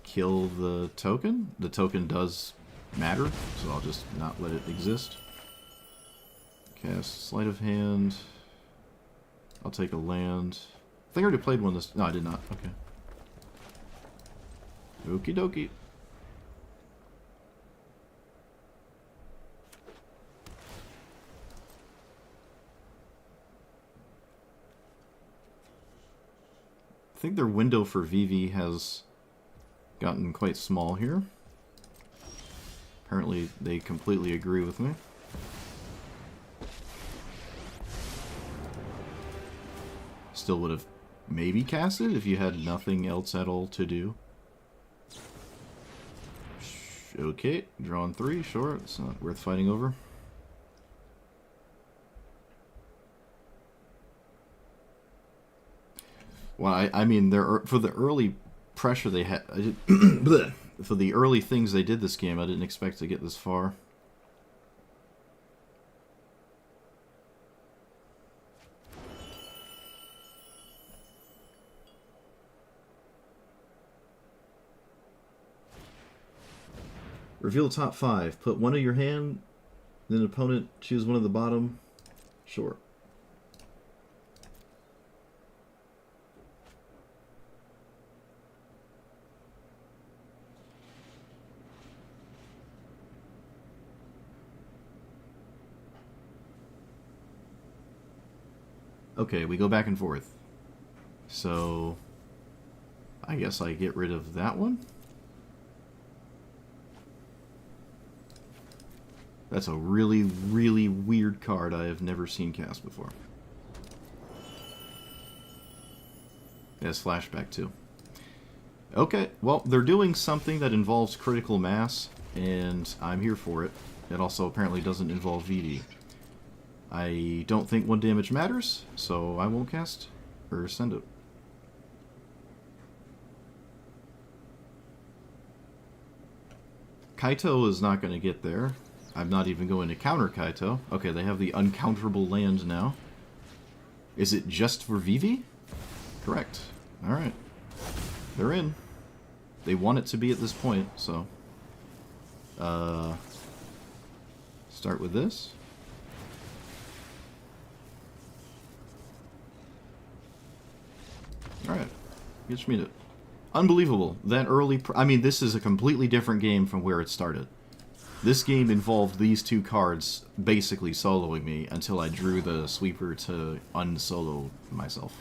Kill the token. The token does matter, so I'll just not let it exist. Cast Sleight of Hand. I'll take a land. I think I already played one this... No, I did not. Okay. Okie dokie. I think their window for VV has gotten quite small here. Apparently they completely agree with me. Still would have maybe cast it if you had nothing else at all to do. Okay, drawing 3, sure, it's not worth fighting over. Well, I mean, for the early pressure they had, for the early things they did this game, I didn't expect to get this far. Reveal top 5. Put one in your hand, then opponent choose one at the bottom. Sure. Okay, we go back and forth. So, I guess I get rid of that one. That's a really, really weird card I have never seen cast before. It has flashback too. Okay, well, they're doing something that involves critical mass, and I'm here for it. It also apparently doesn't involve VD. I don't think 1 damage matters, so I won't cast or send it. Kaito is not going to get there. I'm not even going to counter Kaito. Okay, they have the uncounterable land now. Is it just for Vivi? Correct. Alright. They're in. They want it to be at this point, so... start with this. Alright. Get Schmied. Unbelievable. That early... I mean, this is a completely different game from where it started. This game involved these 2 cards basically soloing me until I drew the sweeper to unsolo myself.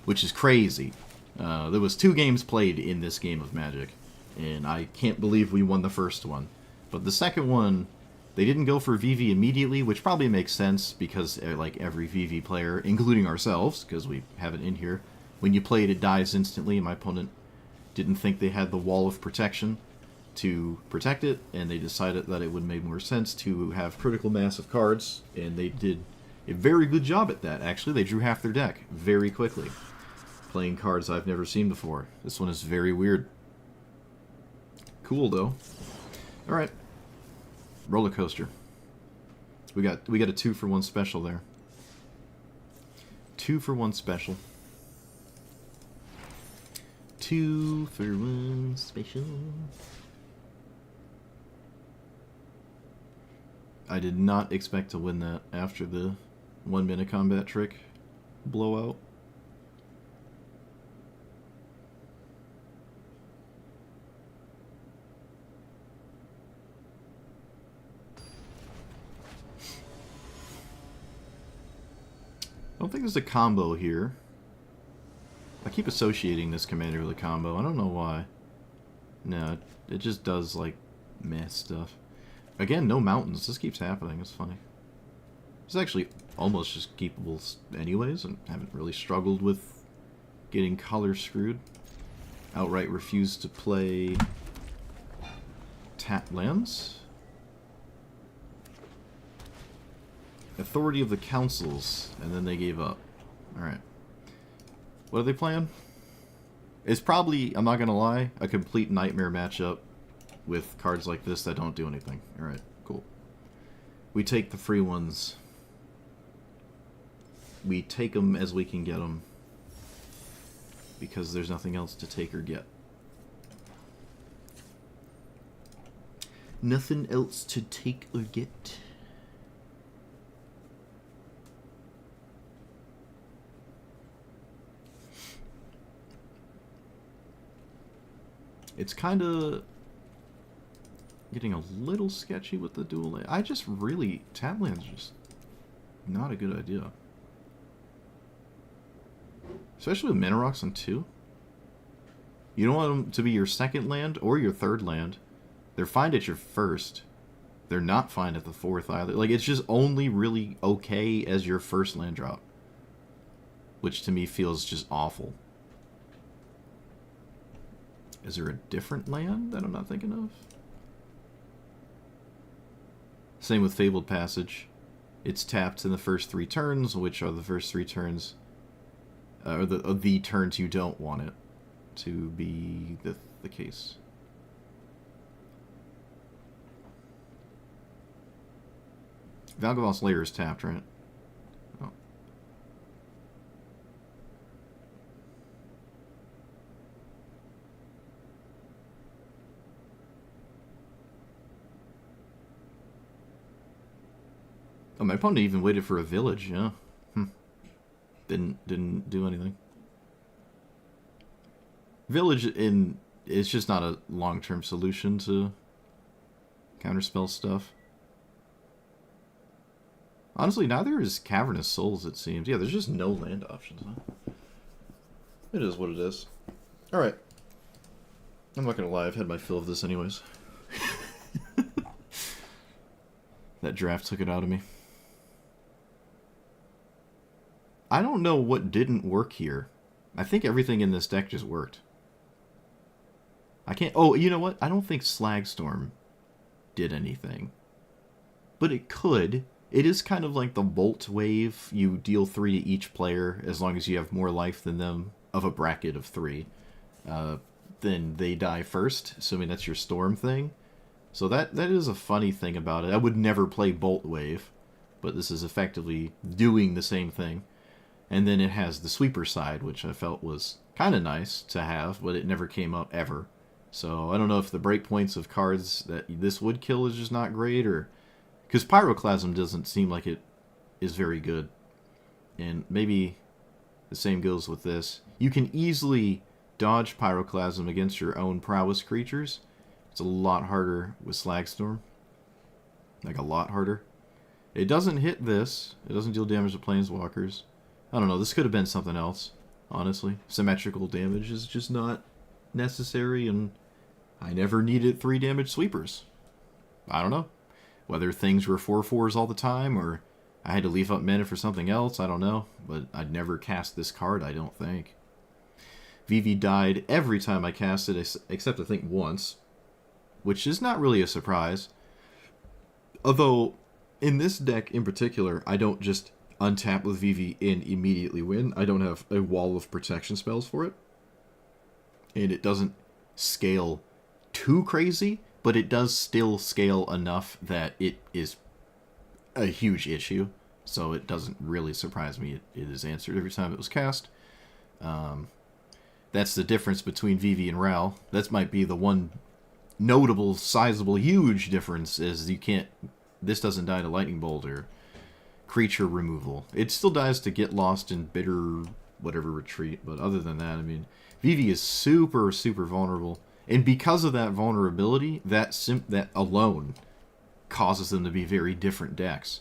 Which is crazy. There was 2 games played in this game of Magic, and I can't believe we won the first one. But the second one, they didn't go for VV immediately, which probably makes sense because like every VV player, including ourselves, because we have it in here, when you play it, it dies instantly. My opponent didn't think they had the wall of protection to protect it, and they decided that it would make more sense to have critical mass of cards, and they did a very good job at that. Actually, they drew half their deck very quickly, playing cards I've never seen before. This one is very weird. Cool though. All right, roller coaster. We got a 2-for-1 special there. 2-for-1 special. 2-for-1 special. I did not expect to win that after the 1-minute combat trick blowout. I don't think there's a combo here. I keep associating this commander with a combo. I don't know why. No, it just does, like, meh stuff. Again, no mountains. This keeps happening. It's funny. It's actually almost just keepable anyways, and haven't really struggled with getting color screwed. Outright refused to play tap lands. Authority of the Councils, and then they gave up. Alright. What are they playing? It's probably, I'm not gonna lie, a complete nightmare matchup with cards like this that don't do anything. Alright, cool. We take the free ones. We take them as we can get them. Because there's nothing else to take or get. Nothing else to take or get. It's kind of getting a little sketchy with the dual land. I just really... Tabland's just not a good idea. Especially with Mana Rocks on 2. You don't want them to be your second land or your third land. They're fine at your first. They're not fine at the fourth either. Like, it's just only really okay as your first land drop. Which to me feels just awful. Is there a different land that I'm not thinking of? Same with Fabled Passage. It's tapped in the first 3 turns, which are the first 3 turns, or the turns you don't want it to be the case. Valgavoth's Lair is tapped, right? Oh. Oh, my opponent even waited for a village, yeah. Didn't do anything. Village it's just not a long-term solution to counterspell stuff. Honestly, neither is Cavernous Souls, it seems. Yeah, there's just no land options, huh? It is what it is. Alright. I'm not gonna lie, I've had my fill of this anyways. That draft took it out of me. I don't know what didn't work here. I think everything in this deck just worked. I can't... Oh, you know what? I don't think Slagstorm did anything. But it could. It is kind of like the Bolt wave. You deal 3 to each player as long as you have more life than them of a bracket of 3. Then they die first, assuming that's your Storm thing. So that is a funny thing about it. I would never play Bolt wave, but this is effectively doing the same thing. And then it has the sweeper side, which I felt was kind of nice to have, but it never came up ever. So I don't know if the breakpoints of cards that this would kill is just not great, or... Because Pyroclasm doesn't seem like it is very good. And maybe the same goes with this. You can easily dodge Pyroclasm against your own prowess creatures. It's a lot harder with Slagstorm. Like, a lot harder. It doesn't hit this. It doesn't deal damage to Planeswalkers. I don't know, this could have been something else, honestly. Symmetrical damage is just not necessary, and I never needed 3 damage sweepers. I don't know. Whether things were 4/4s all the time, or I had to leave up mana for something else, I don't know. But I'd never cast this card, I don't think. Vivi died every time I cast it, except I think once. Which is not really a surprise. Although, in this deck in particular, I don't just untap with Vivi and immediately win. I don't have a wall of protection spells for it. And it doesn't scale too crazy, but it does still scale enough that it is a huge issue. So it doesn't really surprise me. It is answered every time it was cast. That's the difference between Vivi and Ral. That might be the one notable, sizable, huge difference, is you can't... This doesn't die to Lightning Bolt or creature removal. It still dies to Get Lost in Bitter whatever retreat, but other than that, I mean, Vivi is super, super vulnerable. And because of that vulnerability, that alone causes them to be very different decks.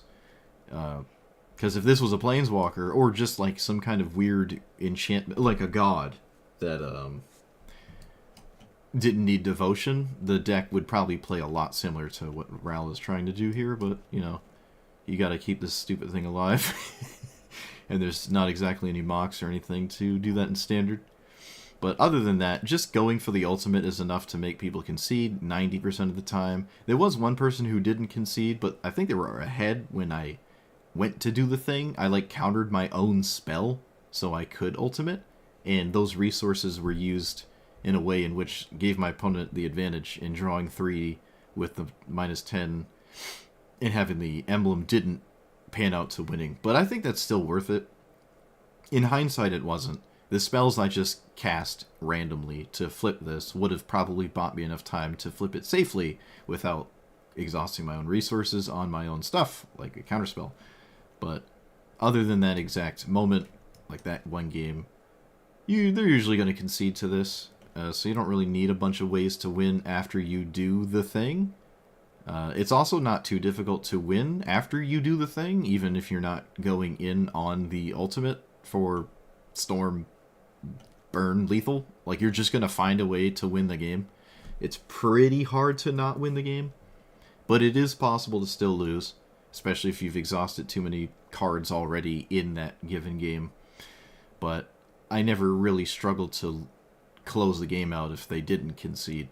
Because if this was a Planeswalker, or just like some kind of weird enchantment, like a god that didn't need devotion, the deck would probably play a lot similar to what Ral is trying to do here, but, you know, you gotta keep this stupid thing alive. And there's not exactly any mocks or anything to do that in Standard. But other than that, just going for the ultimate is enough to make people concede 90% of the time. There was one person who didn't concede, but I think they were ahead when I went to do the thing, I like countered my own spell so I could ultimate, and those resources were used in a way in which gave my opponent the advantage in drawing 3 with the -10, and having the emblem didn't pan out to winning. But I think that's still worth it. In hindsight, it wasn't. The spells I just cast randomly to flip this would have probably bought me enough time to flip it safely without exhausting my own resources on my own stuff, like a counterspell. But other than that exact moment, like that one game, they're usually going to concede to this. So you don't really need a bunch of ways to win after you do the thing. It's also not too difficult to win after you do the thing, even if you're not going in on the ultimate for Storm, Burn, Lethal. Like, you're just going to find a way to win the game. It's pretty hard to not win the game, but it is possible to still lose, especially if you've exhausted too many cards already in that given game. But I never really struggled to close the game out if they didn't concede.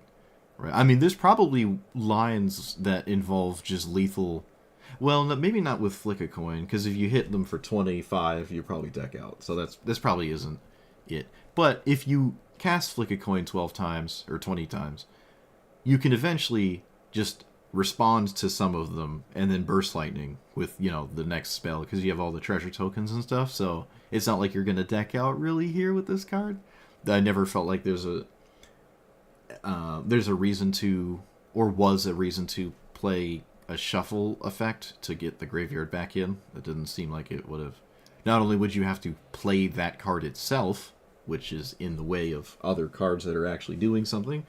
Right? I mean, there's probably lines that involve just lethal. Well, maybe not with Flick a Coin, because if you hit them for 25, you probably deck out. So this probably isn't it. But if you cast Flick a Coin 12 times, or 20 times, you can eventually just respond to some of them, and then Burst Lightning with, the next spell, because you have all the treasure tokens and stuff, so it's not like you're going to deck out really here with this card. I never felt like there's a reason to, or was a reason to play a shuffle effect to get the graveyard back in. It didn't seem like it would have. Not only would you have to play that card itself, which is in the way of other cards that are actually doing something,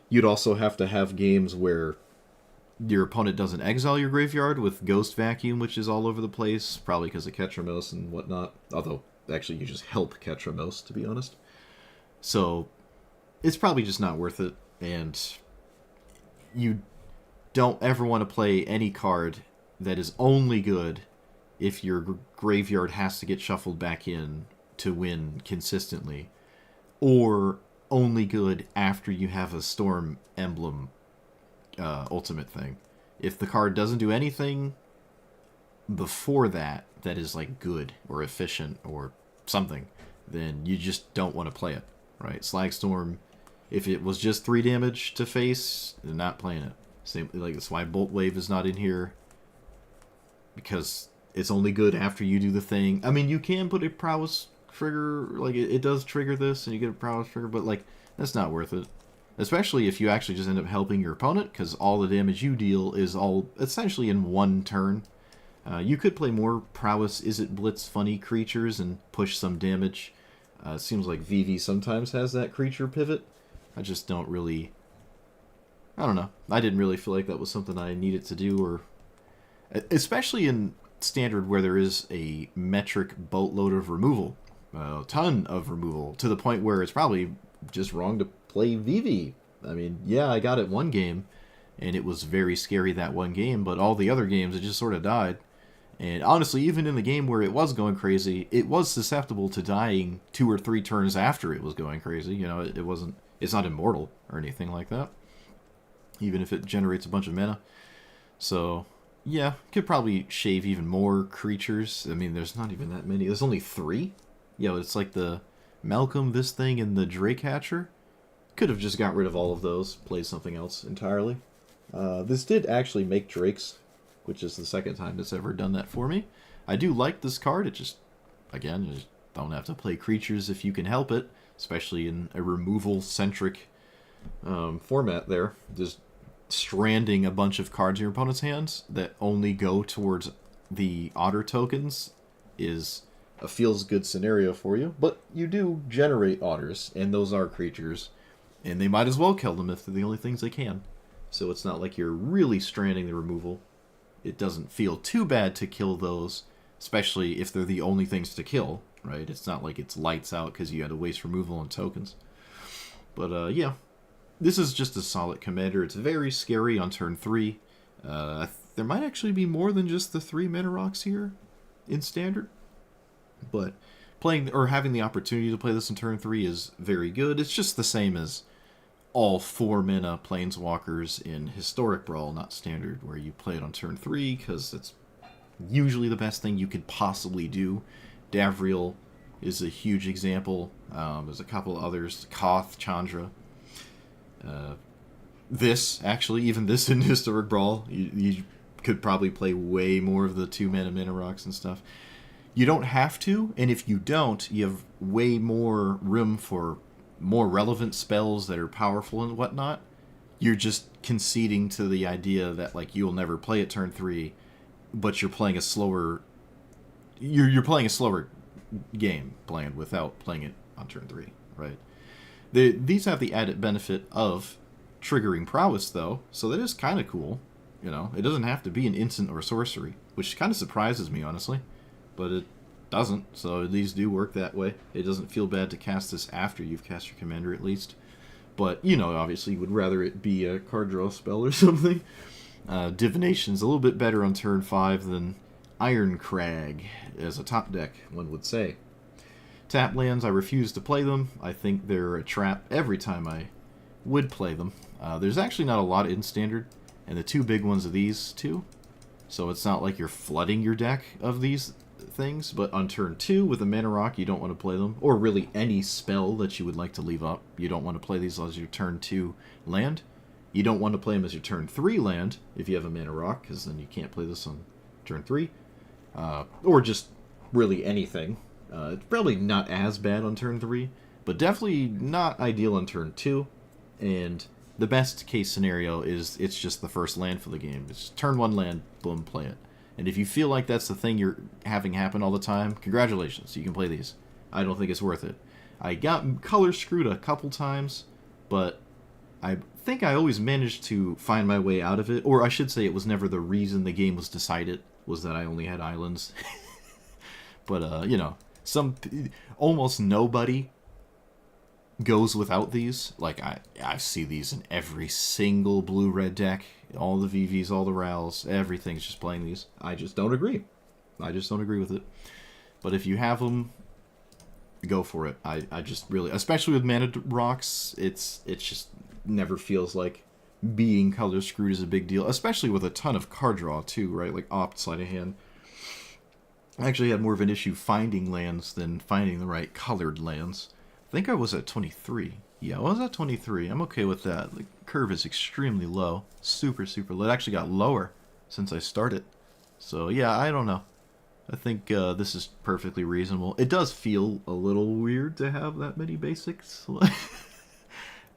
you'd also have to have games where your opponent doesn't exile your graveyard with Ghost Vacuum, which is all over the place, probably because of Ketramos and whatnot. Although, actually, you just help Ketramos, to be honest. So, it's probably just not worth it, and you don't ever want to play any card that is only good if your graveyard has to get shuffled back in to win consistently, or only good after you have a Storm Emblem ultimate thing. If the card doesn't do anything before that is like good or efficient or something, then you just don't want to play it, right? Slagstorm, if it was just 3 damage to face, they're not playing it. Same, like, that's why Bolt Wave is not in here, because it's only good after you do the thing. I mean, you can put a prowess trigger, like, it does trigger this, and you get a prowess trigger, but, like, that's not worth it. Especially if you actually just end up helping your opponent, because all the damage you deal is all essentially in one turn. You could play more prowess Is It Blitz funny creatures and push some damage. It seems like VV sometimes has that creature pivot. I just don't really... I don't know. I didn't really feel like that was something I needed to do, or... Especially in Standard, where there is a metric boatload of removal. A ton of removal, to the point where it's probably just wrong to play VV. I mean, yeah, I got it one game, and it was very scary that one game, but all the other games, it just sort of died. And honestly, even in the game where it was going crazy, it was susceptible to dying 2 or 3 turns after it was going crazy. It wasn't... It's not immortal or anything like that, even if it generates a bunch of mana. So, yeah, could probably shave even more creatures. I mean, there's not even that many. There's only 3? Yeah, it's like the Malcolm, this thing, and the Drake Hatcher. Could have just got rid of all of those, played something else entirely. This did actually make Drakes, which is the second time it's ever done that for me. I do like this card. It just, again, you just don't have to play creatures if you can help it, especially in a removal-centric format there. Just stranding a bunch of cards in your opponent's hands that only go towards the otter tokens is a feels-good scenario for you. But you do generate otters, and those are creatures, and they might as well kill them if they're the only things they can. So it's not like you're really stranding the removal. It doesn't feel too bad to kill those, especially if they're the only things to kill, right? It's not like it's lights out because you had to waste removal on tokens. But, yeah. This is just a solid commander. It's very scary on turn 3. There might actually be more than just the 3 mana rocks here in Standard. But playing, or having the opportunity to play this in turn 3 is very good. It's just the same as all 4 mana Planeswalkers in Historic Brawl, not Standard, where you play it on turn 3 because it's usually the best thing you could possibly do. Davriel is a huge example. There's a couple others. Koth, Chandra. Even this in Historic Brawl, you could probably play way more of the 2-mana rocks and stuff. You don't have to, and if you don't, you have way more room for more relevant spells that are powerful and whatnot. You're just conceding to the idea that like you'll never play at turn 3, but you're playing a slower. You're playing a slower game plan without playing it on turn 3, right? These have the added benefit of triggering prowess, though, so that is kind of cool. You know, it doesn't have to be an instant or sorcery, which kind of surprises me, honestly. But it doesn't, so these do work that way. It doesn't feel bad to cast this after you've cast your commander, at least. But, you know, obviously you would rather it be a card draw spell or something. Divination's a little bit better on turn 5 than Iron Crag as a top deck, one would say. Tap lands, I refuse to play them. I think they're a trap every time I would play them. There's actually not a lot in Standard, and the two big ones are these two. So it's not like you're flooding your deck of these things, but on turn 2 with a mana rock, you don't want to play them. Or really any spell that you would like to leave up. You don't want to play these as your turn 2 land. You don't want to play them as your turn 3 land if you have a mana rock, because then you can't play this on turn 3. Or just really anything. It's probably not as bad on turn 3, but definitely not ideal on turn 2. And the best case scenario is it's just the first land for the game. It's turn 1 land, boom, play it. And if you feel like that's the thing you're having happen all the time, congratulations, you can play these. I don't think it's worth it. I got color screwed a couple times, but I think I always managed to find my way out of it. Or I should say it was never the reason the game was decided, was that I only had islands. But, you know, almost nobody goes without these. Like, I see these in every single blue-red deck. All the VVs, all the RALs, everything's just playing these. I just don't agree. I just don't agree with it. But if you have them, go for it. I just really, especially with mana rocks, it's just never feels like being color screwed is a big deal. Especially with a ton of card draw too, right? Like opt, sleight of hand. I actually had more of an issue finding lands than finding the right colored lands. I think I was at 23. Yeah, I was at 23. I'm okay with that. The curve is extremely low. Super, super low. It actually got lower since I started. So, yeah, I don't know. I think this is perfectly reasonable. It does feel a little weird to have that many basics.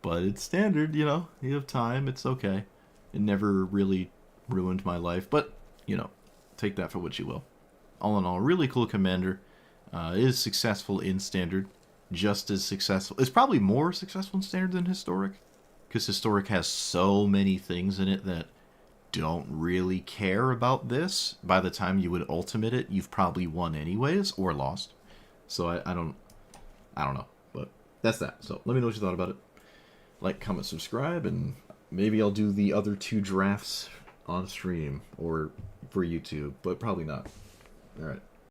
But it's standard, you know. You have time. It's okay. It never really ruined my life. But, you know, take that for what you will. All in all, really cool commander. Is successful in Standard. Just as successful. It's probably more successful in Standard than Historic. Because Historic has so many things in it that don't really care about this. By the time you would ultimate it, you've probably won anyways, or lost. So I don't know. But that's that. So let me know what you thought about it. Like, comment, subscribe, and maybe I'll do the other 2 drafts on stream or for YouTube, but probably not. Alright.